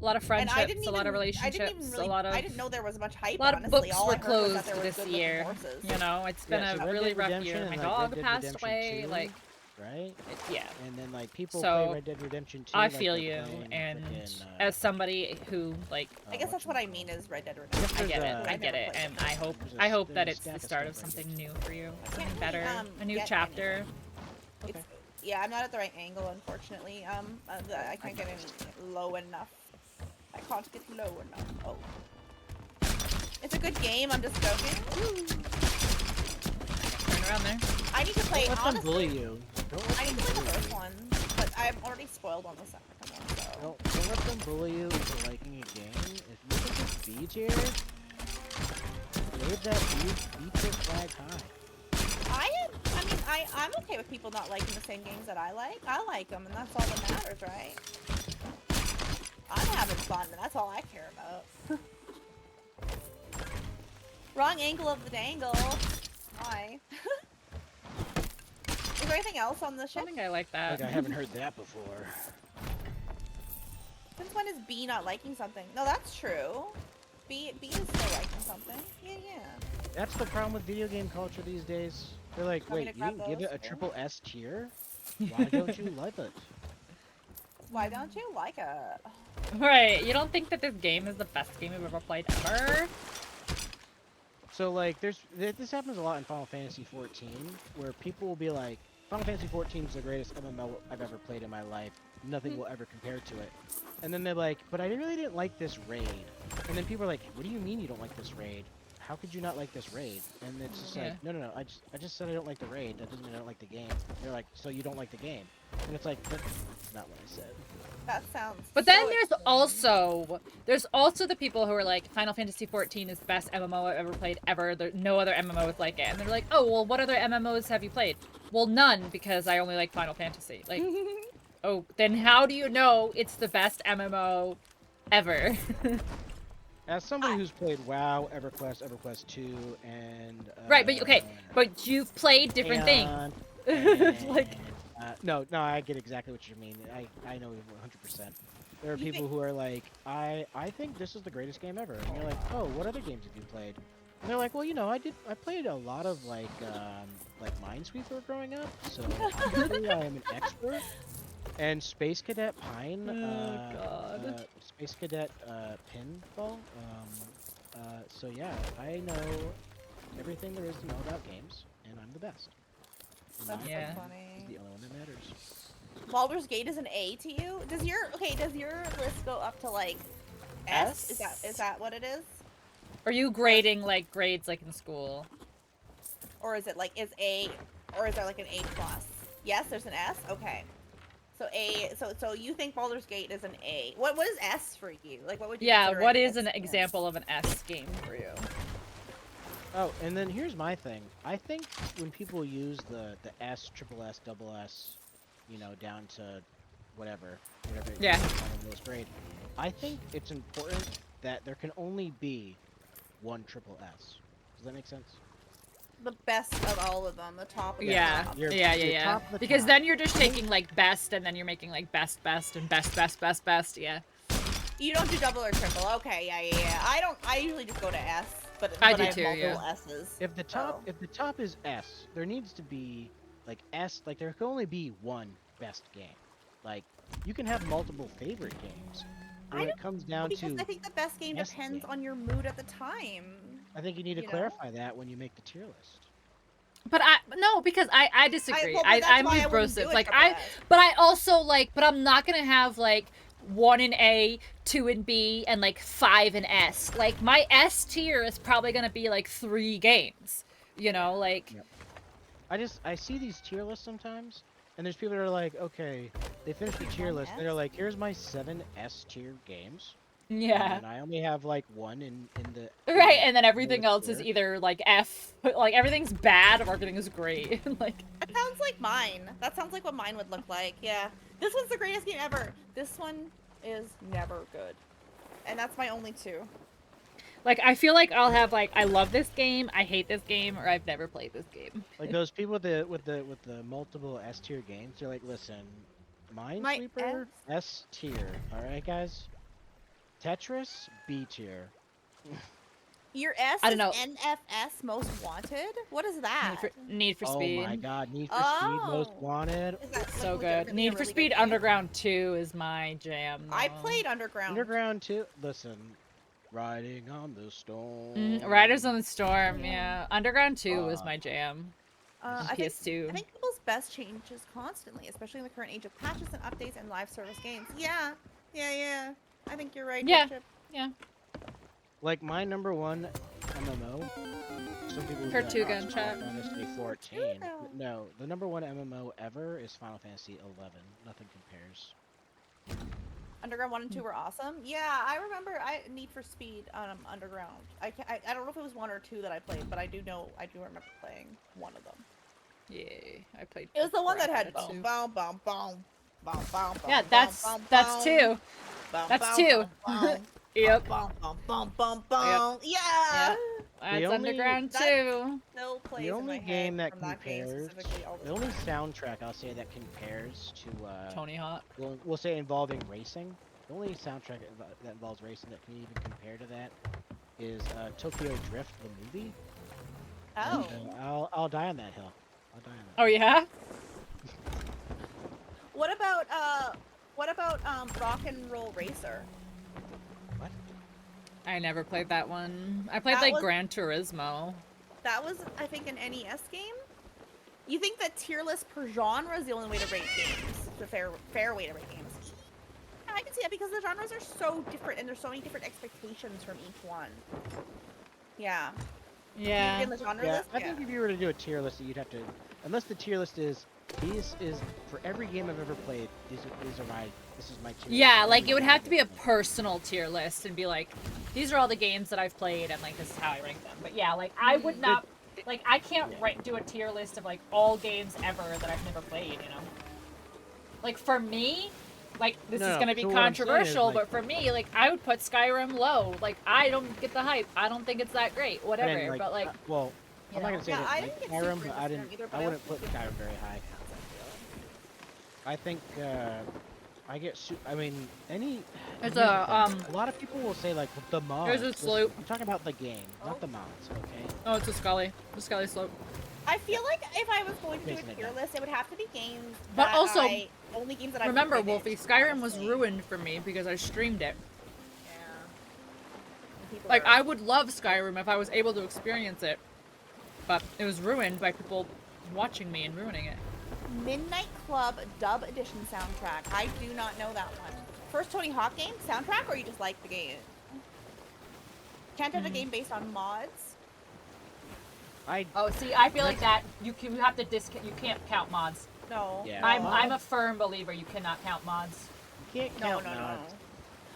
And I friendships, didn't a lot of even, relationships, a lot of I didn't know there was much hype. a lot of honestly. books All were I heard was that closed there was this good-looking year. horses. You know, it's been Yeah, so a Red really Dead rough Redemption year. My and, dog Red Dead passed Redemption away. 2, Like, right? yeah. And then like people So, play Red Dead Redemption 2. I like feel they're you, playing and frickin', as somebody who like, I guess that's what I mean is Red Dead Redemption. I get There's, it, I get it, and I hope there's a that it's the stack of start of stuff right something new for you, I something can't better, really, a new get chapter. It's, yeah, I'm not at the right angle, unfortunately. I can't get in low enough. I can't get low enough. Oh. It's a good game, I'm just joking. Turn around there. I need to play, Don't let them bully honestly, you. Don't let I them need to play the bully first you. one, but I'm already spoiled on the second one, so. Don't let them bully you into liking a game. If you think it's B tier, leave that B tier flag high. I'm okay with people not liking the same games that I like. I like them, and that's all that matters, right? I'm having fun, and that's all I care about. Wrong angle of the dangle. Why? Is there anything else on the I ship? think I like that. Like I haven't heard that before. Since when is B not liking something? No, that's true. B is still liking something. Yeah. That's the problem with video game culture these days. They're like, Want me wait, to you didn't grab give it those? a triple S tier? Why don't you like it? Why don't you like it? Right, you don't think that this game is the best game you've ever played ever? So like, this happens a lot in Final Fantasy 14, where people will be like, Final Fantasy 14 is the greatest MMO I've ever played in my life. Nothing will ever compare to it. And then they're like, but I really didn't like this raid. And then people are like, what do you mean you don't like this raid? How could you not like this raid? And it's just Yeah. like, no, I just said I don't like the raid. That doesn't mean I don't like the game. They're like, so you don't like the game? And it's like, that's not what I said. That sounds. But then so there's also the people who are like, Final Fantasy 14 is the best MMO I've ever played ever. No other MMO is like it. And they're like, oh, well, what other MMOs have you played? Well, none, because I only like Final Fantasy. Like, oh, then how do you know it's the best MMO ever? As somebody who's played WoW, EverQuest 2, and Right, but okay, but you've played different things. Like, no, I get exactly what you mean. I know 100%. There are You people who are like, I think this is the greatest game ever, and you're like, oh, what other games have you played? And they're like, well, you know, I played a lot of like Minesweeper growing up, so technically I am an expert. And Space Cadet Pine, God. Space Cadet Pinball. So yeah, I know everything there is to know about games, and I'm the best. And That's my Yeah. so opinion is funny. the only one that matters. Baldur's Gate is an A to you? Does your list go up to like S? Is that what it is? Are you grading like grades like in school? Or is it like is there like an A plus? Yes, there's an S? Okay. So A so you think Baldur's Gate is an A. What is S for you? Like what would you Yeah, consider what an is an S? example of an S game for you? Oh, and then here's my thing. I think when people use the S, triple S, double S, you know, down to whatever Yeah. lowest grade, I think it's important that there can only be one triple S. Does that make sense? The best of all of them, the top of the Yeah, top. You're top of the Because top. then you're just taking like best, and then you're making like best, and best. Yeah. You don't do double or triple. Okay, yeah. I usually just go to S, but I but do have too, multiple yeah. S's. If the top so. if the top is S, there needs to be like S, like there can only be one best game. Like you can have multiple favorite games. But when it comes down Because to I think the best game best depends game. on your mood at the time. I think you need to you know? clarify that when you make the tier list. But because I disagree. well, but that's I'm why I with wouldn't do Broseph. a Like triple S. but I also like, but I'm not gonna have like 1 in A, 2 in B, and like 5 in S. Like my S tier is probably gonna be like 3 games. You know, like Yep. I see these tier lists sometimes, and there's people that are like, okay, they finish the tier list, and they're like, here's my 7 S tier games. yeah. And I only have like 1 in the Right, and then everything lowest else is tier. either like F, like everything's bad or everything is great. Like That sounds like mine. That sounds like what mine would look like. Yeah. This one's the greatest game ever. This one is never good. And that's my only 2. Like I feel like I'll have like I love this game, I hate this game, or I've never played this game. Like those people with the multiple S tier games, they're like, listen, Minesweeper S tier, all right, guys. Tetris B tier. Your S I is don't know. NFS Most Wanted? What is that? Need for Oh Speed. my God, Need for Speed Most Oh. Wanted. Is that, like, So good. legitimately a Need for really Speed good game? Underground 2 is my jam. I though. played Underground. Underground 2. Listen, riding on the storm. Riders on the Storm, yeah. Underground 2 was my jam. I think PS2. people's best changes constantly, especially in the current age of patches and updates and live service games. Yeah. I think you're right. Yeah. Chip. Yeah. Like my number 1 MMO. Some people would be Heard like, two "Oh, it's gunshot." Final Fantasy 14. now. But no, the number 1 MMO ever is Final Fantasy 11. Nothing compares. Underground 1 and 2 were awesome. Yeah, I remember Need for Speed Underground. I don't know if it was 1 or 2 that I played, but I do remember playing one of them. Yeah, I played. It was the one that crap had out of it, boom, too. boom, boom, boom, boom, boom. Yeah, boom, that's boom, 2. boom, That's boom, 2. boom, Yep. boom, boom, boom, boom, boom. Yeah. That's only- Underground That- 2. Still plays The in only my game head that from that game compares, specifically all the only time. soundtrack I'll say that compares to Tony Hawk. we'll say involving racing. The only soundtrack that involves racing that can even compare to that is Tokyo Drift the movie. Oh. And, I'll die on that hill. I'll die on that. Oh yeah. What about Rock and Roll Racer? What? I never played that one. I played That like was- Gran Turismo. That was, I think, an NES game. You think that tier list per genre is the only way to rate games? The fair way to rate games? Yeah, I can see that because the genres are so different and there's so many different expectations from each one. Yeah. Yeah. In the genre Yeah, list? I think if you were to do a tier list, you'd have to, unless the tier list is for every game I've ever played. This is my tier. Yeah, list. like it would have to be a personal tier list and be like, these are all the games that I've played and like this is how I rank them. But yeah, like I would not, like I can't do a tier list of like all games ever that I've never played, you know? Like for me, like, this No, is no, gonna be so what I'm saying is, controversial, like- but for me, like, I would put Skyrim low. Like, I don't get the hype. I don't think it's that great. Whatever, And, but like, well, you I'm not know. gonna say Yeah, that I like didn't get Skyrim, super but I into didn't. Skyrim either, but I I wouldn't also put think Skyrim very high. I think I get. I mean, any. There's here's the a, thing. A lot of people will say like the mods. There's a Listen, slope. I'm talking about the game, not the mods. Okay. oh, it's a Scully. The Scully slope. I feel like if I was going to do Basing a it tier down. list, it would have to be games But that also, only games that I Remember, finished, Wolfie, Skyrim was honestly. ruined for me because I streamed it. Yeah. And people Like, are- I would love Skyrim if I was able to experience it, but it was ruined by people watching me and ruining it. Midnight Club Dub Edition soundtrack. I do not know that one. First Tony Hawk game soundtrack, or you just like the game? Can't have a game based on mods. Oh, see, I feel like that you have to you can't count mods. No. Yeah. I'm a firm believer you cannot count mods. You can't No, count no, no. mods.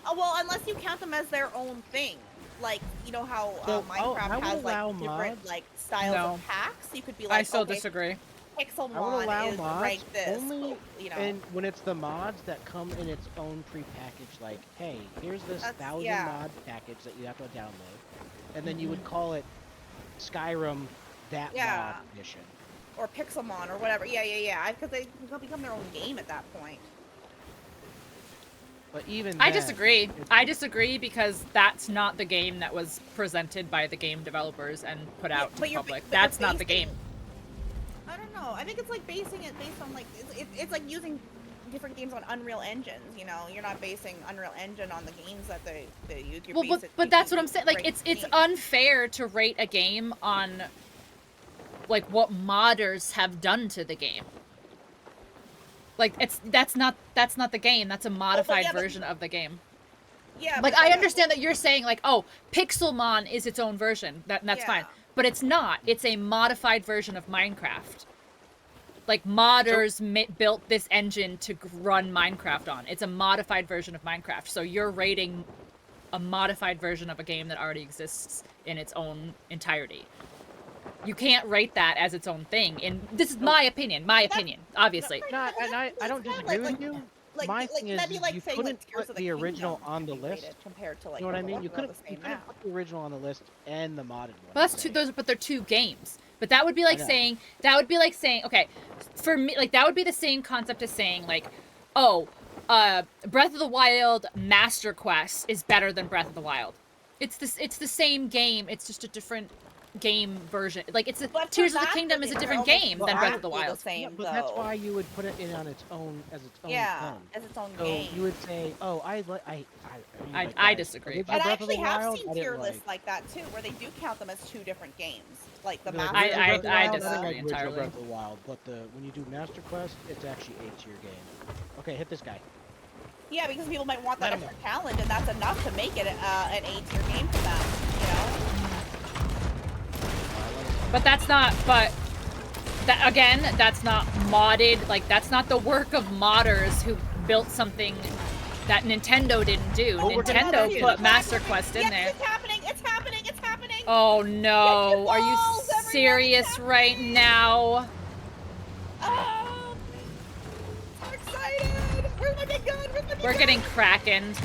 Oh well, unless you count them as their own thing. Like, you know how So, I Minecraft would has like allow different mods. like styles No. of packs. You could be like, I still okay, disagree. I would Pixelmon allow is mods ranked this. only you know. and when it's the mods that come in its own prepackaged, like, hey, here's this That's- 1,000 yeah. mod package that you have to download, and then you would call it Skyrim that Yeah. mod edition. Or Pixelmon or whatever. Yeah. Because they become their own game at that point. But even I then, disagree. it's- I disagree because that's not the game that was presented by the game developers and put out to But you're- public. but you're That's not the basing- game. I don't know. I think it's like basing it based on like it's like using different games on Unreal engines. You know, you're not basing Unreal Engine on the games that they use. You're Well, basing- but that's what I'm basing saying. Like, ranked it's games. unfair to rate a game on like what modders have done to the game. Like, that's not the game. That's a modified yeah, but- version of the game. Yeah. Like, but I then- understand that you're saying like, oh, Pixelmon is its own version. That's fine. Yeah. But it's not. It's a modified version of Minecraft. Like, modders built this engine to run Minecraft on. It's a modified version of Minecraft. So you're rating a modified version of a game that already exists in its own entirety. You can't rate that as its own thing. And this is my opinion. Obviously. No, and I don't That's disagree like- with you. Like, My like, thing is, that'd be like you saying couldn't like Tears put of the original Kingdom on the should be list. rated compared to like You know what I the mean? ones You that are couldn't the same now. put the original on the list and the modded one. Well, that's two. But they're two games. But that would be like know. saying. Okay, for me, like that would be the same concept as saying like, oh, Breath of the Wild Master Quest is better than Breath of the Wild. It's the same game. It's just a different game version. Like it's But for Tears of the that, Kingdom is a they're different almost game Well, than I Breath would of the exactly Wild. the same, Yeah, but that's though. why you would put it in on its own Yeah, thing. as its own So game. you would say, "Oh, I like I." Like, I guys, disagree. original And I Breath of the actually have Wild, seen I didn't tier like. lists like that too, where they do count them as two different games. Like the Be like, Master original Breath of the I Wild, disagree like original entirely. Breath of the Wild, but when you do Master Quest, it's actually a tier game. Okay, hit this guy. Yeah, because people might want that Let 'em extra challenge, and that's enough to make it an A-tier game for them. You know. But that's not. But that again, that's not modded. Like that's not the work of modders who built something that Nintendo didn't do. Oh, we're gonna Nintendo do it. put Master Quest in Yes, there. it's happening! It's happening! It's happening! Oh no! Are you balls, everyone, serious it's right happening! now? Oh, so excited! Where's my big gun? Where's my big We're gun? getting krakened.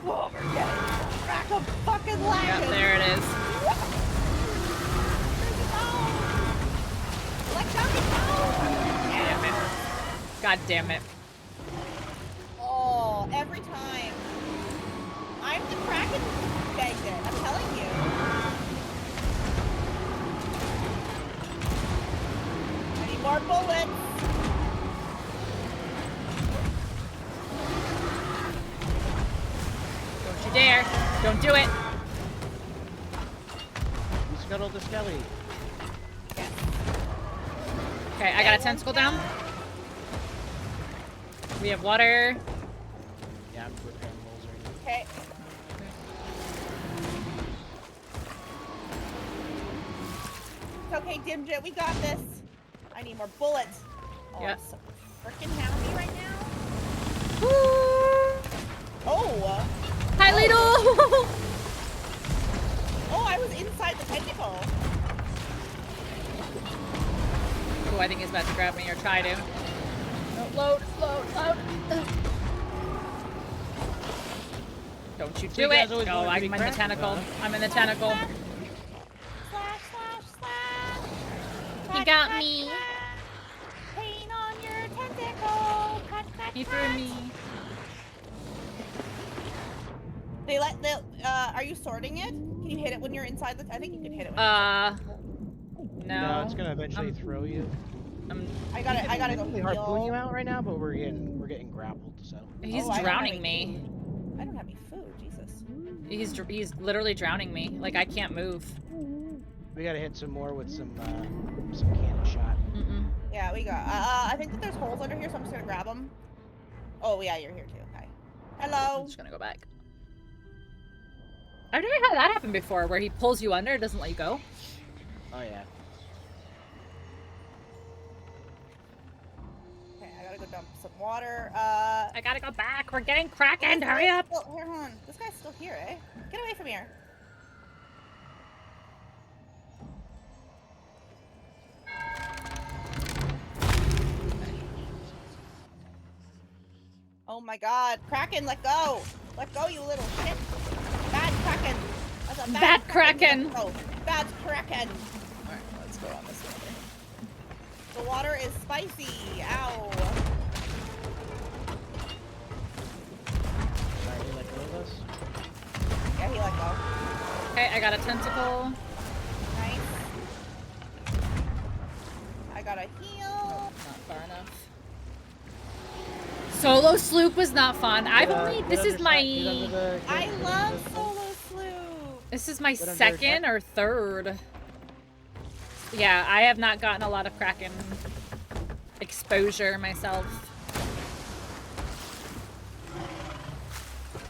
Oh, we're getting crack of fucking Yep, lagging. there it is. Damn it. God damn it. Oh, every time. I'm the Kraken magnet, I'm telling you. I need more bullets. Don't you dare. Don't do it. You scuttled the skelly. Okay, I got a tentacle down. We have water. Yeah, I'm repairing holes right now. Okay. It's okay, Dimjit, we got this. I need more bullets. Oh, Yeah. I'm so freaking happy right now. Oh! Hi, Lidl! Oh, I was inside the tentacle. Oh, I think he's about to grab me or try to. No, load. Don't you So do you guys it! always Oh, wanted to I'm be in the cracked, tentacle. huh? I'm in the tentacle. Slash, slash, slash. He Cut, got cut, me. cut. Pain on your tentacle. Cut, cut, He cut. threw me. Are you sorting it? Can you hit it when you're inside the? I think you can hit it. When No. it's gonna eventually throw you. I gotta go They harpoon you heal. out right now, but we're getting grappled. So He's Oh, I don't have drowning any me. food. I don't have any food. Jesus. He's literally drowning me. Like I can't move. we gotta hit some more with some cannon shot. Yeah, we got. I think that there's holes under here, so I'm just gonna grab them. Oh yeah, you're here too. Hi. I'm Hello. just gonna go back. I've never had that happen before, where he pulls you under, doesn't let you go. Oh yeah. Okay, I gotta go dump some water. I gotta go back. We're getting Kraken. Hurry up! Here, hold on. This guy's still here, eh? Get away from here. Oh my god. Kraken, let go! Let go, you little shit! Bad Kraken! That's a Bad Kraken. Let go. Bad Kraken! Alright, let's go on this one. The water is spicy! Ow! Alright, you let go of us? Yeah, he let go. Okay, I got a tentacle. Nice. I gotta heal. Not far enough. Solo sloop was not fun. I've only. This is my. I love solo sloop! This is my Get under second or third. Yeah, I have not gotten a lot of Kraken exposure myself.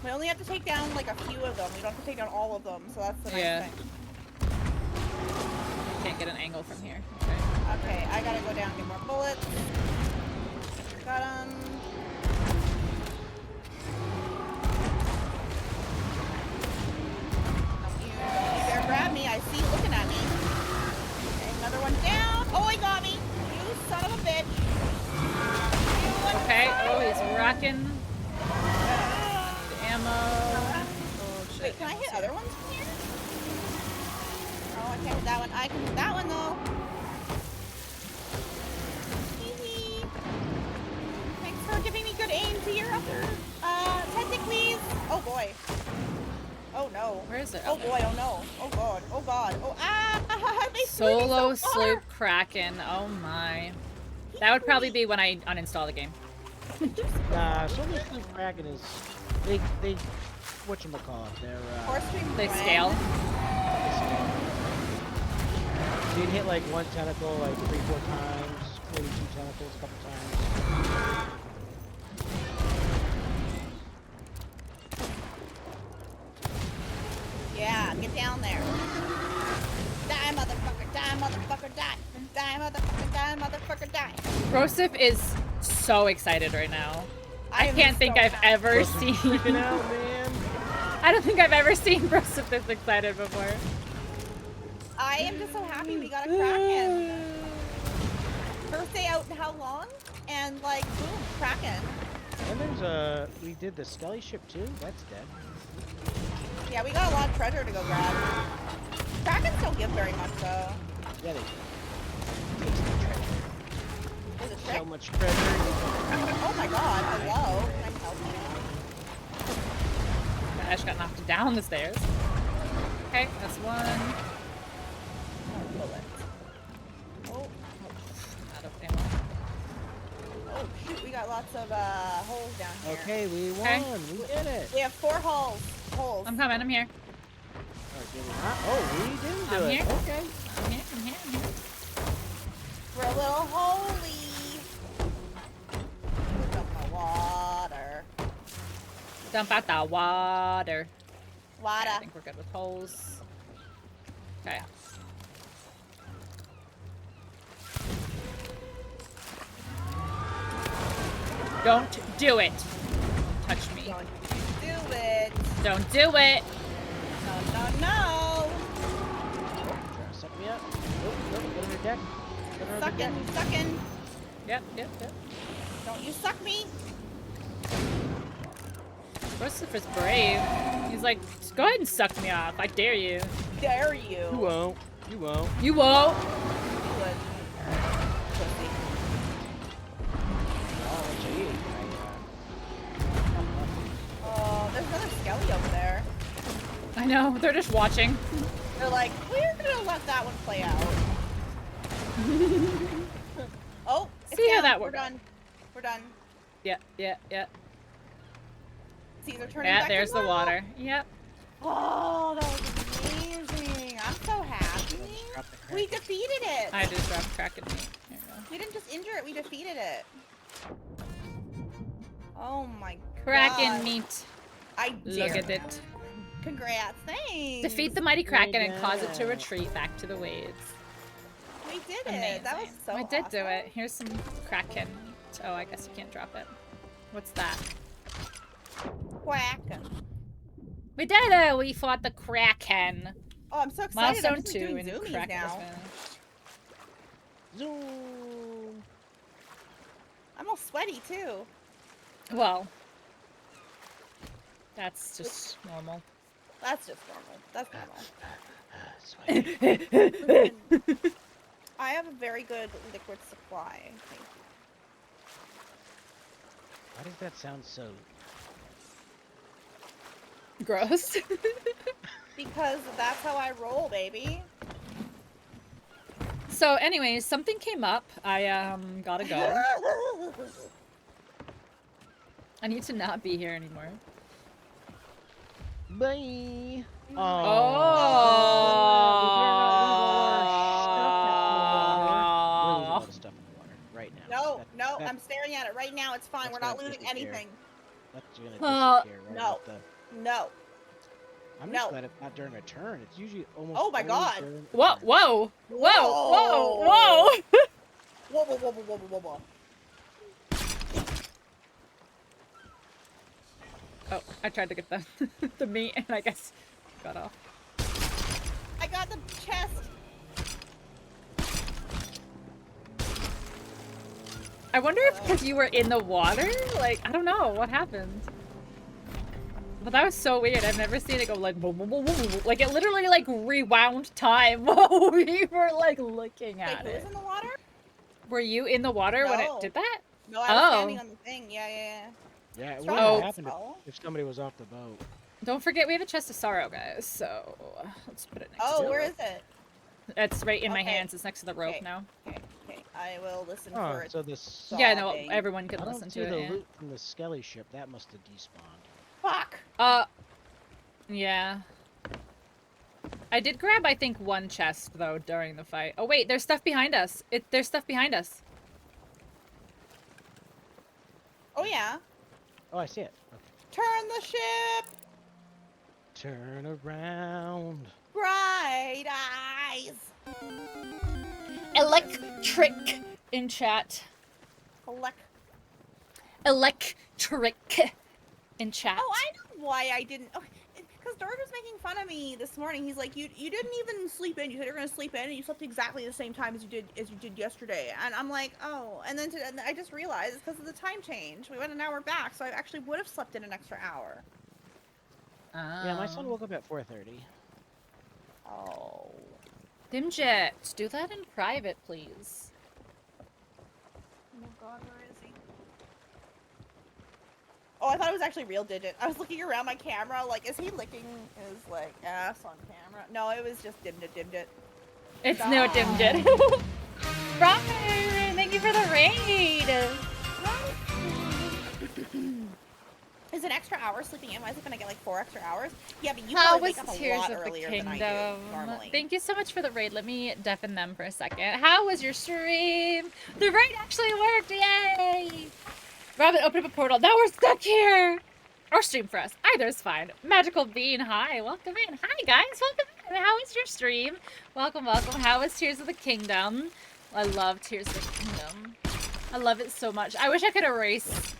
We only have to take down like a few of them. We don't have to take down all of them, so that's the nice Yeah. thing. Can't get an angle from here. Okay. Okay, I gotta go down and get more bullets. Got 'em. You dare grab me. I see you looking at me. Okay, another one down. Oh, he got me. You son of a bitch. You Okay. son Oh, of a- he's rocking. Ammo. Oh shit. Wait, can I hit other ones from here? Oh, I can't hit that one. I can hit that one though. Hee hee. Thanks for giving me good aim to your other tentacles. Oh boy. Oh no. Where is it? Oh boy, oh no. Oh god. Oh god. Oh ah! They threw me Solo so far. sloop Kraken. Oh my. That would probably be when I uninstall the game. Nah, Solo Sloop Kraken is they whatchamacallit, they're Horse stream They Brand. scale. you'd hit like one tentacle like 3-4 times, maybe 2 tentacles a couple times. Yeah, get down there. Die, motherfucker, die, motherfucker, die. Die, motherfucker, die, motherfucker, die. Brosif is so excited right now. I am can't think so I've happy. ever Freaking seen. out, man. I don't think I've ever seen Brosif this excited before. I am just so happy we got a Kraken. Birthday out in how long? And like, boom, Kraken. And we did the Skelly ship too. That's dead. Yeah, we got a lot of treasure to go grab. Krakens don't give very much though. Yeah, they do. Takes the treasure. Is it trick? So much treasure. Oh my god, hello. Can I help you? I just got knocked down the stairs. Okay, that's one. Bullet. Oh, Out of ammo. oh shoot, we got lots of holes down here. Okay, we won. Okay. We did it. We have 4 holes. I'm coming, I'm here. Or did we not? Oh, we didn't do I'm it. here. Okay. I'm here, I'm here, I'm here. We're a little holy. Dump my water. Dump out the water. Okay, Water. I think we're good with holes. Okay. Don't do it. Touch me. Don't you do it. Don't do it. No, no, no. Trying to suck me up. Oh, get on your deck. Get on your deck. Sucking, sucking. Yep, yep, yep. Don't you suck me. Christopher's brave. He's like, go ahead and suck me off. I dare you. Dare you? You won't. You won't. You won't. You would. Pussy. Oh, there's another skelly over there. I know. They're just watching. They're like, we're gonna let that one play out. Oh, it's See how down. that We're worked. done. We're done. Yeah, yeah, yeah. Caesar turning Yeah, back there's to the normal. water. Yep. Oh, that was amazing. I'm so happy. Drop the crack. We defeated it. I just dropped Kraken meat. There you go. We didn't just injure it, we defeated it. Oh my Kraken god. meat. I dare Look at you. it. Congrats, thanks. Defeat the mighty Kraken and cause it to Yeah. retreat back to the waves. We did it. Amazing. That was so We did do awesome. it. Here's some Kraken meat. Oh, I guess you can't drop it. What's that? Quack. We did it! We fought the Kraken. Oh, I'm so excited. I'm Milestone just 2 doing and zoomies Kraken is now. finished. Zoom. I'm all sweaty too. Well, that's just normal. That's just normal. That's normal. Sweaty. I have a very good liquid supply. Thank you. Why does that sound so? Gross. Because that's how I roll, baby. So anyways, something came up. I gotta go. I need to not be here anymore. Bye. Oh. Stuff in the water right now. No, That- no, that- I'm staring at it right now. It's fine. that's We're not gonna losing disappear. anything. That's gonna Uh, disappear right no. with the- No. I'm no. just glad it's not during a turn. It's usually almost. Oh my always God. during a Whoa, turn. whoa, whoa, whoa, whoa! Whoa, whoa, whoa, whoa, whoa, whoa, whoa. Oh, I tried to get the the meat and I guess got off. I got the chest. I wonder if because you were in the water, like I don't know what happened. But that was so weird. I've never seen it go like boom, boom, boom, boom, boom. Like it literally like rewound time while we were like looking Wait, at who it. was in the water? Were you in the water when it No. did that? No, I was Oh. standing on the thing. Yeah, yeah, Yeah, it It's wouldn't Oh. have happened Oh. if somebody was off the boat. Don't forget we have a chest of sorrow, guys. So let's put it next Oh, to where it. is it? It's right in my Okay. hands. It's next to the rope Okay. now. Okay, okay. I will listen Oh, for it. so this. Yeah, no, Sobbing. everyone can I don't listen see to the it. Yeah. loot from the Skelly ship. That must have despawned. Fuck. Yeah. I did grab, I think, one chest though during the fight. Oh wait, there's stuff behind us. There's stuff behind us. Oh yeah. Oh, I see it. Okay. Turn the ship. Turn around. Bright eyes. Electric in chat. Collect. Electric in chat. Oh, I know why I didn't. Okay, because George was making fun of me this morning. He's like, you didn't even sleep in. You said you were gonna sleep in, and you slept exactly the same time as you did yesterday. And I'm like, oh. And then and I just realized it's because of the time change. We went an hour back, so I actually would have slept in an extra hour. Yeah, my son woke up at 4:30. Oh. Dimjet, do that in private, please. Oh God, where is he? Oh, I thought it was actually real Digit. I was looking around my camera, like, is he licking his like ass on camera? No, it was just Dimjet. It's no Dimjet. Brian, thank you for the raid. Is an extra hour sleeping in? Why is it gonna get like 4 extra hours? Yeah, but you How probably was wake up a Tears lot of the earlier than I Kingdom? do normally. Thank you so much for the raid. Let me deafen them for a second. How was your stream? The raid actually worked! Yay! Robin, open up a portal. Now we're stuck here! Or stream for us. Either's fine. Magical Bean, hi. Welcome in. Hi, guys. Welcome in. How was your stream? Welcome, welcome. How was Tears of the Kingdom? I love Tears of the Kingdom. I love it so much. I wish I could erase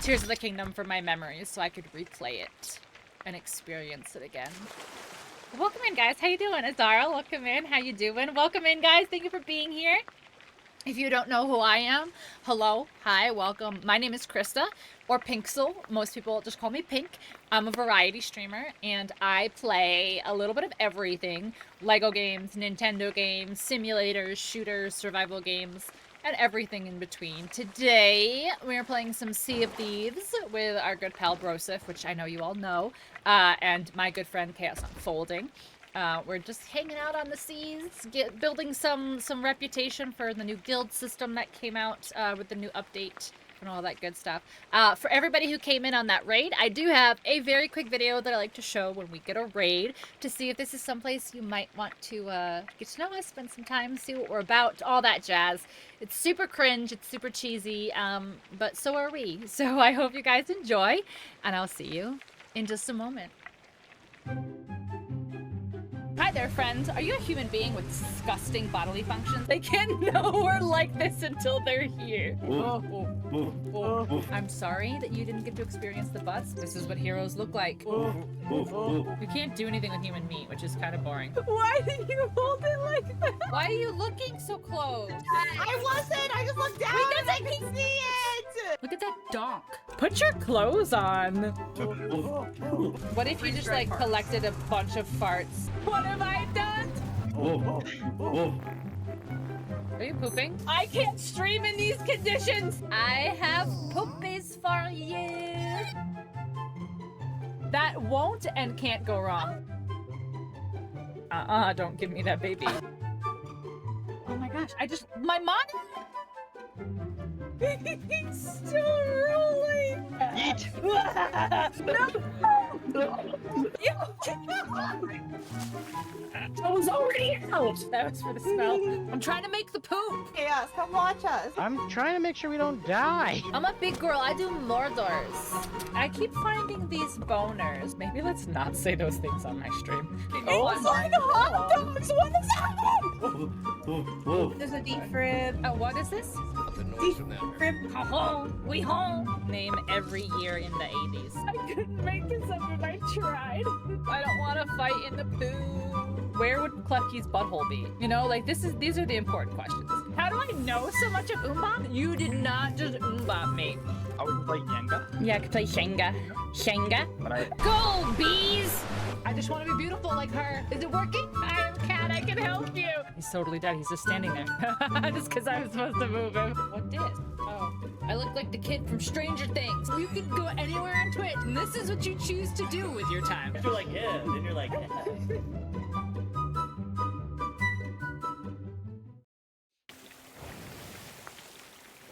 Tears of the Kingdom from my memories so I could replay it and experience it again. Welcome in, guys. How you doing? Azara, welcome in. How you doing? Welcome in, guys. Thank you for being here. If you don't know who I am, hello, hi, welcome. My name is Krista, or Pinksel. Most people just call me Pink. I'm a variety streamer, and I play a little bit of everything. Lego games, Nintendo games, simulators, shooters, survival games, and everything in between. Today, we are playing some Sea of Thieves with our good pal Brosif, which I know you all know, and my good friend Chaos Unfolding. We're just hanging out on the seas, building some reputation for the new guild system that came out with the new update and all that good stuff. For everybody who came in on that raid, I do have a very quick video that I like to show when we get a raid to see if this is someplace you might want to get to know us, spend some time, see what we're about, all that jazz. It's super cringe, it's super cheesy, but so are we. So I hope you guys enjoy, and I'll see you in just a moment. Hi there, friends. Are you a human being with disgusting bodily functions? They can't know we're like this until they're here. I'm sorry that you didn't get to experience the butts. This is what heroes look like. You can't do anything with human meat, which is kind of boring. Why did you hold it like that? Why are you looking so close? I wasn't. I just looked down. Wait, And I can see it. Look at that donk. Put your clothes on. What if you just like collected a bunch of farts? What have I done? Are you pooping? I can't stream in these conditions. I have poopies for you. That won't and can't go wrong. Don't give me that baby. Oh my gosh, my mom. He's still rolling. Yeet. I was already out. That was for the smell. I'm trying to make the poop. Chaos, come watch us. I'm trying to make sure we don't die. I'm a big girl. I do Mordors. I keep finding these boners. Maybe let's not say those things on my stream. Oh Inside hot dogs. What is happening? There's a deep rib. What is this? The noise from that. Rib. Home. We home. Name every year in the 80s. I couldn't make this up if I tried. I don't want to fight in the poo. Where would Klefki's butthole be? You know, like these are the important questions. How do I know so much of Umbop? You did not just Umbop me. Oh, we can play Jenga? Yeah, I could play Shenga. Shenga? But I... Go, bees! I just want to be beautiful like her. Is it working? I am Cat, I can help you. He's totally dead. He's just standing there. Just because I was supposed to move him. What did? Oh. I look like the kid from Stranger Things. You can go anywhere on Twitch, and this is what you choose to do with your time. You're like, yeah. Then you're like, yeah.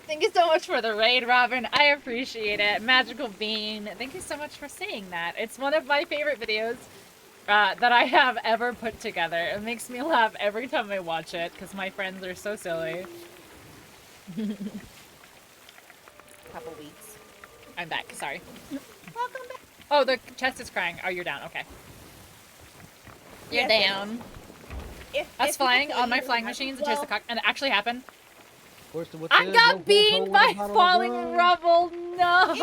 Thank you so much for the raid, Robin. I appreciate it. Magical Bean, thank you so much for saying that. It's one of my favorite videos that I have ever put together. It makes me laugh every time I watch it because my friends are so silly. Couple weeks. I'm back, sorry. Welcome back. Oh, the chest is crying. Oh, you're down, okay. You're Yes, down. If That's you flying could on my play, flying machines. It tastes the cock, and it actually happened. I got beamed by falling rubble. No.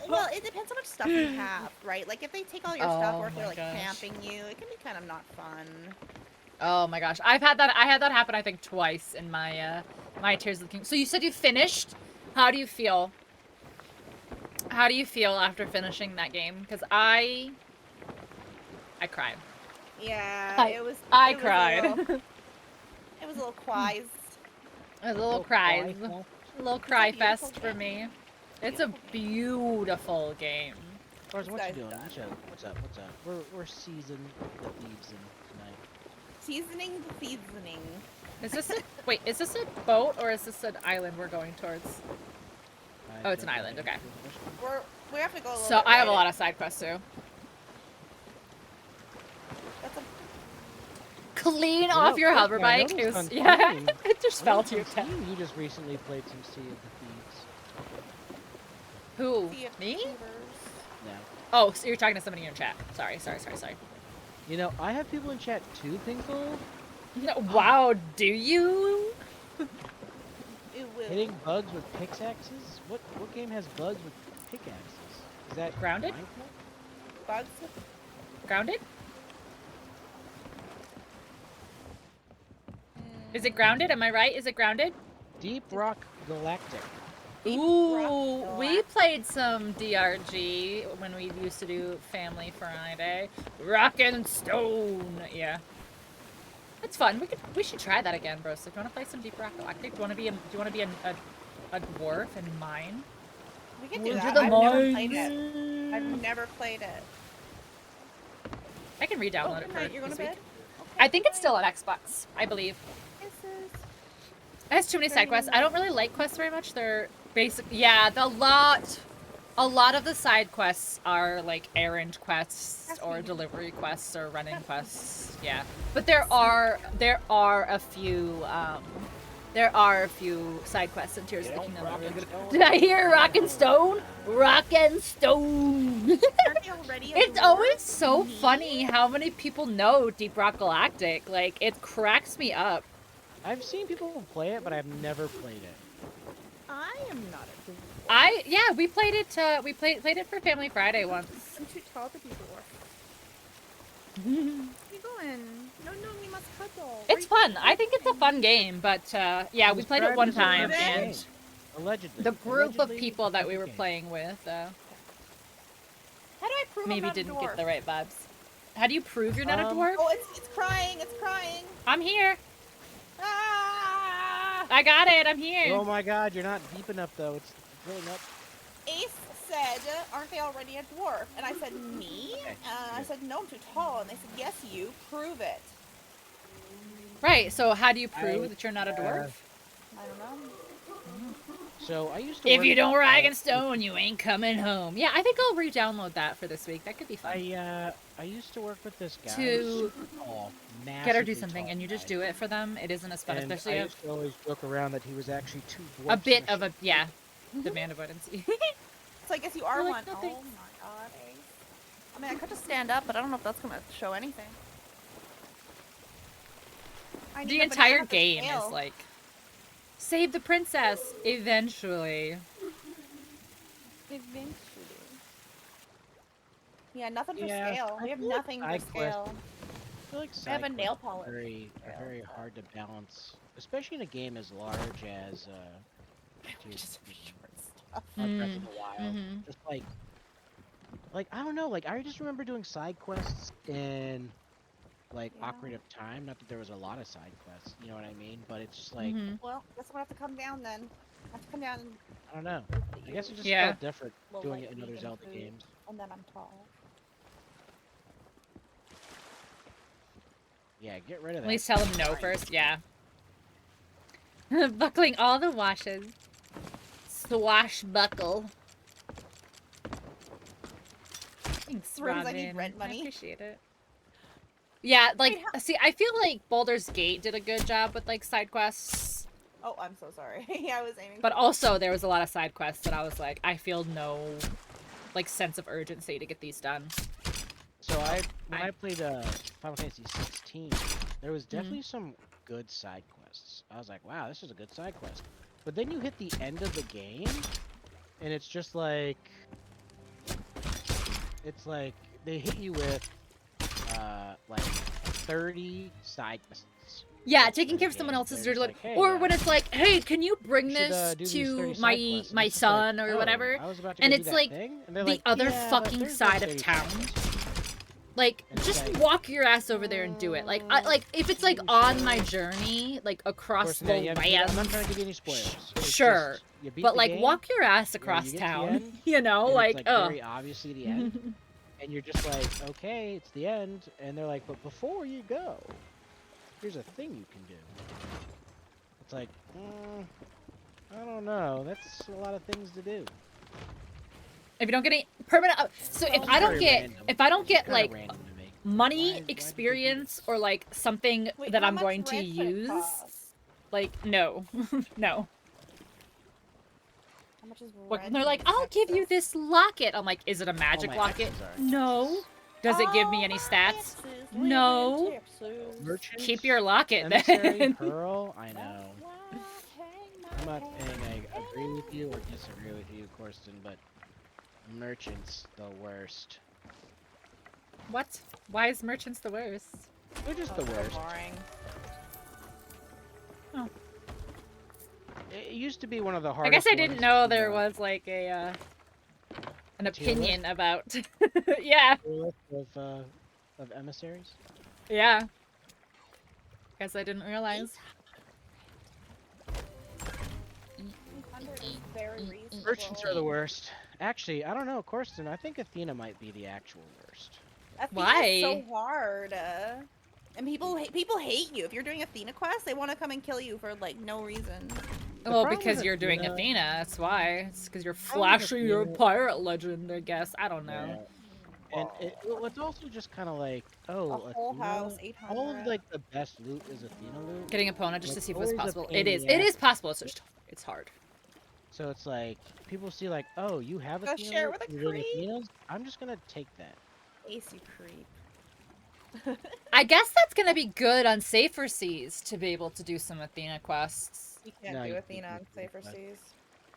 Well, it depends how much stuff you have, right? Like if they take all your stuff, or if they're my like gosh. camping you, it can be kind of not fun. Oh my gosh, I had that happen I think twice in my my Tears of the King. So you said you finished. How do you feel? How do you feel after finishing that game? Because I cried. Yeah, it was. I cried. It was a little quized. A little cries. Well, A little cry It's a beautiful fest for game. me. It's a beautiful game. Tarzan, what you guy's doing? done. What's up? What's up? We're seasoned the thieves in tonight. Seasoning the seasoning. Is this a wait? Is this a boat or is this an island we're going towards? Oh, it's an island, okay. We have to go. A little So bit I have a right. lot of side quests too. That's a Clean You off know, your Klefki, hover I bike. noticed It was, on yeah, Steam- it just fell to you. your chest. You just recently played some Sea of the Thieves. Who? Sea of Me? Thieves. No. Oh, so you're talking to somebody in your chat. Sorry. You know, I have people in chat too, Pinkle. No, wow, do you? It will. Hitting bugs with pickaxes? What game has bugs with pickaxes? Is that Grounded? Minecraft? Bugs. Grounded? Is it grounded? Am I right? Is it grounded? Deep Rock Galactic. Deep Ooh, Rock we Galactic. played some DRG when we used to do Family Friday. Rock and Stone. Yeah. It's fun. We should try that again, bro. So if you want to play some Deep Rock Galactic, do you want to be a dwarf and mine? We can do Into that. the I've never played it. mines. I've never played it. I can re-download Oh, it good for night. You're going this to week. bed? I think it's still on Xbox, I believe. Kisses. It has too many side quests. I don't really like quests very much. They're basic. Yeah, a lot of the side quests are like errand quests or delivery quests or running quests. Yeah, but there are a few side quests in Tears of the Kingdom. that are really good. Did I hear Rock and Stone? Rock and Stone. Aren't you already a It's dwarf? always so funny how many people know Deep Rock Galactic. Like, it cracks me up. I've seen people play it, but I've never played it. I am not a dwarf. Yeah, we played it. We played it for Family Friday once. I'm too tall to be dwarf. Where you going? No, we must cuddle. It's fun. I think it's a fun game, but yeah, we played it one time, as a fun and game. Allegedly. the group of Allegedly, people that we it's a were game. playing with How do I prove I'm maybe not a didn't dwarf? get the right vibes. How do you prove you're not a dwarf? Oh, it's crying. It's crying. I'm here. Ah! I got it. I'm here. Oh my god, you're not deep enough though. It's filling up. Ace said, aren't they already a dwarf? And I said, me? Okay, I good. said, no, I'm too tall. And they said, yes, you. Prove it. Right. So how do you prove that you're not a dwarf? I don't know. So I used to. If work you don't at- rag and stone, you ain't coming home. Yeah, I think I'll re-download that for this week. That could be fun. I used to work with this guy. To super tall, Get her massively do something, tall and you just guy. do it for them. It isn't as fun, And especially I if used to always joke around that he was actually two a dwarfs bit in of a shape. yeah demand avoidance. So I guess you are You're one. like, no, Oh thanks. my god, Ace. I mean, I could just stand up, but I don't know if that's going to show anything. I The need a entire banana for game scale. is like save the princess eventually. Eventually. Yeah, nothing for Yeah, scale. I We have feel like nothing for side quests- scale. I feel like I have a side nail quests are polish. very hard to balance, especially in a game as large as Just for short stuff. Breath Mm, of the Wild. mhm. Just like I don't know, like I just remember doing side quests in like Yeah. Ocarina of Time. Not that there was a lot of side quests, you know what I mean? But it's just like Mhm. Well, guess I'm going to have to come down then. I have to come down and I don't know. prove that I guess it just Yeah. felt different Well, doing like it in other vegan Zelda food. games. And then I'm tall. Yeah, get rid of At that. least tell them no Fine. first. Yeah. Buckling all the washes. Swashbuckle. Thanks, Rose, Robin. I need rent money. I appreciate it. Yeah, like, Wait, how- see, I feel like Baldur's Gate did a good job with, like, side quests. Oh, I'm so sorry. I was aiming. But for- also, there was a lot of side quests that I was like, I feel no, like, sense of urgency to get these done. So when I- I played Final Fantasy 16, there was definitely some good side quests. I was like, wow, this is a good side quest. But then you hit the end of the game, and it's just like, they hit you with like 30 side quests. Yeah, That's taking the care of someone game. else's They're dirty just laundry. like, hey, Or when it's like, hey, can you bring you should, this do these to 30 side my quests. And my it's just like, son or "Oh, whatever? I was about to And go do it's that like thing," and they're the like, other "Yeah, but fucking there's side like of 30 town. quests." Like, And it's just like- walk your ass over there and do it. Like, like if it's like on my journey, like Of across course, the yeah, I'm not lands, trying to give you any spoilers. It's Sure, just, you beat but the like game, walk your ass you across get to the town. end, You know, and like, it's very obviously the end, and you're just like, okay, it's the end, and they're like, but before you go, here's a thing you can do. It's like, I don't know. That's a lot of things to do. if you don't get any permanent, so if It's I don't very get, random. if I don't It's get kinda like random to me. money, Why did you do experience, this? or like something Wait, that how I'm much going to rent would it use, cost? like no, no. How much is Like, rent they're in like, I'll give you Texas? this locket. I'm like, is it a magic my locket? exes are. No. Does it give me any Oh, stats? Texas, live in No. Texas. Merchants, Keep your locket emissary, then. pearl. I know. I'm not Hey, saying I agree with you or disagree with you, Corsten, but merchants the worst. What? Why is merchants the worst? They're just Oh, the so worst. boring. used to be one of the I hardest. guess I didn't ones know to, there was like a an Tier list? opinion about. Yeah, of emissaries. yeah. Guess I didn't realize. 800 is very reasonable. Merchants are the worst. Actually, I don't know, Corsten. I think Athena might be the actual worst. Athena's Why? so hard. And people hate you. If you're doing Athena quest, they want to come and kill you for like no reason. Well, problem because with you're doing Athena- Athena, that's why. It's because you're problem with flashing your Athena- pirate legend, I guess. I don't know. And it's also just kind of like, oh, A whole Athena, house, 800. all of like the best loot is Athena loot. Getting Epona just to Like, see if it's always a possible. pain It in is. the It ass. is possible. It's just it's hard. So it's like people see like, oh, you have Go Athena share loot, with a you're doing creep. Athenas? I'm just gonna take that. Ace, you creep. I guess that's gonna be good on safer seas to be able to do some Athena quests. You can't No, do you Athena can't on do safer that. seas.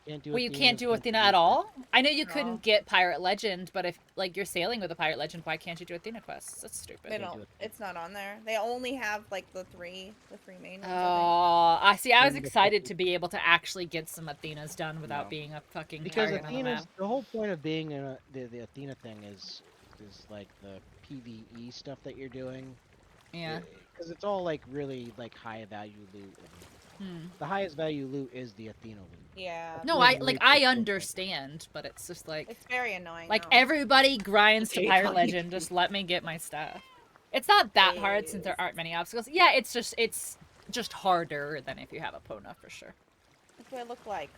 Can't do Well, you Athena, can't do can't Athena do at Athena. all. I know you No. couldn't get Pirate Legend, but if like you're sailing with a Pirate Legend, why can't you do Athena quests? That's stupid. They Can't don't. do it. It's not on there. They only have like the three main ones. Oh, I see. I was Then the excited fucking- to be able to actually get some Athenas done without No. being a fucking Because target on the Athena's map. the whole point of being in the Athena thing is like the PVE stuff that you're doing. Yeah. Because it's all like really like high value loot. And the highest value loot is the Athena loot. Yeah. No, Athena's I really I difficult. understand, but it's just like It's very annoying. like though. everybody grinds to Okay, Pirate fine. Legend. Just let me get my stuff. It's not that hard since there Yes. aren't many obstacles. Yeah, it's just harder than if you have Epona for sure. What do I look like?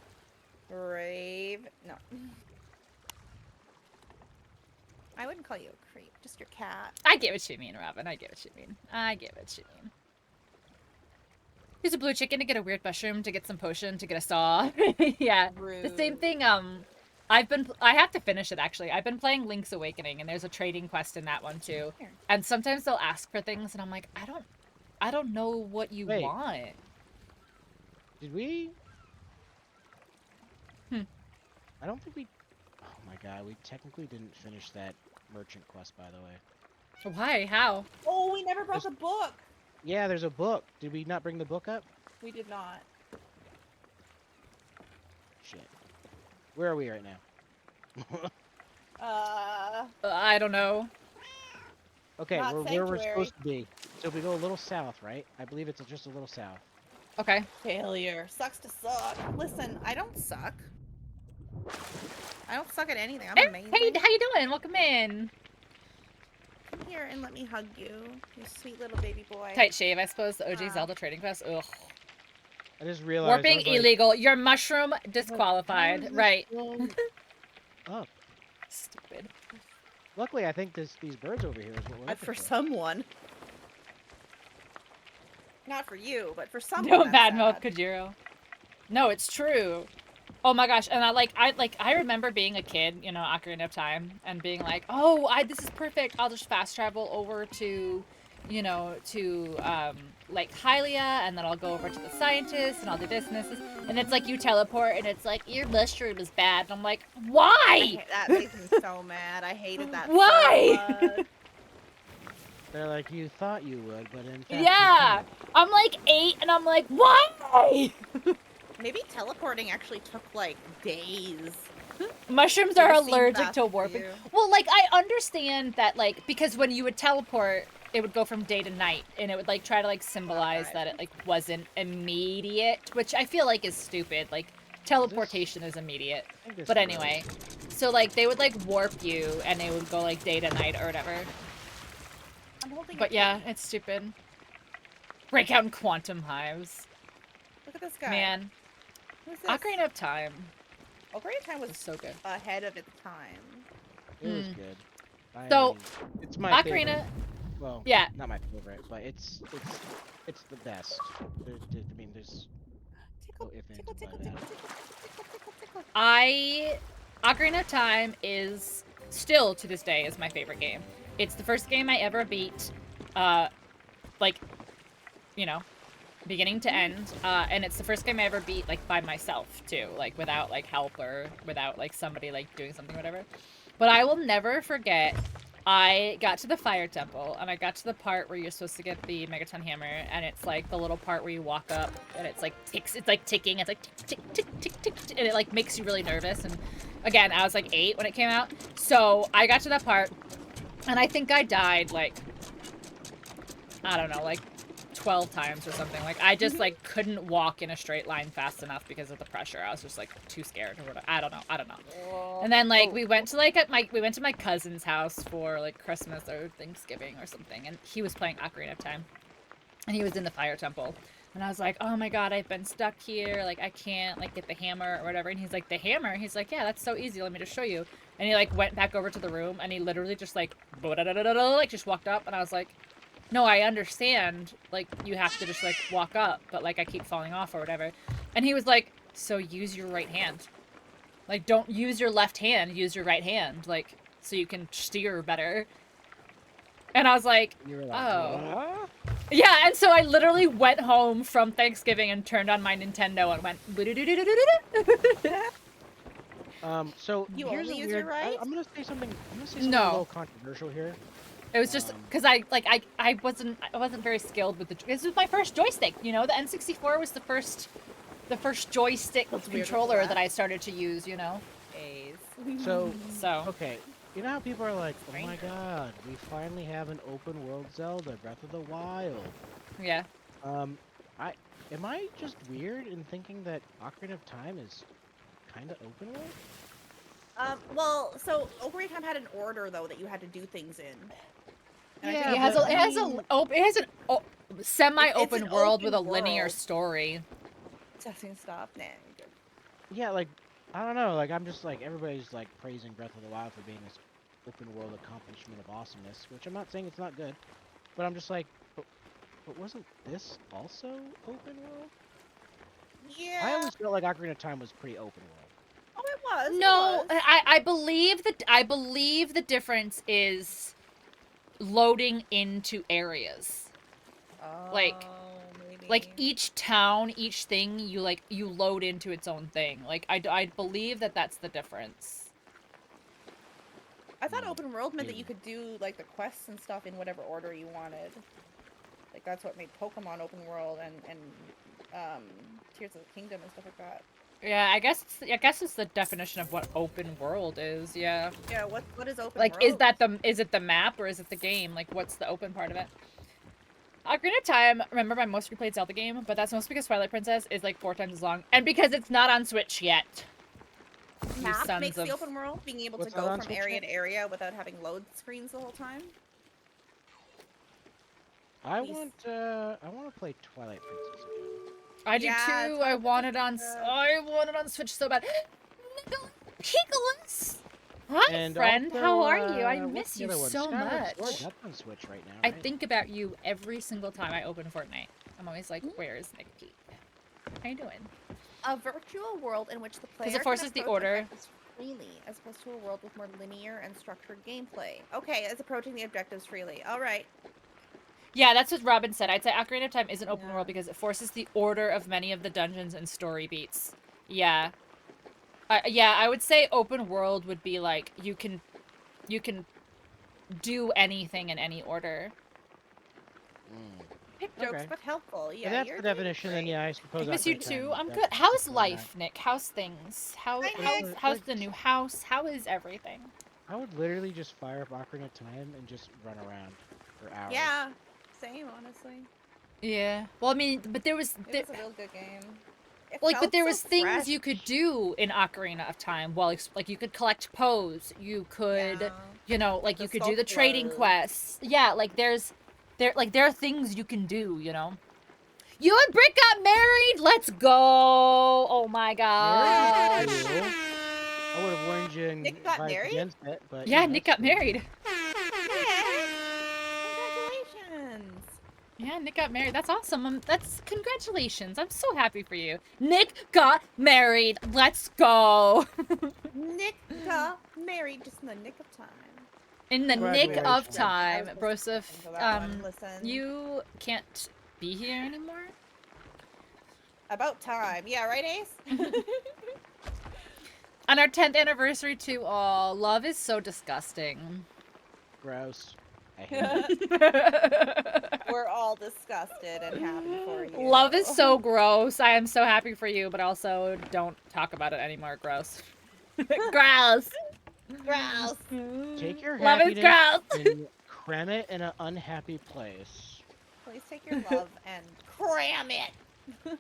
Brave? No. I wouldn't call you a creep. Just your cat. I get what you mean, Robin. I get what you mean. I get what you mean. Use a blue chicken to get a weird mushroom, to get some potion, to get a saw. Yeah. The same Rude. thing, I have to finish it actually. I've been playing Link's Awakening and there's a trading quest in that one too. Here. And sometimes they'll ask for things and I'm like, I don't know what you Wait. want. Did we? Hmm. I don't think we. Oh my god, we technically didn't finish that merchant quest, by the way. Why? How? Oh, we never brought the book. Yeah, there's a book. Did we not bring the book up? We did not. Shit. Where are we right now? I don't know. Okay, Not we're where we're sanctuary. supposed to be. So if we go a little south, right? I believe it's just a little south. Okay. Failure. Sucks to suck. Listen, I don't suck. I don't suck at anything. I'm Hey, amazing. how you doing? Welcome in. Come here and let me hug you. You sweet little baby boy. Tight shave, I suppose. The OG Ah. Zelda trading quest. Ugh. I just realized. Warping I was like, illegal. Your mushroom how is disqualified. this Right. still up? Stupid. Luckily, I think these birds over here is what we're Not looking for for. someone. Not for you, but for someone. Don't that's badmouth sad. Kajiro. No, it's true. Oh my gosh, and I remember being a kid, you know, Ocarina of Time, and being like, oh, this is perfect. I'll just fast travel over to, you know, to like Hylia, and then I'll go over to the scientists, and I'll do this and this, and it's like you teleport, and it's like your mushroom is bad, and I'm like, why? That makes me so mad. I hated that. Why? So much. They're like, you thought you would, but in fact. you Yeah, didn't." I'm like 8, and I'm like, why? Maybe teleporting actually took like days. Mushrooms It are just seemed allergic fast to for warping. you. Well, like, I understand that, like, because when you would teleport, it would go from day to night, and it would, like, try to, like, symbolize Right. that it, like, wasn't immediate, which I feel like is stupid. Like, teleportation is immediate. I think this But is anyway, so, like, they would, like, warp you, and they would go, like, day to night or whatever. I'm holding But a yeah, kitty. it's stupid. Break out in quantum hives. Look at this guy. Man, Who's this? Ocarina of Time Ocarina of Time was was so good. ahead of its time. It was Mm. good. So, it's my Ocarina, favorite. Well, yeah. not my favorite, but it's the best. I mean, there's Tickle, if tickle, ands tickle, about tickle, that. tickle, tickle, tickle, tickle. Ocarina of Time is still to this day is my favorite game. It's the first game I ever beat, like, you know, beginning to end, and it's the first game I ever beat like by myself too, like without like help or without like somebody like doing something or whatever. But I will never forget I got to the fire temple, and I got to the part where you're supposed to get the Megaton hammer, and it's like the little part where you walk up, and it's like ticks, it's like ticking, it's like tick, tick, tick, tick, tick, tick, and it like makes you really nervous. And again, I was like 8 when it came out, so I got to that part, and I think I died like, I don't know, like 12 times or something. Like I just like couldn't walk in a straight line fast enough because of the pressure. I was just like too scared or whatever. I don't know. And then like we went to my cousin's house for like Christmas or Thanksgiving or something, and he was playing Ocarina of Time, and he was in the fire temple, and I was like, oh my god, I've been stuck here, like I can't like get the hammer or whatever. And he's like, the hammer? He's like, yeah, that's so easy, let me just show you. And he like went back over to the room, and he literally just like like just walked up, and I was like, no, I understand, like, you have to just, like, walk up, but, like, I keep falling off or whatever. And he was like, so use your right hand. Like, don't use your left hand, use your right hand, like, so you can steer better. And I was like, You were like, oh. "What?" Yeah, and so I literally went home from Thanksgiving and turned on my Nintendo and went, So You here's only a use your weird. right? I'm gonna say something. a No. little controversial here. It was just because I wasn't very skilled with the. This was my first joystick, you know. The N64 was the first joystick That's weird, controller that. that I started to use, you know. A's. So So okay, you know how people are like, "Oh my Stranger. god, we finally have an open world Zelda, Breath of the Wild." yeah, Am I just weird in thinking that Ocarina of Time is kind of open world? Well, so Ocarina of Time had an order though that you had to do things in. And I Yeah, think it has but I a semi-open an world open with a linear world. story. Testing stuff. Nah, good. Yeah, like I don't know. Like I'm just like everybody's like praising Breath of the Wild for being this open world accomplishment of awesomeness, which I'm not saying it's not good, but I'm just like, but wasn't this also open world? Yeah. I always felt like Ocarina of Time was pretty open world. Oh, it was. it No, was. I believe the difference is loading into areas. like- Maybe. Like each town, each thing, you load into its own thing. Like I believe that that's the difference. I thought open world meant that maybe. you could do like the quests and stuff in whatever order you wanted. Like that's what made Pokemon open world and Tears of the Kingdom and stuff like that. Yeah, I guess it's the definition of what open world is. Yeah. Yeah, what is open Like, world? is it the map or is it the game? Like, what's the open part of it? Ocarina of Time, remember my most replayed Zelda game, but that's mostly because Twilight Princess is like 4 times as long, and because it's not on Switch yet. You map sons makes of- the open world, being able to What's that go on from Switch area yet? to area without having load screens the whole time. I Yes. want to play Twilight Princess again. I do Yeah, too. I Twilight want it Princess on. is good. I want it on Switch so bad. Pickles. Hi, And friend. also, How are you? I what's miss the you other one? so Skyward much. Sword, that's on Switch right now. I right? think about you every single time I open Fortnite. I'm always like, where's Nick Pete? How you doing? A virtual world in which the player it forces can the approach order. objectives freely, as opposed to a world with more linear and structured gameplay. Okay, it's approaching the objectives freely. All right. Yeah, that's what Robin said. I'd say Ocarina of Time isn't open Yeah. world because it forces the order of many of the dungeons and story beats. Yeah. Yeah, I would say open world would be like you can do anything in any order. Mm. Pick jokes, Okay. but helpful. Yeah, If that's you're the doing definition, then great. yeah, I suppose. I miss you Ocarina of too. Time, I'm that's good. How's where I'm at. life, Nick? How's things? Hi, Nick. How's the new house? How is everything? I would literally just fire up Ocarina of Time and just run around for hours. Yeah, same, honestly. Yeah. Well, I mean, but there was It was a real good game. It like, but felt there so was things you fresh. could do in Ocarina of Time. Well, like you could collect pose. You could, Yeah. you know, like The you could do the sculpt trading was- quests. Yeah, like there are things you can do. You know. You and Britt got married. Let's go! Oh my god. Married? Cool. I would have warned you and Nick got advised married? against it, but Yeah, you know, Nick that's got cool. married. Congratulations. Yeah, Nick got married. That's awesome. That's congratulations. I'm so happy for you. Nick got married. Let's go. Nick got married just in the nick of time. In the nick of Congratulations. time, I was supposed to Broseph. listen to that one. Listen. You can't be here anymore. About time. Yeah, right, Ace? On our 10th anniversary too. Oh, love is so disgusting. gross. I hate it. We're all disgusted and happy for you. Love is so gross. I am so happy for you, but also don't talk about it anymore. Gross. Gross. gross. Take your Love is happiness gross. and cram it in an unhappy place. Please take your love and cram it.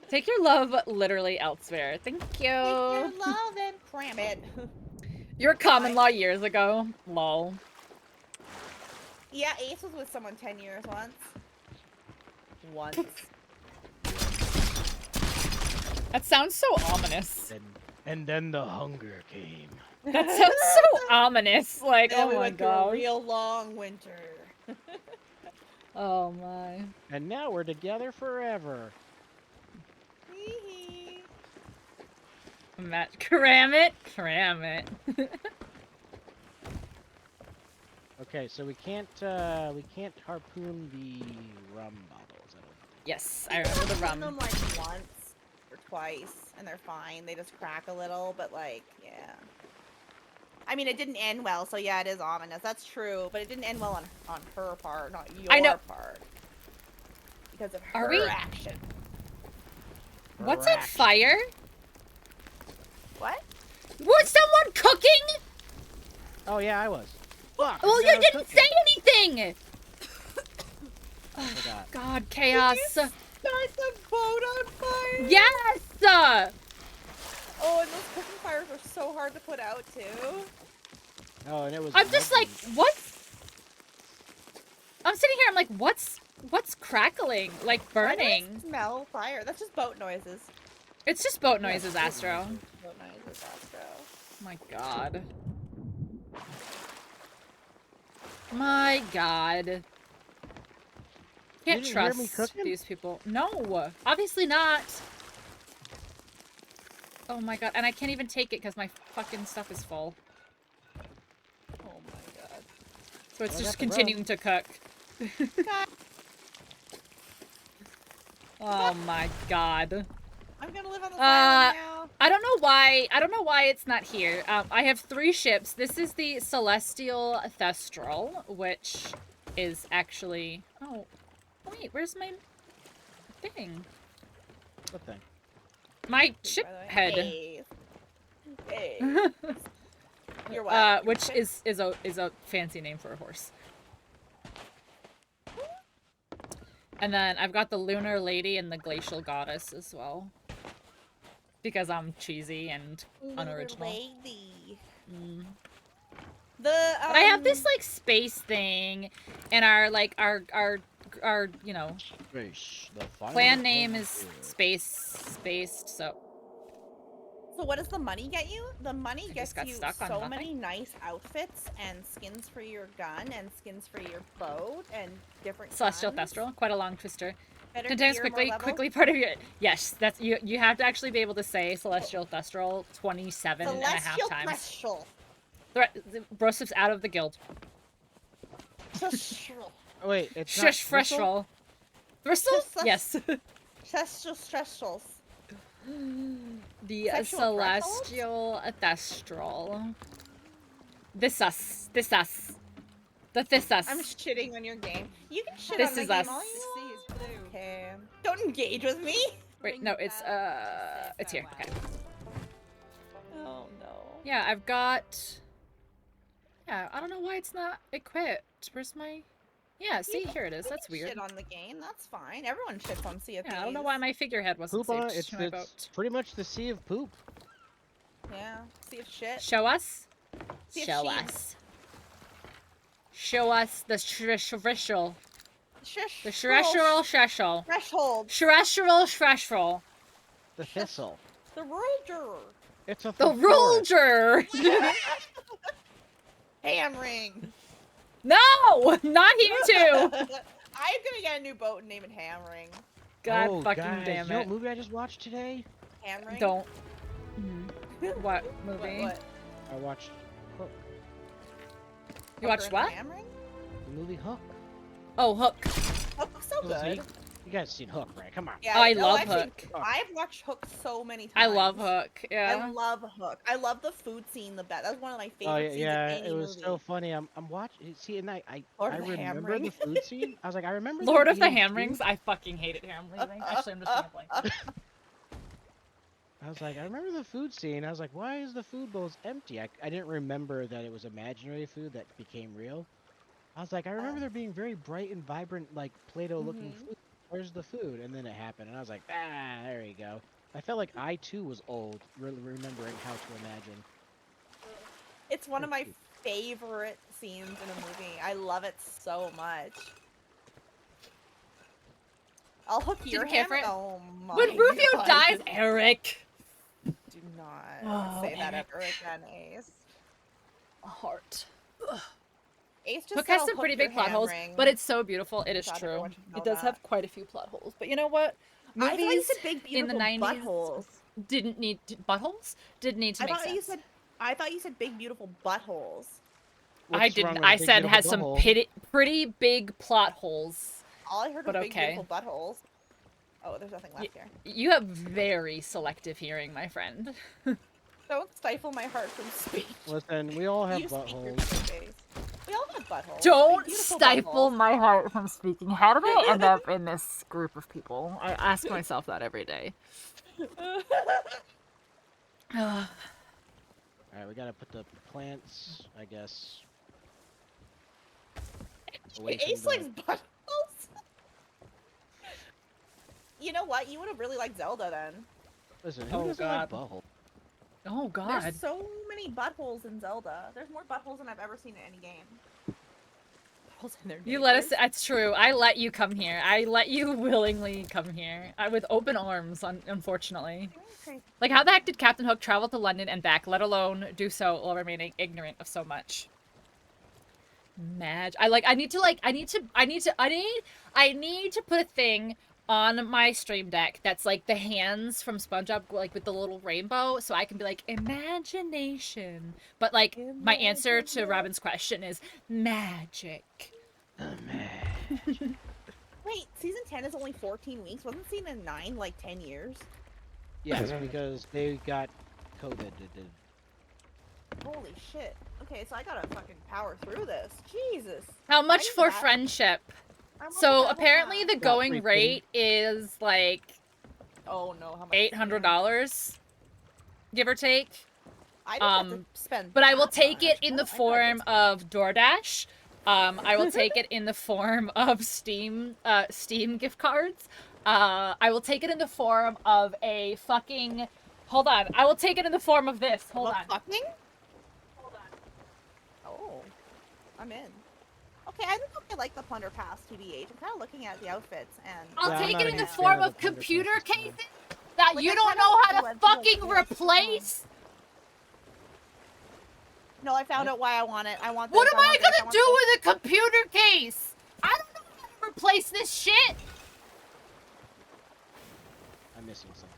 Take your love literally elsewhere. Thank Take your you. love and cram it. You were common law years ago. Lol. Yeah, Ace was with someone 10 years once. Once. That sounds so ominous. And then the hunger came. That sounds so ominous. Like, Then oh we my went through a god. real long winter. Oh my. And now we're together forever. Hee-hee. Matt, cram it. Cram it. Okay, so we can't harpoon the rum bottles. I don't think. Yes, I remember the I've done rum. them like once or twice, and they're fine. They just crack a little, but like, yeah. I mean, it didn't end well, so yeah, it is ominous. That's true, but it didn't end well on her part, not your I know. part. Because of Are her we- action. What's on fire? What? Was someone cooking? Oh yeah, I was. Fuck. Well, I you was didn't cooking. say anything. I forgot. God, chaos. Start the boat on fire? Yes. Oh, and those cooking fires are so hard to put out, too. Oh, and it was. I'm just like, lovely. what's? I'm sitting here. I'm like, what's crackling? Like Why do I burning? smell fire. That's just boat noises. It's just boat noises, Yeah, Astro. Boat noises, Astro. My God. My God. Can't didn't hear me trust cooking? these people. No, obviously not. Oh my God, and I can't even take it because my fucking stuff is full. Oh my god. So it's Well, just that's the rub. continuing to cook. God, Oh my God. I'm gonna live on this island now. I don't know why. I don't know why it's not here. I have 3 ships. This is the Celestial Thestral, which is actually. Oh, wait. Where's my thing? What thing? My ship By the way. head. Hey. Hey. You're what? Which is a fancy name for a horse. And then I've got the Lunar Lady and the Glacial Goddess as well. Because I'm cheesy and unoriginal. Lady. Mm. The But I have this like space thing, and our you know Fish, the final clan name is frontier. spaced. So So what does the money get you? The money I gets just got you stuck on so nothing. many nice outfits and skins for your gun and skins for your boat and different Celestial guns. Thestral, quite a long twister. Better Contains gear, more quickly, level. quickly part of your. Yes, that's you. You have to actually be able to say Celestial Thestral 27 and a half Celestial times. Thestral. Brosif's out of the guild. Thestral. Oh wait, it's Shush, not Freshroll. Bristle? Just Yes. Thestral Thestrals. The Sexual Celestial Thestral. This us. The Thissus. I'm shitting on your game. You can shit This on my is game us. all you want. Okay. Don't engage with me. Wait, no, it's here. Okay. Oh no. Yeah, I've got. Yeah, I don't know why it's not equipped. Where's my? Yeah, see, here it is. You That's can weird. Shit on the game. That's fine. Everyone shits on Sea of Yeah, I don't know Thieves. why my figurehead wasn't Poop on saved it's, to my it's boat. pretty much the sea of poop. Yeah. Sea of shit. Show us. Sea of Show sheep. us. Show us the shrishal. Shush. The shreshal shreshal. Threshold. Shreshal shreshal. The thistle. The Roger. It's a The forest. Roger! Ham ring. No! Not here too! I'm gonna get a new boat and name it Ham Ring. God Oh, fucking guys, damn you know it. what movie I just watched today? Ham Ring. Don't. What movie? What? I watched Hook. You watched Hooker and what? the Ham Ring? The movie Hook. Oh, Hook. Oh, so It was good. me. You guys seen Hook, right? Come on. Yeah, I no, love I've seen- Hook. I've watched Hook so many times. I love Hook. I Yeah. love Hook. I love the food scene the best. That was one of my favorite Oh yeah, scenes yeah, in any it was movie. so funny. I'm watching. See, and I Lord of the remember Ham the food scene. I was like, I remember. them Lord of the eating Ham food. Rings. I fucking hated ham leaving. Actually, I'm just gonna blank. I was like, I remember the food scene. I was like, why is the food bowls empty? I didn't remember that it was imaginary food that became real. I was like, I remember there being very bright and vibrant, like Play-Doh looking Mhm. food. Where's the food? And then it happened, and I was like, ah, there you go. I felt like I too was old, really remembering how to imagine. It's one of my favorite scenes in a movie. I love it so much. I'll hook your Didn't care ham. for it. Oh my When Rufio God. dies, Eric. Do not Oh, say that Eric. ever again, Ace. A heart. Ace just Hook said has I'll some hook pretty your big plot ham holes, ring. but it's so beautiful. It is Glad true. everyone should know It does that. have quite a few plot holes, but you know what? I thought you Movies said big in the beautiful 90s buttholes. didn't need buttholes. Didn't need to I make thought sense. you said. I thought you said big beautiful buttholes. I What's wrong didn't. with I Big said Beautiful has some Butthole? pretty big plot holes. All I heard But was big okay. beautiful buttholes. Oh, there's nothing left here. You have very selective hearing, my friend. Don't stifle my heart from speech. Listen, we all have You speak your buttholes. face. We all have buttholes. Don't Big, beautiful stifle buttholes. my heart from speaking. How did I end up in this group of people? I ask myself that every day. All right, we gotta put the plants, I guess. Away from Ace the... likes buttholes. You know what? You would have really liked Zelda then. Listen, who Oh, doesn't like butthole? Oh God. There's so many buttholes in Zelda. There's more buttholes than I've ever seen in any game. Buttholes in their You let us. neighbors. That's true. I let you come here. I let you willingly come here. With open arms, unfortunately. Okay. Like, how the heck did Captain Hook travel to London and back, let alone do so while remaining ignorant of so much? I need to put a thing on my stream deck that's like the hands from SpongeBob, like with the little rainbow, so I can be like, imagination. But like, my answer to Robin's question is magic. Wait, season 10 is only 14 weeks. Wasn't season 9 like 10 years? Yes, because they got COVID. Holy shit. Okay, so I gotta fucking power through this. Jesus. How much need for that. friendship? I want So that apparently one. the Got going free rate is like Oh no, how much? $800, give or take. I don't have to spend. But I will that take it much. in No, the I thought form that's- of DoorDash. I will take it in the form of Steam gift cards. I will take it in the form of a fucking. Hold on. I will take it in the form of this. Hold What on. fucking? Oh, I'm in. Okay, I don't know if I like the Plunder Pass, TBH. I'm kind of looking at the outfits and. I'll Yeah, I'm take not it a in the huge fan form of of the Plunder computer Pass system. cases that Like, you I don't kinda know like how the to ones with, fucking like, replace. No, I found out why I want it. I want this. What am I want this, gonna want do this. with a computer case? I don't know how to replace this shit. I'm missing something.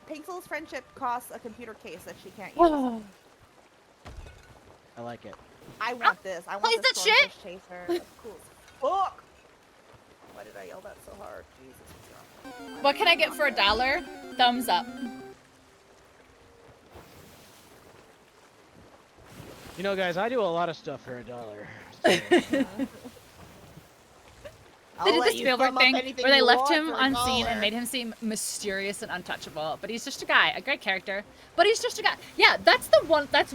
Pixel's friendship costs a computer case that she can't use. I like it. I want this. I want Place this that shit. Stormfish chaser. That's cool as fuck. Why did I yell that so hard? Jesus. what's wrong? What can I get for $1? Thumbs up. You know, guys, I do a lot of stuff for $1. So, I'll They did let the you Spielberg thumb up thing anything where they you left want him for a unseen dollar. and made him seem mysterious and untouchable. But he's just a guy, a great character. But he's just a guy. Yeah, that's the one. That's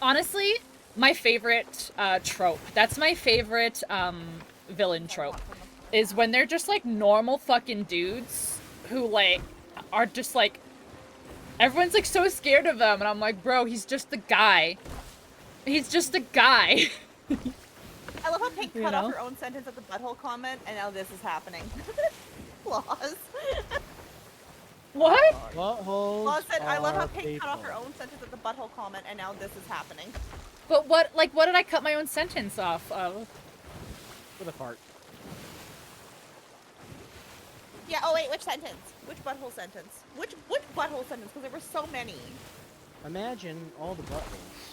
honestly my favorite trope. That's my favorite villain trope. Is when they're just like normal fucking dudes who like are just like everyone's like so scared of them, and I'm like, bro, he's just a guy. He's just a guy. I love how Pink You cut know? off her own sentence at the butthole comment, and now this is happening. Flaws. What? buttholes Flaws said, I love how are Pink cut off her people. own sentence at the butthole comment, and now this is happening. But what did I cut my own sentence off of? With a fart. Yeah, oh wait, which sentence? Which butthole sentence? Which butthole sentence? Because there were so many. Imagine all the buttholes.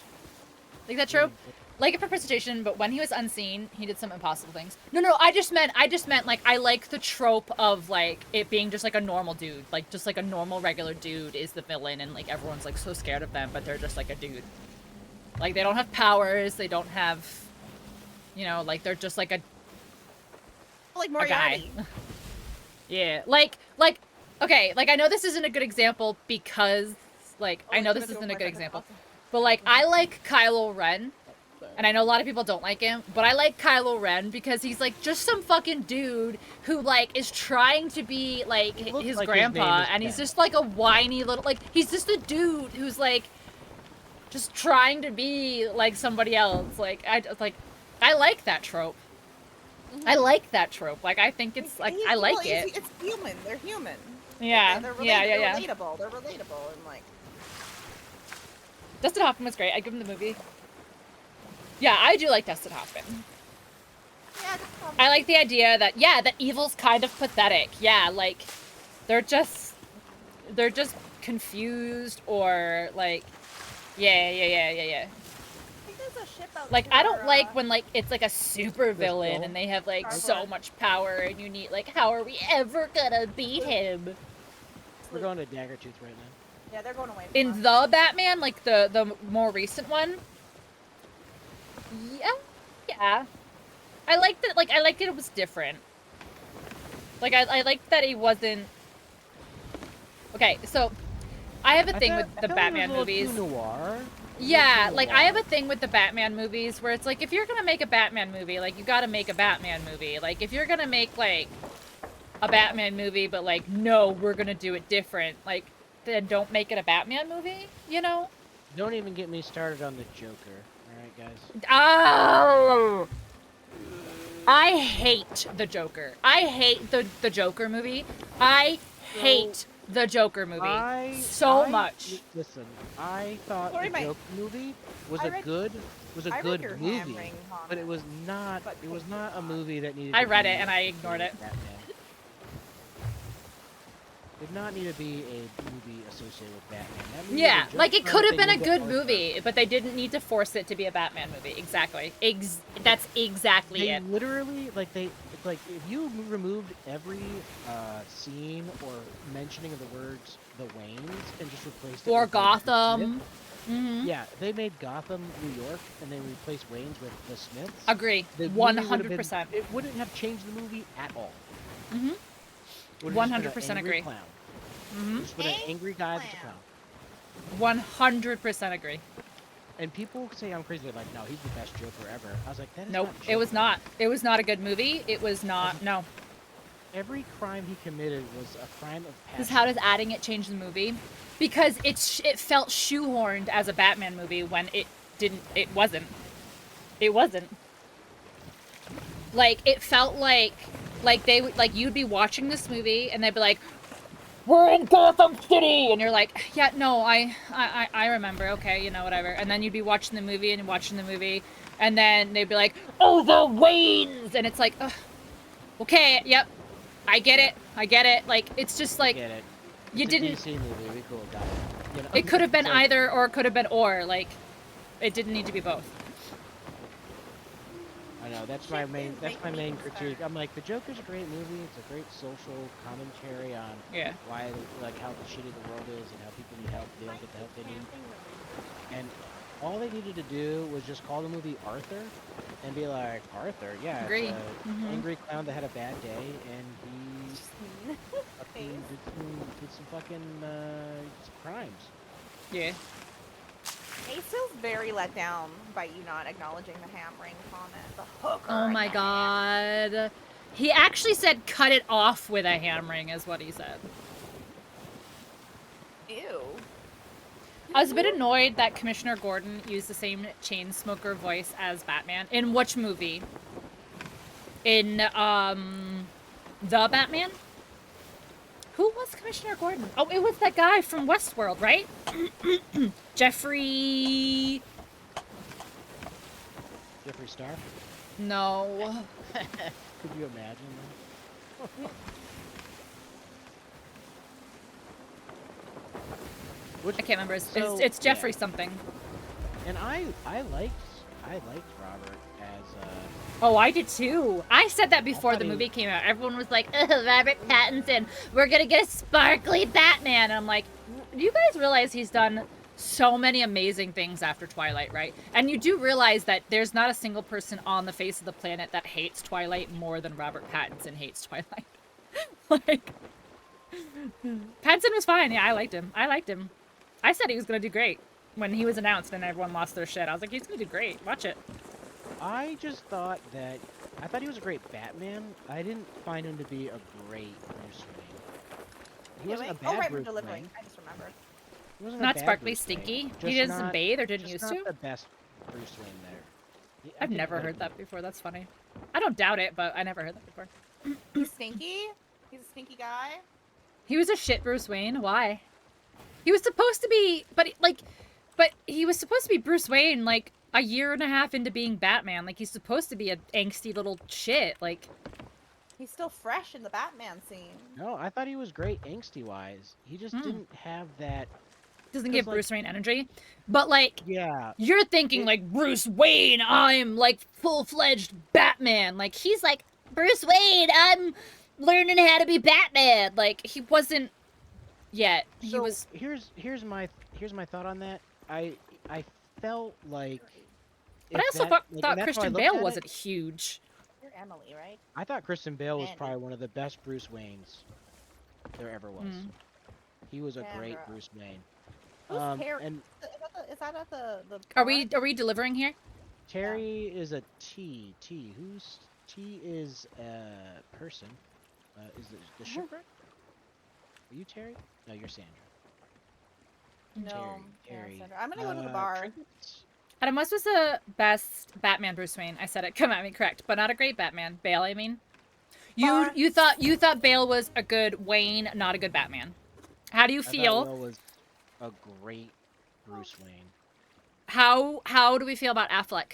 Like that trope? like it for presentation, but when he was unseen, he did some impossible things. No, I just meant like I like the trope of like it being just like a normal dude, like just like a normal regular dude is the villain, and like everyone's like so scared of them, but they're just like a dude. Like they don't have powers, they don't have, you know, like they're just like a Like a guy. Moriarty. Yeah, like okay, like I know this isn't a good example because like I know this isn't a good example, but like I like Kylo Ren. And I know a lot of people don't like him, but I like Kylo Ren because he's like just some fucking dude who like is trying to be like He looks his like his grandpa, name is and he's Ben. just like a whiny little like he's just a dude who's like just trying to be like somebody else. Like I like that trope. I like that trope. Like I think it's like I like it. It's human. They're human. Yeah, They're yeah. They're relatable. They're relatable and like. Dustin Hoffman was great. I give him the movie. Yeah, I do like Dustin Hoffman. Yeah, I like the idea that yeah, that evil's kind of pathetic. Yeah, like they're just confused or like yeah. I think there's a ship out Like there, I don't like when like it's like a super villain Crystal? and they have like Starboard. so much power and you need like how are we ever gonna beat him? We're going to Daggertooth right now. Yeah, they're going away. From In us. the Batman, like the more recent one. Yeah. I liked it. Like I liked it was different. Like I liked that he wasn't. Okay, so I have a thing with the Batman movies. Noir. Yeah, too like noir. I have a thing with the Batman movies where it's like if you're gonna make a Batman movie, like you gotta make a Batman movie. Like if you're gonna make like a Batman movie, but like no, we're gonna do it different. Like then don't make it a Batman movie. You know? Don't even get me started on the Joker. All right, guys. Oh, I hate the Joker. I hate the Joker movie. I hate the Joker movie so much. Listen, I thought Sorry, the mate. Joker movie was I a read- good I read good your movie, hammering but it comment. was not. But It was not a movie that needed. I to read be it and I ignored a it. Batman. Did not need to be a movie associated with Batman. That movie Yeah, was just like it fun could if have they been a moved good Arthur. movie, but they didn't need to force it to be a Batman movie. Exactly. That's exactly They it. literally like if you removed every scene or mentioning of the words the Waynes and just replaced it Or with, like, the Gotham. Smiths. Hmm. Yeah, they made Gotham New York and they replaced Wayne's with the Smiths. Agree. The movie would have been- 100%. It wouldn't have changed the movie at all. Mhm. It would've just been an 100% angry agree. Clown. Mhm. Just been an angry guy that's a clown. 100% agree. And people say I'm crazy. They're like, no, he's the best Joker ever. I was like, that is Nope. not It was Joker. not. It was not a good movie. It was not. No. Every crime he committed was a crime of passion. Because how does adding it change the movie? Because it felt shoehorned as a Batman movie when it didn't. It wasn't. It wasn't. Like it felt like they would like you'd be watching this movie and they'd be like, "We're in Gotham City," and you're like, "Yeah, no, I remember. Okay, you know, whatever." And then you'd be watching the movie and watching the movie, and then they'd be like, "Oh, the Waynes," and it's like, ugh, okay, yep, I get it. Like it's just like Get it. you It's a didn't. DC movie. We cool got it. You know? It could have been It's like- either, or it could have been or. Like, it didn't need to be both. I know that's my main. That's my main critique. I'm like, the Joker's a great movie. It's a great social commentary on Yeah. why, like, how shitty the world is and how people need help. They don't get the help they need. And all they needed to do was just call the movie Arthur, and be like, Arthur, yeah, Agree. it's a Mhm. angry clown that had a bad day, and he fucking did some fucking some crimes. Yeah. Ace feels very let down by you not acknowledging the hammering comment. The hooker. Oh my and god. He actually said cut it off with a hammering is what he said. the- Ew. I was a bit annoyed that Commissioner Gordon used the same chain smoker voice as Batman. In which movie? In, The Batman? Who was Commissioner Gordon? Oh, it was that guy from Westworld, right? Jeffrey... Jeffree Star. No. Could you imagine that? Which, I can't remember. So, It's Jeffrey yeah. something. And I liked I liked Robert as Oh, I did too. I said that before thought the he- movie came out. Everyone was like, "Ugh, Robert Pattinson, we're gonna get a sparkly Batman." And I'm like, do you guys realize he's done so many amazing things after Twilight, right? And you do realize that there's not a single person on the face of the planet that hates Twilight more than Robert Pattinson hates Twilight. Like, Pattinson was fine. Yeah, I liked him. I said he was gonna do great when he was announced and everyone lost their shit. I was like, he's gonna do great. Watch it. I just thought that I thought he was a great Batman. I didn't find him to be a great Bruce Wayne. He wasn't a bad right, we're Bruce delivering. Wayne. I just remembered. He wasn't a Not bad sparkly Bruce Wayne. stinky. Just He doesn't not- bathe or didn't just used not to. the best Bruce Wayne there. I I've think never that- heard that before. That's funny. I don't doubt it, but I never heard that before. He's stinky. He's a stinky guy. He was a shit Bruce Wayne. Why? He was supposed to be, but he was supposed to be Bruce Wayne like a year and a half into being Batman. Like he's supposed to be an angsty little shit. Like He's still fresh in the Batman scene. No, I thought he was great angsty wise. He just didn't have that. doesn't 'Cause, give like- Bruce Wayne energy. But like Yeah, you're thinking like Bruce Wayne, I'm like full-fledged Batman. Like he's like Bruce Wayne, I'm learning how to be Batman. Like he wasn't yet. He so was here's my thought on that. I felt like. But I if also that- thought, like, thought and that's how I Christian looked Bale at it, wasn't huge. You're Emily, right? I thought Kristen Bale was Andy. probably one of the best Bruce Waynes there ever was. Mm. He was a great Sandra. Bruce Wayne. Who's Terry? And Is that at the Are bar? we delivering here? Terry is a T. Who's T is a person. Is the shipwreck? Are you Terry? No, you're Sandra. No. Terry. Sandra. I'm gonna go to the bar. Trinkets? Adam West was the best Batman Bruce Wayne. I said it. Come at me, correct, but not a great Batman. Bale, I mean. You thought Bale was a good Wayne, not a good Batman. How do you I thought feel? Will was a great Bruce Wayne. How do we feel about Affleck?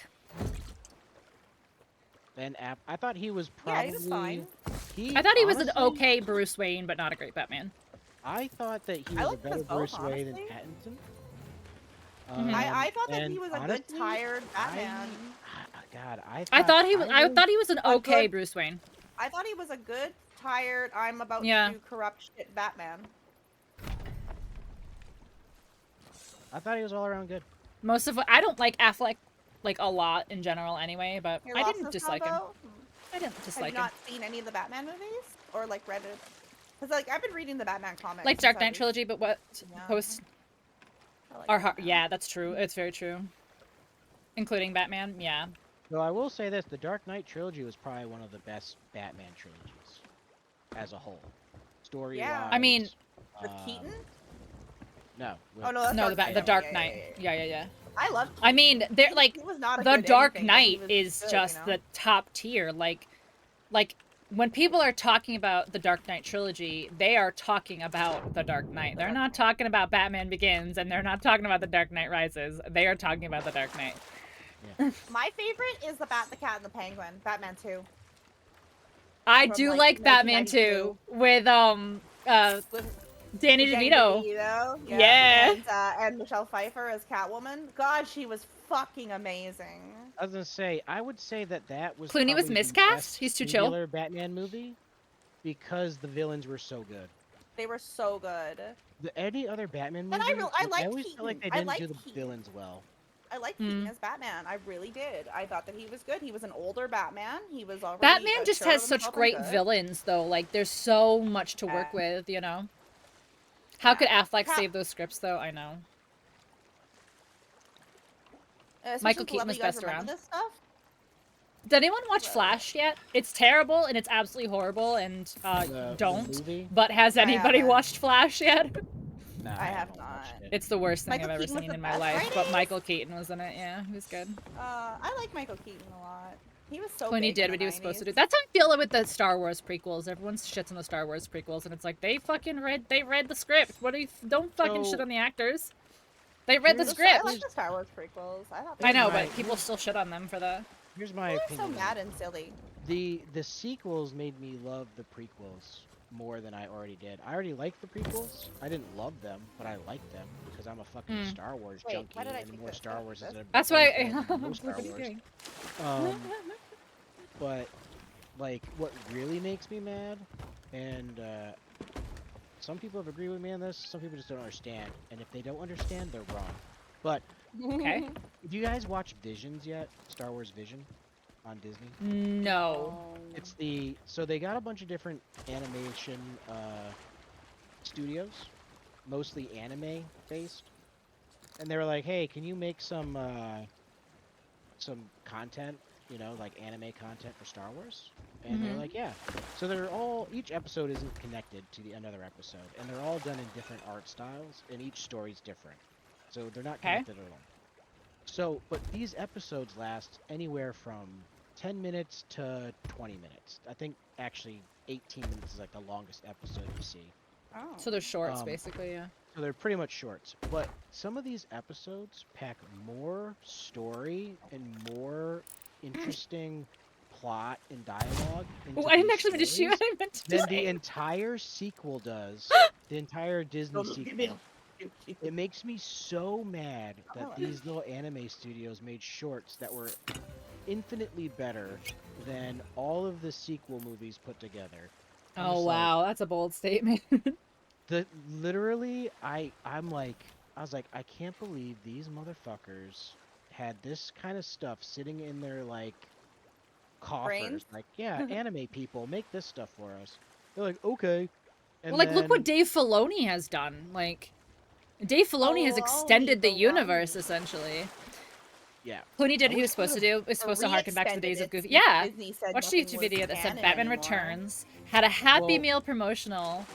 I thought he was Yeah, probably. he was fine. I thought he was an honestly, okay Bruce Wayne, but not a great Batman. I thought that he I was a liked better us both, Bruce Wayne than honestly. Pattinson. Mhm. I thought that and he was a honestly, good tired Batman. God, I thought he was an a okay good- Bruce Wayne. I thought he was a good tired. I'm about Yeah. to do corrupt shit Batman. I thought he was all around good. Most of what I don't like Affleck like a lot in general anyway, but Your I lost didn't us dislike him. combo? I didn't Have dislike you him. not seen any of the Batman movies or like read it? Because like I've been reading the Batman comics. Like since Dark I Knight was trilogy, but what young. post I like or Batman. yeah, that's true. It's very true. Including Batman, yeah. Though I will say this: the Dark Knight trilogy was probably one of the best Batman trilogies as a whole. Story. Yeah. I mean- With Keaton? No. Oh no, that's No, Dark the Knight. Dark Yeah, Knight. yeah. Yeah. I love. I mean, Keaton. they're like He was not a the good Dark anything, but he Knight was is good, just you know? the top tier. Like when people are talking about the Dark Knight trilogy, they are talking about the Dark Knight. They're not talking about Batman Begins, and they're not talking about the Dark Knight Rises. They are talking about the Dark Knight. My favorite is the Bat, the Cat, and the Penguin. Batman 2. I From, do like, like Batman 2 with With Danny DeVito. Yeah. Yeah. And Michelle Pfeiffer as Catwoman. God, she was fucking amazing. I was gonna say, I would say that was. Clooney was probably the miscast? best He's too chill? singular Batman movie, because the villains were so good. They were so good. Any other Batman And movie, I liked always felt like they Keaton. I didn't do liked the Keaton. villains well. I liked Mm. Keaton as Batman. I really did. I thought that he was good. He was an older Batman. He was already Batman just sure has of such himself and great good. villains, though. Like, there's so much to work Yeah. with, you know? How could Affleck Cap- save those scripts, though? I know. Especially Michael with Keaton Love, was you guys best remember around. This stuff? Did anyone watch Well- Flash yet? It's terrible, and it's absolutely horrible, and The don't. movie? But has I anybody haven't. watched Flash yet? Nah, I have haven't not. watched it. It's the worst thing Michael I've ever Keaton was seen the in my best, life, right? but Michael Keaton was in it, yeah. He was good. I like Michael Keaton a lot. He was so Clooney big did in what the he was supposed to 90s. do. That's how I feel with the Star Wars prequels. Everyone shits on the Star Wars prequels, and it's like, they read the script. What do you, don't fucking So- shit on the actors. They read the Here's- script. I like the Star Wars prequels. I thought they I were know, great. but people still shit on them for that. Here's my They're opinion. so mad and silly. The sequels made me love the prequels more than I already did. I already liked the prequels. I didn't love them, but I liked them because I'm a fucking Star Wars Wait, junkie, why did I and take more this? Star Wars is a That's why. no Star What are you Wars. doing? But like, what really makes me mad, and some people have agreed with me on this. Some people just don't understand, and if they don't understand, they're wrong. But Okay. have you guys watched Visions yet? Star Wars Vision on Disney. No. It's so they got a bunch of different animation studios, mostly anime based, and they were like, "Hey, can you make some content, like anime content for Star Wars?" And they're Mhm. like, "Yeah." So each episode isn't connected to the another episode, and they're all done in different art styles, and each story's different, so they're not Okay. connected at all. So, but these episodes last anywhere from 10 minutes to 20 minutes. I think actually 18 minutes is like the longest episode you see. Oh. So they're shorts, Um, basically, yeah. So they're pretty much shorts. But some of these episodes pack more story and more interesting plot and dialogue into Oh, I didn't these actually mean to shoot. stories I meant to than say. the entire sequel does. The entire Disney sequel. It makes me so mad that Oh. these little anime studios made shorts that were infinitely better than all of the sequel movies put together. I'm Oh just like, wow, that's a bold statement. literally, I was like, I can't believe these motherfuckers had this kind of stuff sitting in their like coffers. Brains? Like, yeah, anime people make this stuff for us. They're like, okay. And Well, like, look what then- Dave Filoni has done. Like, Dave Filoni has Oh, extended the Filoni. universe essentially. Yeah. Clooney did I what he wish was supposed to do. Was Or supposed to harken back to the days of re-extended Goofy. it since Yeah. Disney said Watched the nothing YouTube was video that said canon Batman anymore. Returns had a Happy Well- Meal promotional.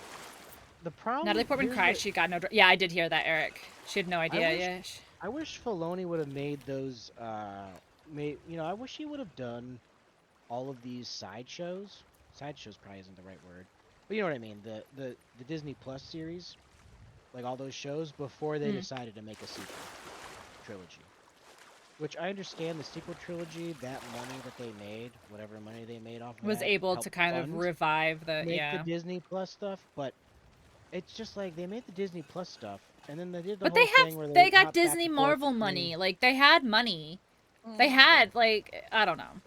The problem. Natalie Portman here's cried. the- She got no. Yeah, I did hear that, Eric. She had no idea. wish- Yeah. I wish Filoni would have made those. I wish he would have done all of these sideshows. Sideshows probably isn't the right word, but you know what I mean. The Disney Plus series, like all those shows, before they Mhm. decided to make a sequel trilogy. Which I understand the sequel trilogy, that money that they made, whatever money they made off of Was that, able helped to kind of fund revive the. make Yeah. the Disney Plus stuff, but it's just like they made the Disney Plus stuff, and then they did the But whole they thing where they got hopped back Disney and forth Marvel between- money. Like they had money. They Mm. had like I don't know.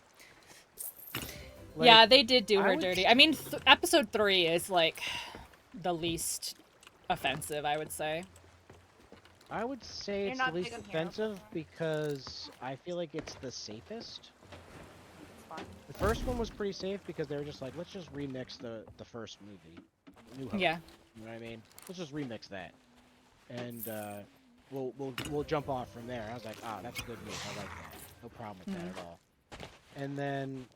like, Yeah, they did do I her would dirty. s- I mean, episode 3 is like the least offensive, I would say. I would say You're it's not the least big on Hero offensive Force? because I feel like it's the safest. It's fine. The first one was pretty safe because they were just like, let's just remix the first movie, New Hope. Yeah. You know what I mean? Let's just remix that, and we'll jump off from there. I was like, that's a good move. I like that. No problem with that at all. And then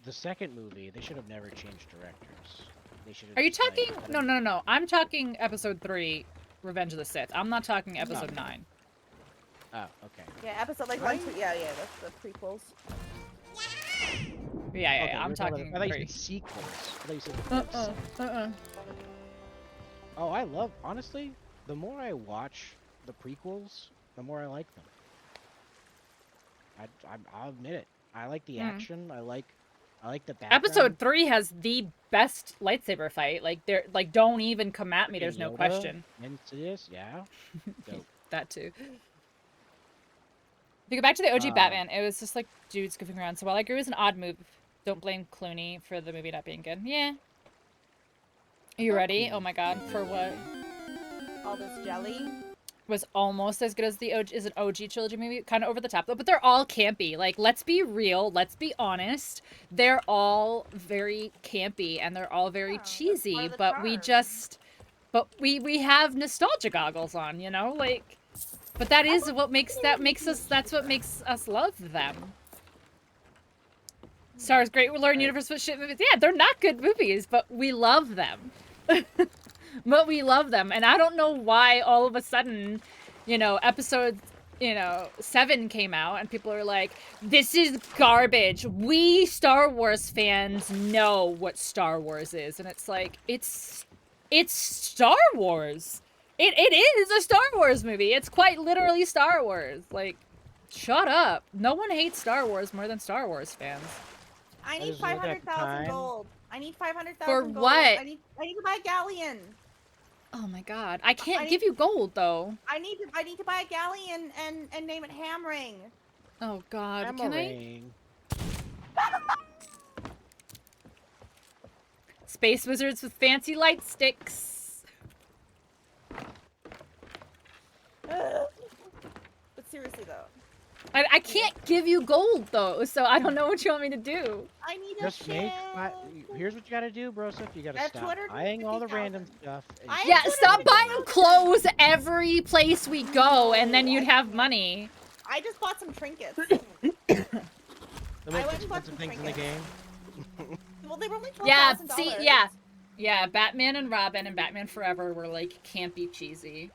the second movie, they should have never changed directors. They should have. Are you just, like, talking? let No, them- no, no. I'm talking episode 3, Revenge of the Sith. I'm not talking episode 9. Oh, okay. Yeah, episode like Right? 1, 2. Yeah, that's the prequels. Yeah, yeah, Okay, yeah. I'm you're talking I thought you 3. said sequels. I thought you said. Oh, I love, honestly, the more I watch the prequels, the more I like them. I'll admit it. I like the action. I like the background. Episode 3 has the best lightsaber fight. Like, don't even come at me. There's no Yoda, question. Insidious, yeah. Dope. That too. If you go back to the OG Uh, Batman, it was just like dudes goofing around. So while I agree it was an odd move, don't blame Clooney for the movie not being good. Yeah. Are you ready? Oh my god, for what? All this jelly. Was almost as good as the OG, is an OG trilogy movie, kind of over the top though, but they're all campy. Like, let's be real, let's be honest. They're all very campy and they're all very Yeah, that's cheesy, part of the but we charm. just, but we have nostalgia goggles on, you know, like, but that is what makes that's what makes us love them. Star Wars Great Learn Universe with shit movies. Yeah, they're not good movies, but we love them. But we love them, and I don't know why all of a sudden, episode, 7 came out, and people are like, this is garbage. We Star Wars fans know what Star Wars is, and it's like, it's Star Wars. It is a Star Wars movie. It's quite literally Star Wars. Like, shut up. No one hates Star Wars more than Star Wars fans. I I need just look at the 500,000 time. gold. I need 500,000 For gold. what? I need to buy a galleon. Oh my god. I can't I give you gold though. I need to buy a galleon and name it Hamring. Oh god. Can I? Hammering. Space wizards with fancy light sticks. But seriously though, I can't give you gold though, so I don't know what you want me to do. I need a Just make. ship. Here's what you gotta do, Broseph. You gotta I have stop buying all the random 250,000. stuff. And I Yeah, have stop buying 250,000. clothes every place we go, and then you'd have money. I just bought some trinkets. the I most went and bought expensive some things in the trinkets. game. Well, they were only $12,000. Yeah, see, yeah. Yeah, Batman and Robin and Batman Forever were like campy cheesy.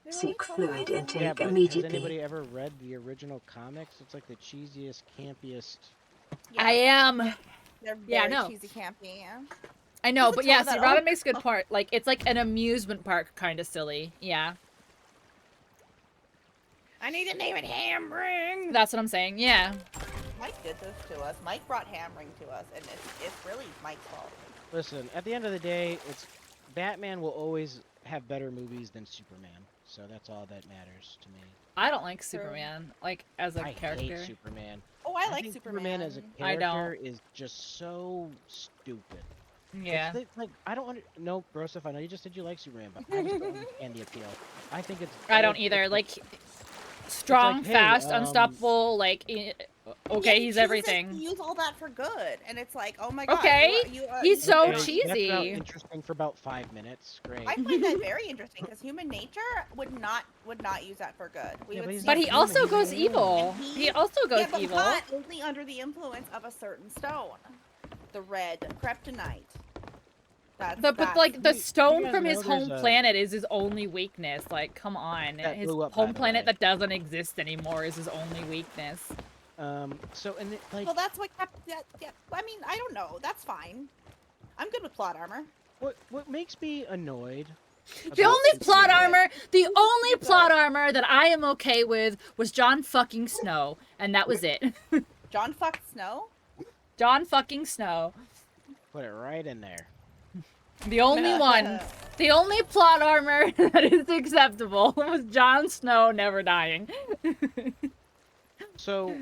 They were Seek only fluid $12,000. intake Yeah, but has immediately. anybody ever read the original comics? It's like the cheesiest, campiest. Yeah, I am. They're yeah, very no. cheesy campy. Yeah. I know, There's a but yeah, ton see, that Robin are- makes a good part. Like, it's like an amusement park kind of silly. Yeah. I need to name it Hamring. That's what I'm saying. Yeah. Mike did this to us. Mike brought Hamring to us, and it's really Mike's fault. Listen, at the end of the day, it's Batman will always have better movies than Superman. So that's all that matters to me. I don't like Superman, like, as a I character. hate Superman. Oh, I like think Superman. as a I don't. character is just so stupid. Yeah. Like I don't no, Broseph, I know you just said you like Superman, but I just don't understand the appeal. I think it's. I don't it's either. like- Like, strong, hey, fast, unstoppable, like, okay, Yeah, he's chooses everything. to use all that for good, and it's like, oh my god. Okay, he's so Okay, that's cheesy. about interesting for about 5 minutes. Great. I find that very interesting because human nature would not use that for good. We Yeah, would but he's see But he He's also human, goes he's human. evil. And He also goes yeah, but evil. not only under the influence of a certain stone, the red kryptonite. But like the You stone guys from know his home there's a- planet is his only weakness. Like, come on, That his blew up, by home the planet way. that doesn't exist anymore is his only weakness. So and like, Well, that's what kept that. Yeah, I mean, I don't know. That's fine. I'm good with plot armor. what makes me annoyed? The about only plot Superman- armor, the only plot armor that I am okay with was Jon fucking Snow, and that was it. John fucked Snow. Jon fucking Snow. Put it right in there. The only one. The only plot armor that is acceptable was Jon Snow never dying. So,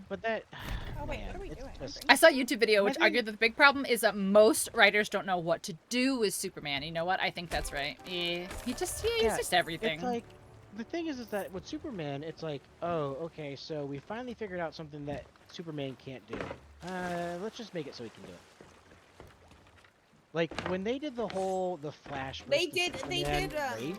but that. Oh wait, man, what are we it's doing? just- I saw a YouTube video which I think- argued that the big problem is that most writers don't know what to do with Superman. You know what? I think that's right. Yeah, he's Yeah, just everything. It's like the thing is that with Superman, it's like, oh, okay, so we finally figured out something that Superman can't do. Let's just make it so he can do it. Like when they did the Flash. They versus did- they Superman did, race,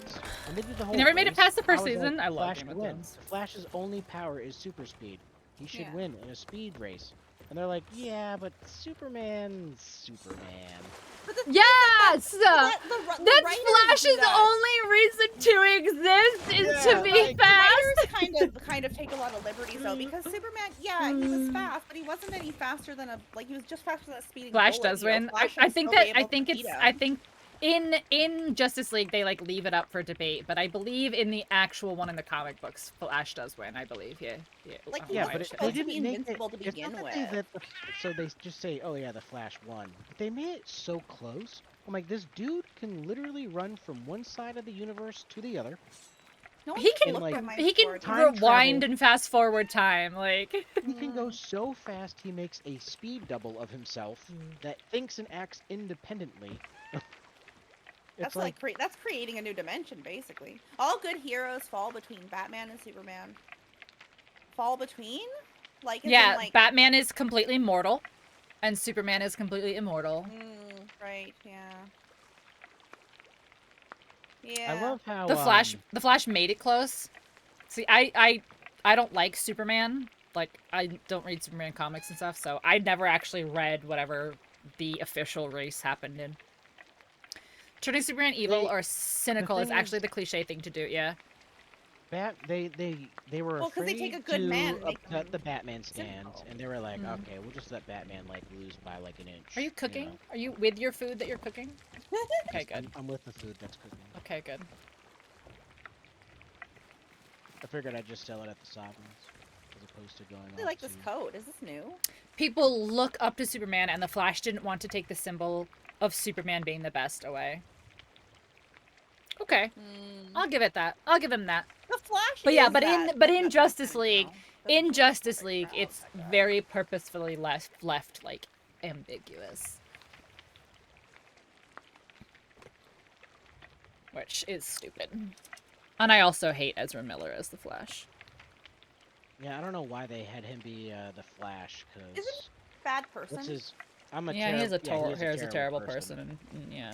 when they did the whole. They never made it race, past the I first was season. like, I love Flash Game of wins. Thrones. Flash's only power is super speed. He should Yeah. win in a speed race. And they're like, yeah, but Superman's Superman. But the, Yes! the That's writers Flash's do that. only reason to exist is Yeah, to be like, The fast. writers kind of take a lot of liberties though, because Superman, yeah, he was fast, but he wasn't any faster than he was just faster than a speeding Flash bullet, does you know, win. Flash I would think still that be I able to think beat it's him. I think in Justice League they like leave it up for debate, but I believe in the actual one in the comic books, Flash does win. I believe. Yeah. Like, I'm he Yeah, quite but was sure. they supposed to be didn't make it. invincible to It's begin not with. that so they just say, oh yeah, the Flash won. But they made it so close. I'm like, this dude can literally run from one side of the universe to the other. No one He can can look like, at my he can sword. time rewind travel. and fast forward time. Like He can go so fast he makes a speed double of himself that thinks and acts independently. It's That's that's creating a new dimension, basically. All good heroes fall between Batman and Superman. Fall between? Like, as in, yeah, like, Batman is completely mortal, and Superman is completely immortal. right, yeah. Yeah. I love how The Flash made it close. See, I don't like Superman. Like, I don't read Superman comics and stuff, so I never actually read whatever the official race happened in. Turning Superman evil They- or cynical is thing actually is- the cliche thing to do, yeah. they were Well, 'cause they afraid take a good to man and make upset him the Batman stand, cynical. and they were like, Mhm. okay, we'll just let Batman like lose by like an inch. Are you cooking? know? Are you with your food that you're cooking? Okay, good. I'm with the food that's cooking. Okay, good. I figured I'd just sell it at the Sovereigns as opposed posted going I really on. like this code. Is this new? People look up to Superman, and the Flash didn't want to take the symbol of Superman being the best away. Okay, I'll give it that. I'll give him that. The Flash. But yeah, is but that- in that Justice kind of, League, you know, doesn't in look Justice very League, proud, it's that guy. very purposefully left like ambiguous, which is stupid. And I also hate Ezra Miller as the Flash. Yeah, I don't know why they had him be the Flash, Isn't because bad person. what's his? I'm a Yeah, he's a yeah, terrible person, and yeah.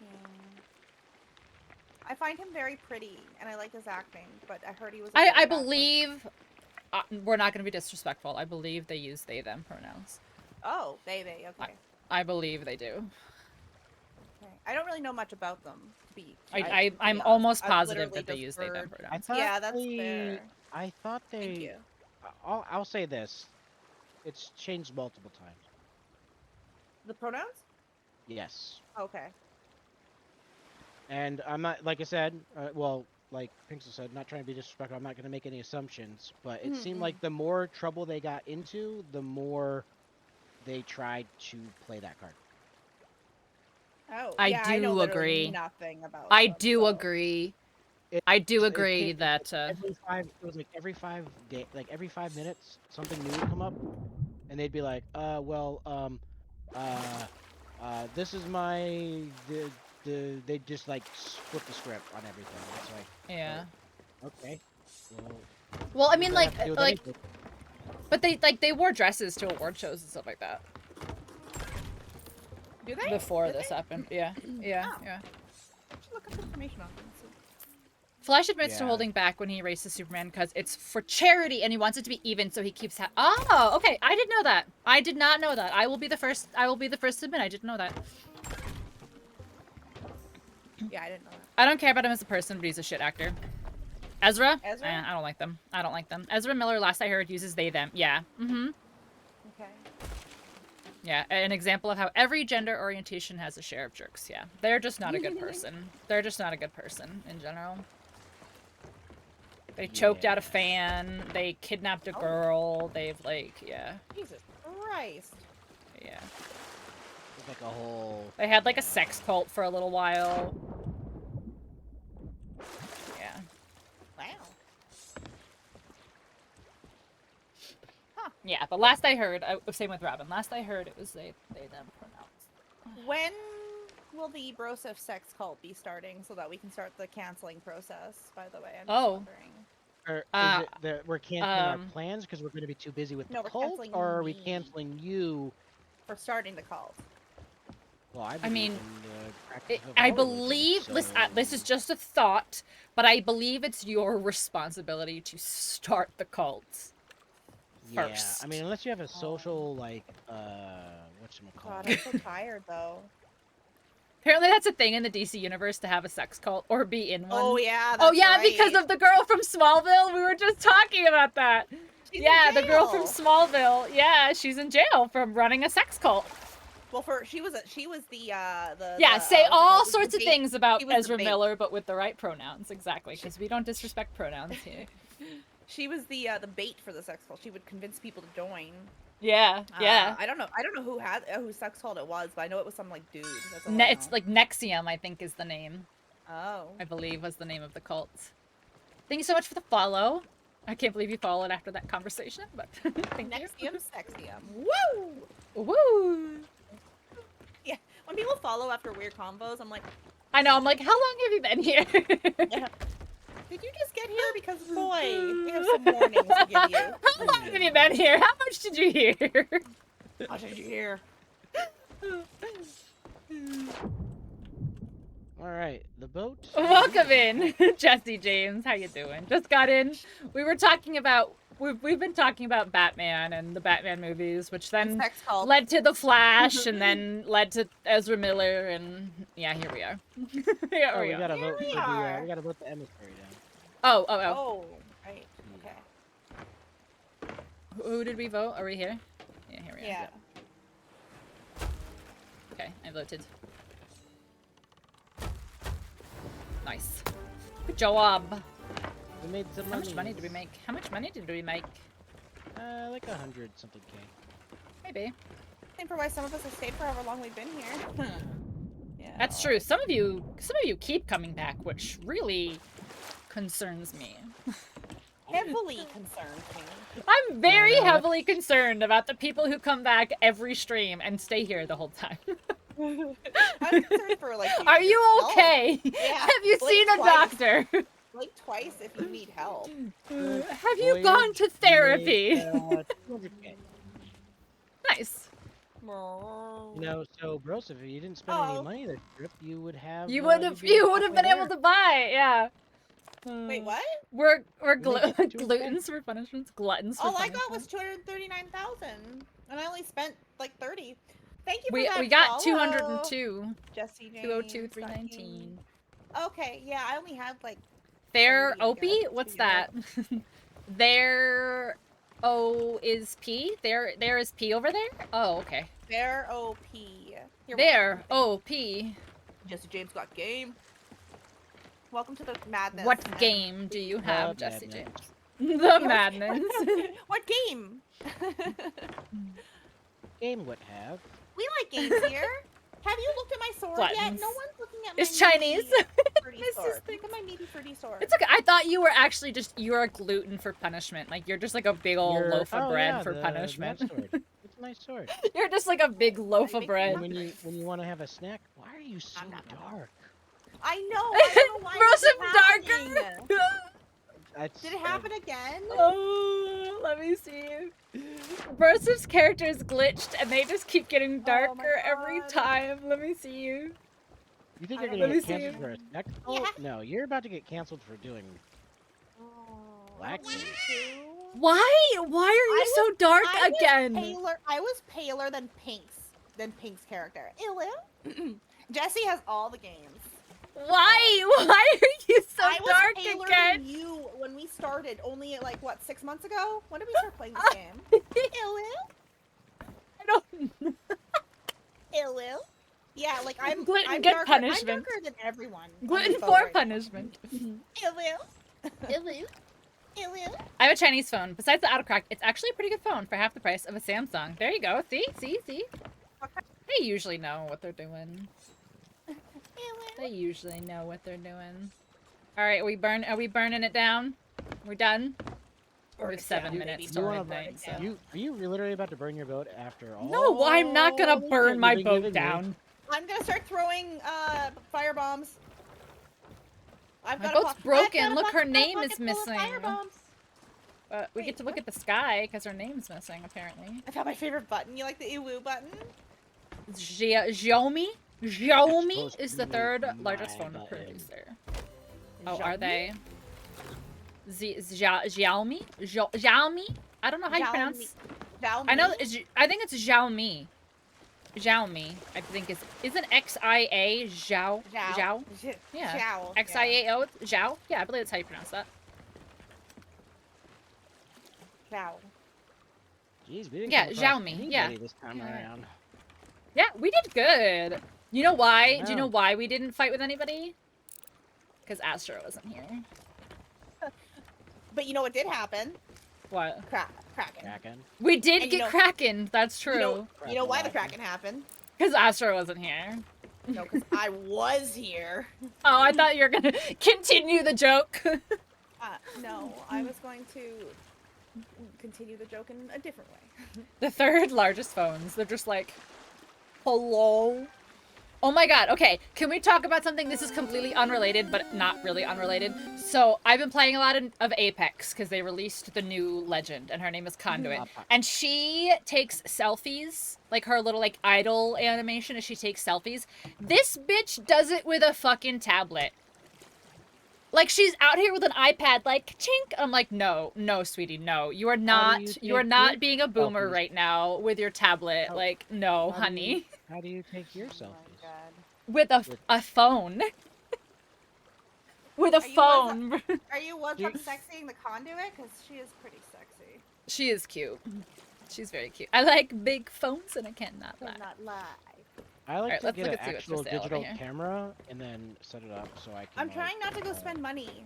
Yeah. I find him very pretty, and I like his acting, but I heard he was. a very I bad person. believe we're not going to be disrespectful. I believe they use they them pronouns. Oh, they. Okay. I believe they do. Okay. I don't really know much about them. To be I'm honest. almost I've positive literally that they just use they them heard- I pronouns. thought Yeah, that's they, fair. I thought they. Thank you. I'll say this. It's changed multiple times. The pronouns? Yes. Okay. And I'm not, like I said, well, like Pinkster said, not trying to be disrespectful. I'm not going to make any assumptions, but it seemed like the more trouble they got into, the more they tried to play that card. Oh, I yeah, do know literally agree. Nothing about. I them, do so- agree. It- I do it agree came- that Every 5, it was like every 5 day, like every 5 minutes, something new would come up, and they'd be like, this is my, they just like flip the script on everything. It's like, yeah. okay, well, Well, I what mean, does that have to do with like, anything? but they wore dresses to award shows and stuff like that Do they? before Did this they? happened. Yeah, yeah, Oh. yeah. I should look up information on them. So. Flash admits to Yeah. holding back when he races Superman because it's for charity and he wants it to be even, so he keeps. Oh, okay. I didn't know that. I did not know that. I will be the first. I will be the first to admit I didn't know that. Yeah, I didn't know that. I don't care about him as a person, but he's a shit actor. Ezra? Ezra? I don't like them. I don't like them. Ezra Miller, last I heard, uses they them. Yeah. Mm-hmm. Okay. Yeah. An example of how every gender orientation has a share of jerks. Yeah. They're just not a good person. They're just not a good person in general. They choked out a Yeah. fan. They kidnapped a Oh. girl. They've like, yeah. Jesus Christ. Yeah. It's like a whole. They had like a sex cult for a little while. Yeah. Wow. Yeah, but last I heard, same with Robin. Last I heard, it was they them pronouns. When will the Broseph sex cult be starting so that we can start the canceling process? By the way, I'm just Oh. wondering. Or is Uh, it that we're canceling our um, plans because we're going to be too busy with No, the we're cult, canceling or are we me. canceling you? For starting the cult. Well, I, I mean, believe in the practice of I all religions, believe, listen, this is so- just a thought, but I believe it's your responsibility to start the cult. Yeah, I first. mean, unless you have a social like God, whatchamacallit. I'm so tired though. Apparently that's a thing in the DC universe to have a sex cult or be in one. Oh yeah. Oh that's yeah, right. because of the girl from Smallville. We were just talking about that. She's in Yeah, the girl from jail. Smallville. Yeah, she's in jail from running a sex cult. Well, she was the Yeah, the, say what's it all called? The sorts of bait- things about she was the Ezra bait. Miller, but with the right pronouns, exactly, because we don't disrespect pronouns here. She was the bait for the sex cult. She would convince people to join. Yeah, yeah. I don't know who sex cult it was, but I know it was some like dude. That's all I It's know. like Nexium, I think, is the name. Oh. I believe was the name of the cult. Thank you so much for the follow. I can't believe you followed after that conversation, but thank you. Nexium, Sexium. Woo! Woo! Yeah. When people follow after weird combos, I'm like, I know. I'm like, how long have you been here? did you just get here? Because boy, we have some warnings to give you. How long have you been here? How much did you hear? What did you hear? All right, the boat. Welcome in, Jesse James. How you doing? Just got in. We were talking about we've been talking about Batman and the Batman movies, which then Sex cult. led to the Flash, and then led to Ezra Miller, and yeah, here we are. Here Oh, we we are. gotta vote for we the are. we gotta vote the emissary down. Oh. Oh, right. Okay. Who did we vote? Are we here? Yeah, here we are. Yeah. Okay, I voted. Nice. Good job. We made some How money. much money did we make? How much money did we make? Like 100 something K. Maybe. I think for why some of us have stayed for however long we've been here. Yeah. That's true. Some of you keep coming back, which really concerns me. Heavily concerns me. I'm very Yeah, no, heavily concerned about the people who come back every stream and stay here the whole time. I'm concerned for like. Are you health. okay? Yeah, Have you like seen a twice. doctor? Like twice if you need help. Have you gone to therapy? Made, 200K. Nice. You know, so bros, if you didn't spend any Oh. money this trip, you would have. You would have been able to buy, yeah. Wait, what? We're Really? glutens for punishments, gluttons for All I punishments. got was 239,000, and I only spent like 30. Thank you for we that. got follow, 202, Jesse James. 202, 319. Okay, yeah, I only had like. There, 30 to Opie? go. What's To that? There, O is P. There is P over there. Oh, okay. There, OP. You're There, O P. Jesse James got game. Welcome to the madness. What and- game do you have, The Jesse madness. James? The madness. What game? Game would have. We like games here. Have you looked at my sword yet? Gluttons. No one's looking at my It's Chinese. Fruity This is sword. the- Look at my meaty fruity sword. It's okay. I thought you were actually you're a gluten for punishment. Like you're just like a big old Your- loaf of oh, bread yeah, for the punishment. knife sword. It's a nice sword. You're just like a big loaf of make bread. And when you want to have a snack, why are you so Nom, nom, nom. dark? I know. I don't know why Grow it's some darker. happening. That's, Did it happen again? Oh, let me see. Brosif's character is glitched and they just keep getting Oh my darker every God. time. Let me see you. You think I you're don't gonna know. get Let me canceled see. for a snack? Yeah. No, you're about to get canceled for doing. Oh, Black I want meat. to. Why? Why are you I so dark I again? Was paler than Pink's character. Ew. Jesse has all the games. Why? Why are you so I was dark paler again? than you when we started. Only like what 6 months ago? When did we start playing this game? Ew. I don't. Ew. Yeah, like I'm. Gluten, I'm get darker, punishment. I'm darker than everyone. on Gluten this boat for right now. punishment. Ew. Ew. I have a Chinese phone. Besides the autocrack, it's actually a pretty good phone for half the price of a Samsung. There you go. See? They usually know what they're doing. They usually know what they're doing. All right, are we burning it down? We're done. Burn We it have 7 down, minutes baby. till You wanna midnight. burn it So. down. Are you literally about to burn your boat after all? No, I'm not gonna the burn shit my you've been boat giving me? down. I'm gonna start throwing fire bombs. I've My got a boat's po- I've broken. got a Look, pocket- her a name is pocket full of fire missing. bombs. We Wait, get to look what? at the sky because her name's missing, apparently. I found my favorite button. You like the ew button? Xiaomi? It's Xiaomi supposed is to the be third my largest phone button. producer. Oh, are Xiaomi? they? Xiaomi? Xiaomi? I don't know how you Xiaomi. pronounce. Xiaomi? I know. I think it's Xiaomi. Xiaomi. I think isn't XIA Xiao? Xiao? Yeah. Xiao. XIAO Xiao? Yeah, I believe that's how you pronounce that. Xiao. Jeez, we didn't Yeah, come across Xiaomi, anybody yeah. this time Yeah. around. Yeah, we did good. You know why? Do you know No. why we didn't fight with anybody? Because Astro wasn't here. But you know what did happen? What? Kraken. Kraken. We did And you get know- Kraken. That's You true. know why the Kraken. Kraken happened? Because Astro wasn't here. No, because I was here. Oh, I thought you were gonna continue the joke. No, I was going to continue the joke in a different way. The third largest phones. They're just like, hello. Oh my god, okay, can we talk about something? This is completely unrelated, but not really unrelated. So, I've been playing a lot of Apex, because they released the new legend, and her name is Conduit. And she takes selfies, like her little, like, idol animation as she takes selfies. This bitch does it with a fucking tablet. Like, she's out here with an iPad, like, chink. I'm like, no, sweetie, no. You are not, you are take not your being a boomer selfies? right now with your tablet. How- Like, no, how do you- honey. How do you take your Oh selfies? my god. With a phone. With a Are you phone. Are you what's You- up sexying the conduit? Because she is pretty sexy. She is cute. She's very cute. I like big phones and I cannot lie. Cannot lie. I like Alright, to let's get look an and see what's for actual sale over digital here. camera and then set it up so I can. I'm like, trying not to go spend money.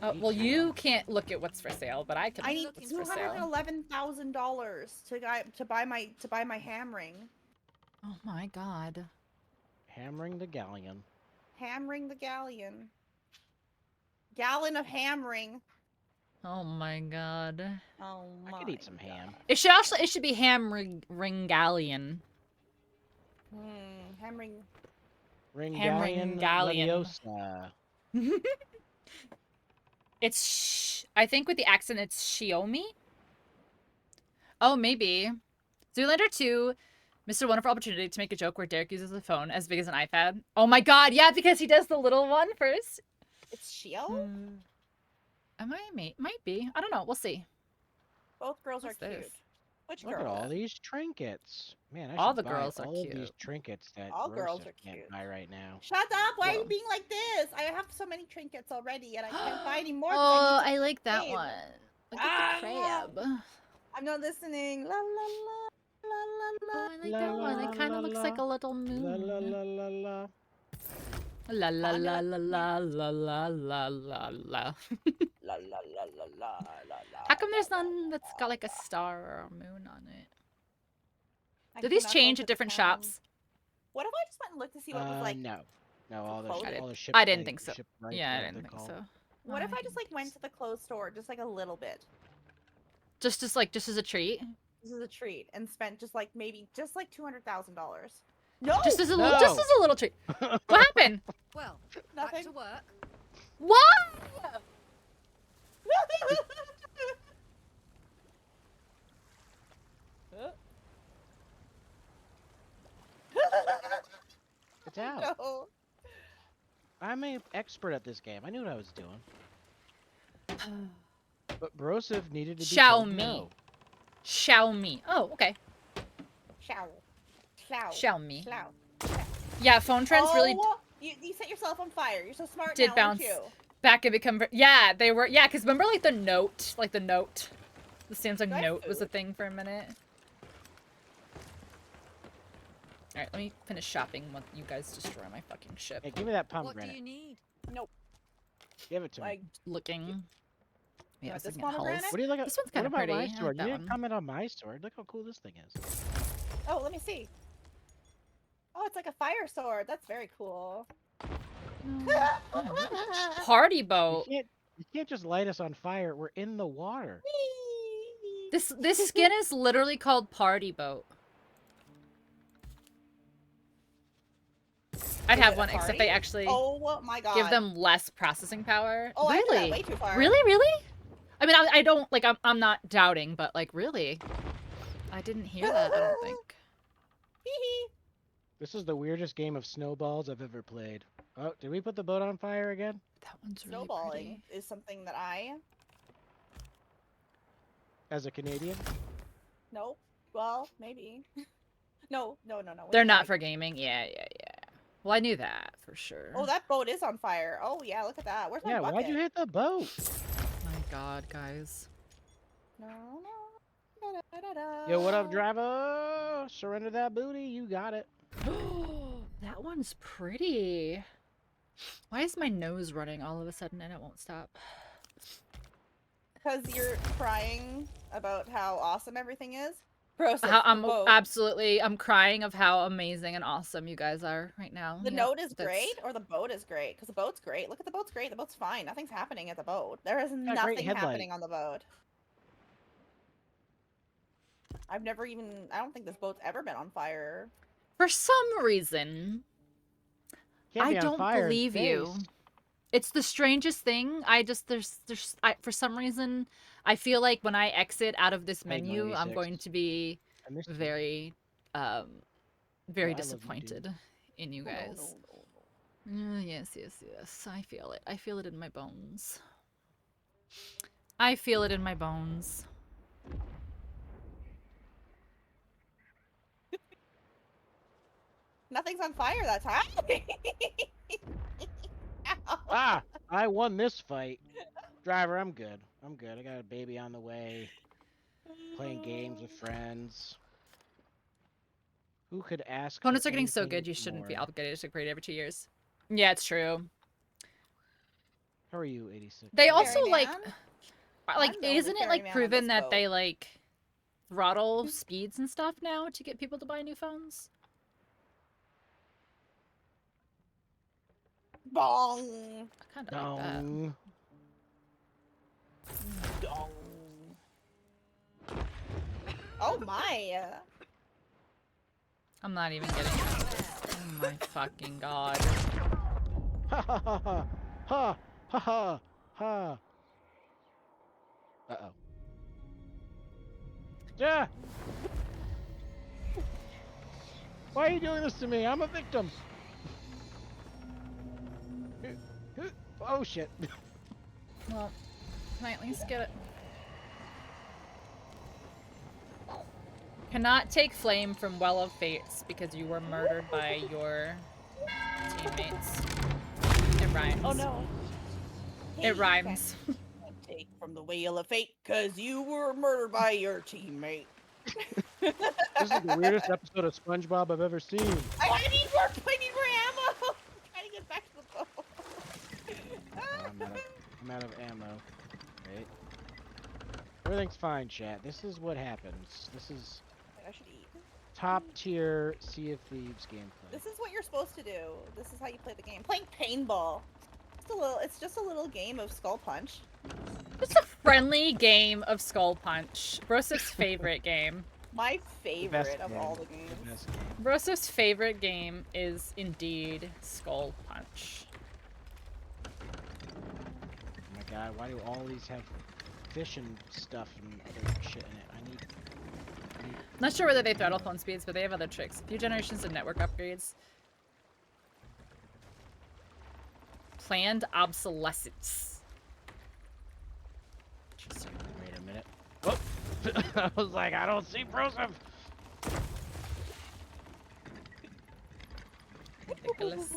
Well, you can't look at what's for sale, but I can I look need at what's for sale. $211,000 to buy my ham ring. Oh my god. Hammering the galleon. Hammering the galleon. Gallon of hammering. Oh my god. Oh my. I could eat some ham. It should be ham ringalion. Hammering. Ringgallion Ringgallion. Leviosa. It's I think with the accent it's Xiaomi. Oh, maybe. Zoolander 2 missed a wonderful opportunity to make a joke where Derek uses a phone as big as an iPad. Oh my god, yeah, because he does the little one first. It's Shio? Might be. I don't know. We'll see. Both girls What's are cute. this? Which Look girl? at all these trinkets. Man, I All should the buy girls are all of these cute. trinkets that All girls Rosa are can't cute. buy right now. Shut up! Why are Whoa. you being like this? I have so many trinkets already, and I can't buy any more. 'cause Oh, I need I like that save. one. Look at Ah! the crab. to- I'm not listening. La la la la la Oh, la. I like La, that one. la, It kind la, of looks la. like a little La moon. la la la la. La la I'm la not- la la la la la la la. La la la la la la la. How come there's none that's got like a star or a moon on it? I Do these cannot change go at to different town. shops? What if I just went and looked to see what it was like? No. No, all the, clothes? all the ship I didn't right- think so. ship right Yeah, I there, didn't they're think called. so. What No, if I didn't just like think went so. to the clothes store, just like a little bit, just as a treat? this is a treat, and spent just like maybe just like $200,000? No, Just as a No. little, just as a little treat. What happened? Well, nothing. back to work. What? It's out. No. I'm an expert at this game. I knew what I was doing. But Broseph needed to be told Xiaomi. no. Xiaomi. Oh, okay. Xiao. Xiao. Xiaomi. Xiao. Yeah, phone trends really You set yourself on fire. You're so smart did now, bounce aren't you? back and become. Yeah, they were. Yeah, because remember like the Note, the Samsung Do I have Note was a food? thing for a minute. All right, let me finish shopping while you guys destroy my fucking ship. Hey, give me that What do pomegranate. you need? Give it to me. Like, Looking. Yeah, want this this hulls. pomegranate? What do you look at? This one's What kinda about pretty. I my like sword? that You didn't one. comment on my sword. Look how cool this thing is. oh, let me see. Oh, it's like a fire sword. That's very cool. Party You boat. can't just light us on fire. We're in the water. This skin is literally called Party Boat. I'd Is have it a one, except party? they actually Oh my god. give them less processing power. Oh, I did that really? way too far. Really? I mean, I don't like. I'm not doubting, but like, really, I didn't hear that. I don't think. Hee This is the weirdest game of snowballs I've ever played. Oh, did we put the boat on fire again? That one's really Snowballing pretty. is something that I As a Canadian? nope. Well, maybe. No. They're wait, not wait. for gaming. Yeah. Well, I knew that for sure. Oh, that boat is on fire. Oh yeah, look at that. Where's my Yeah, bucket? why'd you hit the boat? My God, guys. No. Da-da-da-da. Yo, what up, driver? Surrender that booty. You got it. That one's pretty. Why is my nose running all of a sudden and it won't stop? Because you're crying about how awesome everything is. Process. I'm the boat. absolutely. I'm crying of how amazing and awesome you guys are right now. The Yep, note is that's- great, or the boat is great. Because the boat's great. Look at the boat's great. The boat's fine. Nothing's happening at the boat. There is great nothing headlight. happening on the boat. I've never even. I don't think this boat's ever been on fire. For some reason, Can't I be on don't fire in believe you. space. It's the strangest thing. For some reason, I feel like when I exit out of this Hey, menu, I'm 96. going to be I missed you. very I love you, dude. disappointed in you Oh, no, guys. no, no, no. Yes. I feel it. I feel it in my bones. I feel it in my bones. Nothing's on fire that time. Ow. Ah! I won this fight. Driver, I'm good. I'm good. I got a baby on the way. Playing games with friends. Who could ask? for Opponents are getting so anything good, you shouldn't be more? obligated to upgrade every 2 years. Yeah, it's true. How are you, 86? They Ferry also like man? like I'm the only isn't it like ferryman on proven this that boat. they like throttle speeds and stuff now to get people to buy new phones? Bong. I kind of like that. Dong. Dong. Oh my. I'm not even getting it. Oh my fucking god. Ha ha ha ha ha ha ha ha. Uh-oh. Yeah. Why are you doing this to me? I'm a victim. Oh shit. Well, can I at least get it? Cannot take flame from Well of Fates because you were murdered by your teammates. It rhymes. Oh no. It rhymes. Can't take from the wheel of fate because you were murdered by your teammate. This is the weirdest episode of SpongeBob I've ever seen. I need more ammo. I'm trying to get back to the boat. I'm out of ammo. Wait. Everything's fine, chat. This is what happens. This is I should eat. top tier Sea of Thieves gameplay. This is what you're supposed to do. This is how you play the game. Playing paintball. It's just a little game of Skull Punch. Just a friendly game of Skull Punch. Brosif's favorite game. My favorite of game. all the The games. best game. Brosif's favorite game is indeed Skull Punch. Oh my god, why do all these have fish and stuff and other shit in it? I need Not sure whether they throttle phone speeds, but they have other tricks. A few generations of network upgrades. Planned obsolescence. Interesting. wait a minute. Oh! I was like, I don't see Broseph! Ridiculous.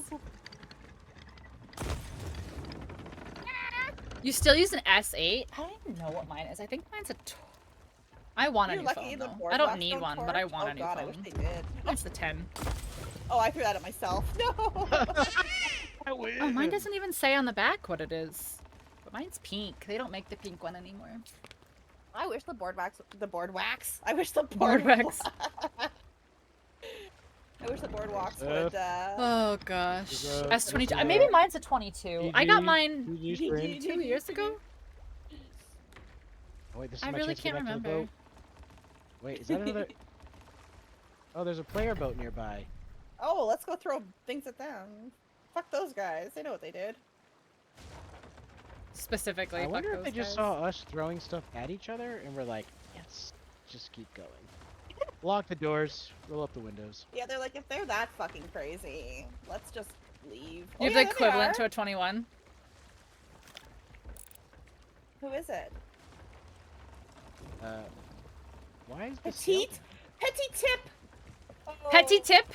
You still use an S8? I don't even know what mine is. I think mine's a. I want a You're new lucky phone the though. board I don't wax need don't one, but I torch. want Oh a new god, I wish phone. they did. Mine's the 10. Oh, I threw that at myself. No. I win! Oh, mine doesn't even say on the back what it is. But mine's pink. They don't make the pink one anymore. I wish the board wax. I wish the Board wax. I wish the boardwalks would. Oh gosh. Is, S22. is, Maybe mine's a 22. I got GG, mine GG Spring. 2 years ago. Oh, wait, this is I my really chance to get can't back to the remember. boat. Wait, is that another? Oh, there's a player boat nearby. Oh, let's go throw things at them. Fuck those guys. They know what they did. Specifically, I fuck wonder if those they just guys. saw us throwing stuff at each other and we're like, yes, just keep going. Lock the doors, roll up the windows. Yeah, they're like, if they're that fucking crazy, let's just leave. You have the equivalent to a 21. Who is it? Why is this sail- Petite? Petty Tip! Oh, Petty tip.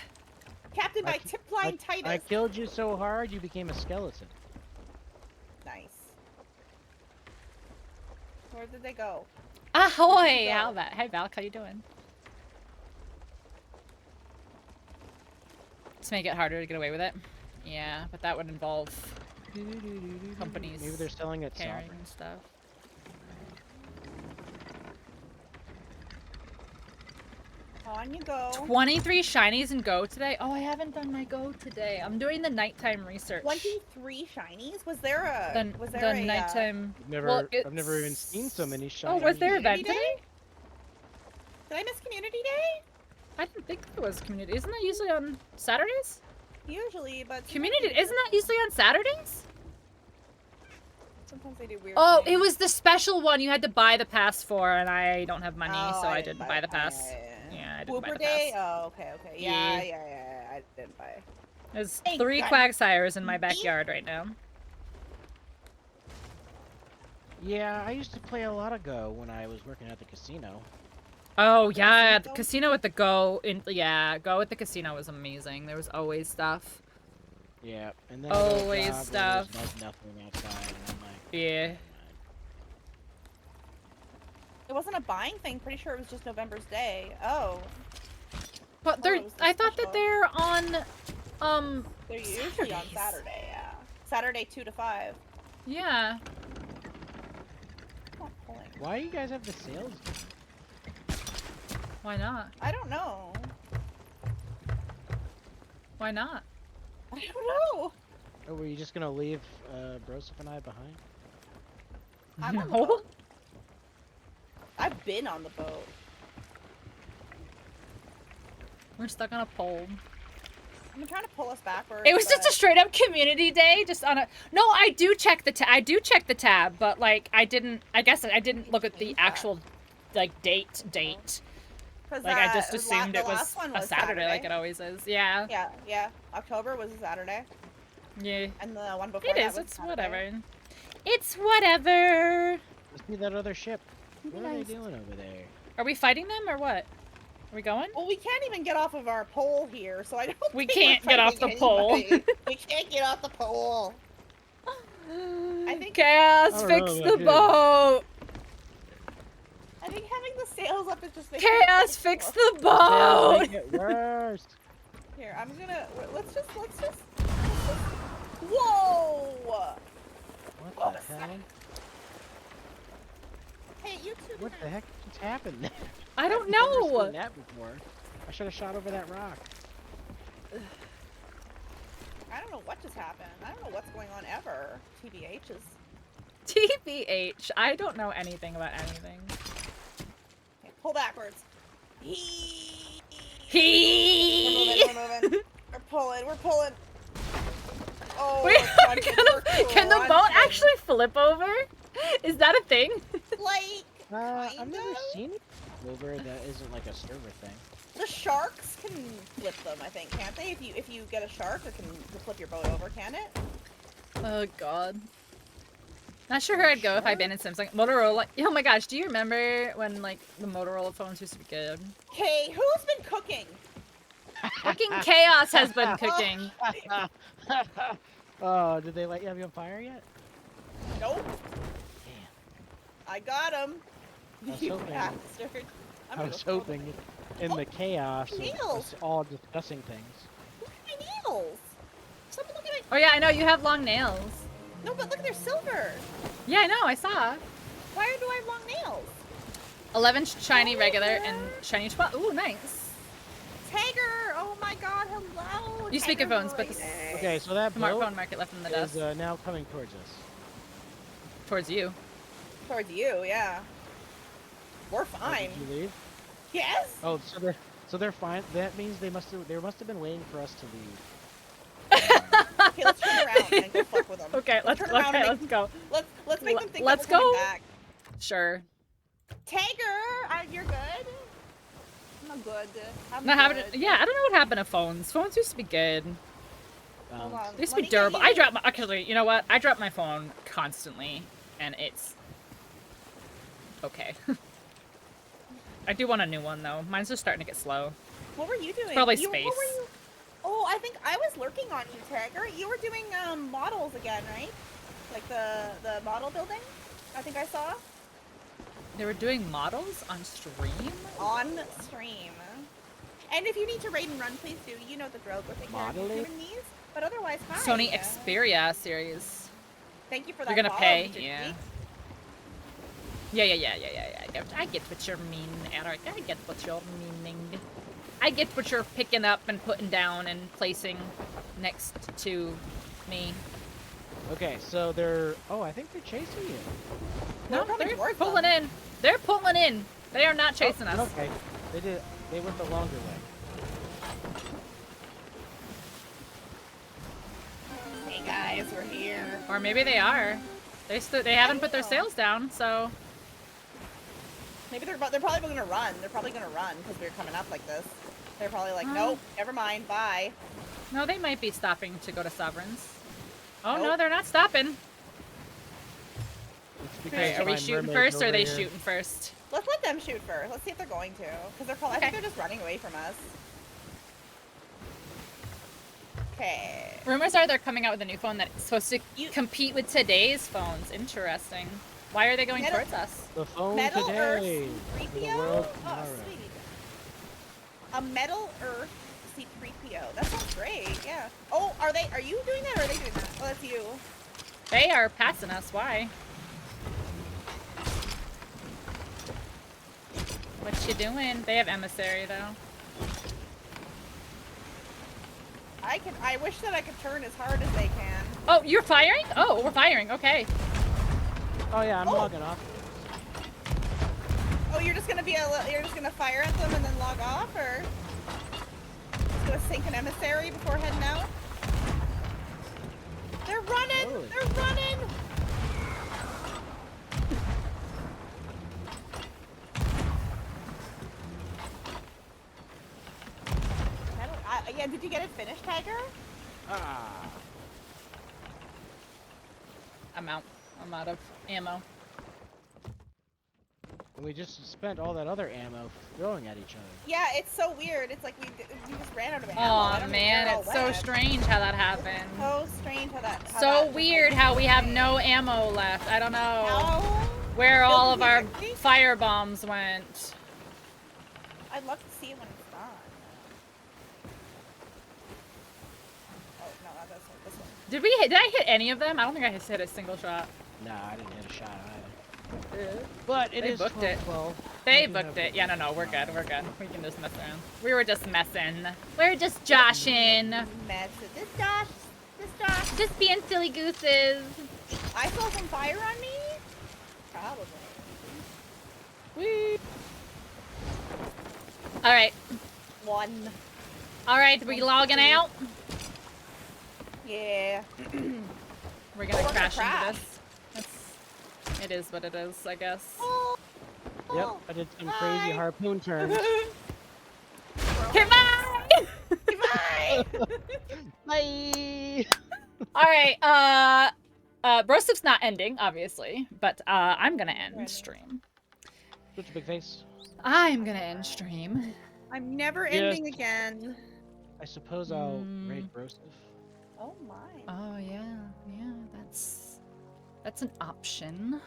Captain by I- Tipline Titus. I killed you so hard you became a skeleton. Nice. Where did they go? Ahoy! go? How that? Hey Valk, how you doing? Let's make it harder to get away with it. Yeah, but that would involve companies Maybe they're selling it carrying sovereign. stuff. On you go. 23 shinies in Go today? Oh, I haven't done my Go today. I'm doing the nighttime research. 23 shinies? Was there a was there the a nighttime. I've never, Well, I've never even seen so many Oh, shiny. was there an event Community today? Did I miss Community Day? I didn't think there was community. Isn't that usually on Saturdays? Usually, but Community isn't that usually on Saturdays? Sometimes they do weird. Oh, things. it was the special one you had to buy the pass for, and I don't have money, Oh, so I didn't buy the pass. Yeah. Yeah, I didn't buy Whooper the Day? pass. Oh, okay. Yeah. Yeah. I didn't buy. There's Hey, 3 God. Quagsires in my backyard right now. Yeah, I used to play a lot of Go when I was working at the casino. Oh yeah, the Casino? casino with the Go Go at the casino was amazing. There was always stuff. Yeah, and then I got a Always job where stuff. there's like nothing outside, and I'm like, Yeah. It wasn't a buying thing. Pretty sure it was just November's Day. Oh, But Oh, they're it was the I thought that special. they're on they're usually on Saturdays. Saturday. Yeah, Saturday 2 to 5. Yeah. Not pulling. Why do you guys have the sales? Why not? I don't know. Why not? I don't know. Or were you just gonna leave Broseph and I behind? I'm on the No. boat. I've been on the boat. We're stuck on a pole. I'm trying to pull us backwards. It was just a but- straight up community day, just on a. No, I do check the I do check the tab, but like I didn't. I guess I didn't look at the actual like date. 'cause, Like I just the assumed it was last one a Saturday, like it always is. Yeah. Yeah. October was a Saturday, Yeah. and the one before It that is. was It's Saturday. whatever. It's whatever. Let's see that other ship. What are they Nice. doing over there? Are we fighting them or what? Are we going? Well, we can't even get off of our pole here, so I don't. We think can't we're get off fighting the pole. anybody. We can't get off the pole. I think Chaos, I don't fix know the about you. boat. I think having the sails up is just making Chaos, it fix worse. the boat. Make it worse. Here, I'm gonna. Let's just. Whoa! What Oh, the hell? Hey, you two. What the heck just happened there? I don't I've never know. seen that before. I should have shot over that rock. I don't know what just happened. I don't know what's going on ever. TBH is. TBH. I don't know anything about anything. Okay, pull backwards. He. He. We're moving. We're pulling. Oh, Wait, we're crunching, we're can the boat crunching. actually flip over? Is that a thing? Like, I've Kind never of. seen it over that isn't like a server thing. the sharks can flip them, I think, can't they? If you get a shark, it can flip your boat over, can it? Oh god. Not sure where I'd go if I banned Samsung. Motorola. Oh my gosh, do you remember when like the Motorola phones used to be good? Okay, who's been cooking? Fucking chaos has been cooking. Oh, did they let you have you on fire yet? Nope. I got him. I was You hoping- bastard. I'm I gonna was throw hoping in the chaos of nails. us all discussing things. Look at my nails. Someone look at my. Oh yeah, I know you have long nails. No, but look, they're silver. Yeah, I know. I saw. Why do I have long nails? 11 shiny Oh, regular yeah. and shiny 12. Ooh, nice. Tiger! Oh my god, hello! You speak of Tiger phones, but Rating. Okay, so that boat Smartphone market left in the dust. is now coming towards us. Towards you. Towards you, yeah. We're Oh, fine. did you leave? Yes? Oh, so they're fine. That means they must have been waiting for us to leave. Okay, let's turn around and go fuck with them. Okay, let's turn around and let's go. Let's make them think Let's that we're coming go. back. Sure. Tiger! You're good? I'm good. I'm Not having good. yeah, I don't know what happened to phones. Phones used to be good. Hold on. They used to let be me get durable. you- I drop my actually, you know what? I drop my phone constantly and it's okay. I do want a new one though. Mine's just starting to get slow. What were you doing? probably What were space. you... Oh, I think I was lurking on you, Tiger. You were doing models again, right? Like the model building? I think I saw They were doing models on stream? on stream. And if you need to raid and run, please do. You know the drill. Go take care of Modeling? human needs. But otherwise, hi. Sony Xperia series. Thank you for that. You're gonna follow, pay, Mr. yeah. Tweet. Yeah. I get what you're meaning, Eric. I get what you're meaning. I get what you're picking up and putting down and placing next to me. Okay, so they're. Oh, I think they're chasing you. We're No, coming they're towards pulling them. in. They're pulling in. They are not chasing us. Okay, they did. They went the longer way. Hey guys, we're here. Or maybe they are. They haven't put their know. sails down, so Maybe they're probably gonna run. They're probably gonna run because we're coming up like this. They're probably like, nope, never mind, bye. no, they might be stopping to go to Sovereigns. Oh no, Nope. they're not stopping. It's because Okay, are we my shooting mermaid's first or are over they here. shooting first? Let's let them shoot first. Let's see if they're going to. Because they're probably, I think Okay. they're just running away from us. Okay. Rumors are they're coming out with a new phone that's supposed to You- compete with today's phones. Interesting. Why are they going Metal- towards us? The phone Metal today. Earth for the 3PO? world Oh, tomorrow. sweet. A Metal Earth C3PO. That sounds great, yeah. Oh, are you doing that or are they doing that? Oh, that's you. They are passing us. Why? What you doing? They have emissary though. I wish that I could turn as hard as they can. Oh, you're firing? Oh, we're firing. Okay. Oh yeah, I'm Oh. logging off. Oh, you're just gonna fire at them and then log off, or just gonna sink an emissary before heading out? They're running! Totally. They're running! Yeah, did you get it finished, Tiger? Ah. I'm out. I'm out of ammo. And we just spent all that other ammo throwing at each other. Yeah, it's so weird. It's like we just ran out of ammo. I Oh don't know man, where it it's all so went. strange how that happened. So strange how that. How So that just, weird like, how we have went. no ammo left. I don't know How? where all of our Building fire bombs went. I'd love to see it when it's done. Oh no, that's this one. Did we hit? Did I hit any of them? I don't think I hit a single shot. Nah, I didn't hit a shot either. But it They is booked it. 12. They I do booked have- it. Yeah, no, we're good. We're good. We can just mess around. We were just messing. We're just joshing. Mess it. This Josh. Just being silly gooses. I saw some fire on me. Probably. Whee! All right. One. All right. We logging out. Yeah. We're gonna We're gonna crash crash. into this. It is what it is, I guess. Yep, I did some crazy Bye. harpoon turns. Goodbye! Goodbye. Bye! All right, Brosif's not ending, obviously, but I'm gonna end Ready. stream. Such a big face. I'm gonna end stream. I'm never Yes. ending again. I suppose I'll Mm. raid Brosif. Oh my. Oh yeah, that's an option.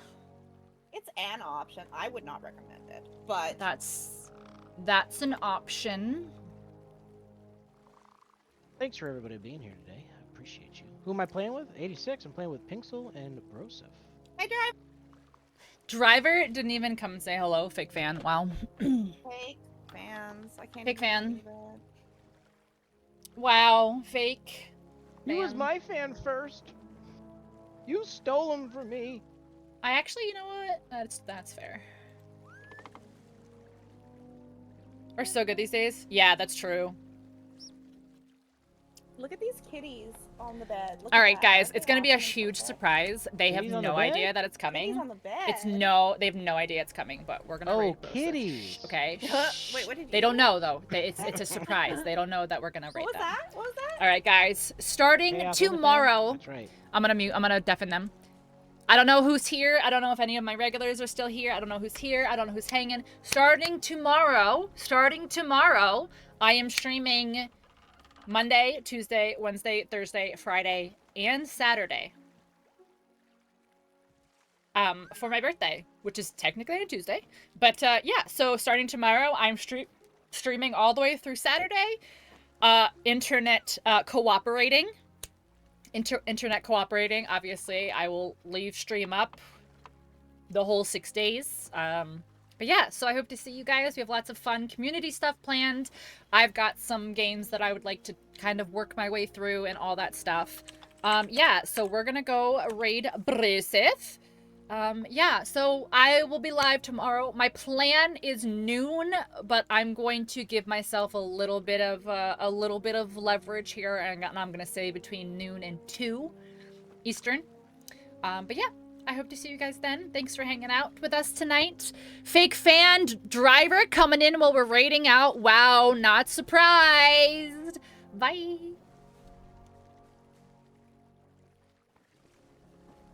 It's an option. I would not recommend it, but That's an option. Thanks for everybody being here today. I appreciate you. Who am I playing with? 86. I'm playing with Pinksel and Brosif. I drive Driver didn't even come and say hello. Fake fan. Wow. fake fans. I can't. Fake even fan. believe it. Wow. Fake. He was fan. my fan first. You stole him from me. I actually, you know what? That's fair. We're so good these days. Yeah, that's true. Look at these kitties on the bed. Look All at right, that. guys, Look it's at gonna be a Austin huge Sunset. surprise. They have Kitties on the no bed? idea that it's Kitties coming. on the bed. They have no idea it's coming, but we're gonna Oh, raid Brosif. kitties. Okay. Wait, what did you? They don't know though. It's a surprise. They don't know that we're gonna What raid was them. that? What was that? All right, guys. Starting Chaos on the fan? tomorrow, That's right. I'm gonna mute. I'm gonna deafen them. I don't know who's here. I don't know if any of my regulars are still here. I don't know who's here. I don't know who's hanging. Starting tomorrow, I am streaming Monday, Tuesday, Wednesday, Thursday, Friday, and Saturday. For my birthday, which is technically a Tuesday. But yeah, so starting tomorrow, I'm streaming all the way through Saturday. Internet cooperating. Internet cooperating. Obviously, I will leave stream up the whole 6 days. But yeah, so I hope to see you guys. We have lots of fun community stuff planned. I've got some games that I would like to kind of work my way through and all that stuff. Yeah, so we're gonna go raid Brosif. Yeah, so I will be live tomorrow. My plan is noon, but I'm going to give myself a little bit of leverage here, and I'm gonna say between noon and 2 Eastern. But yeah, I hope to see you guys then. Thanks for hanging out with us tonight. Fake fan driver coming in while we're raiding out. Wow, not surprised. Bye.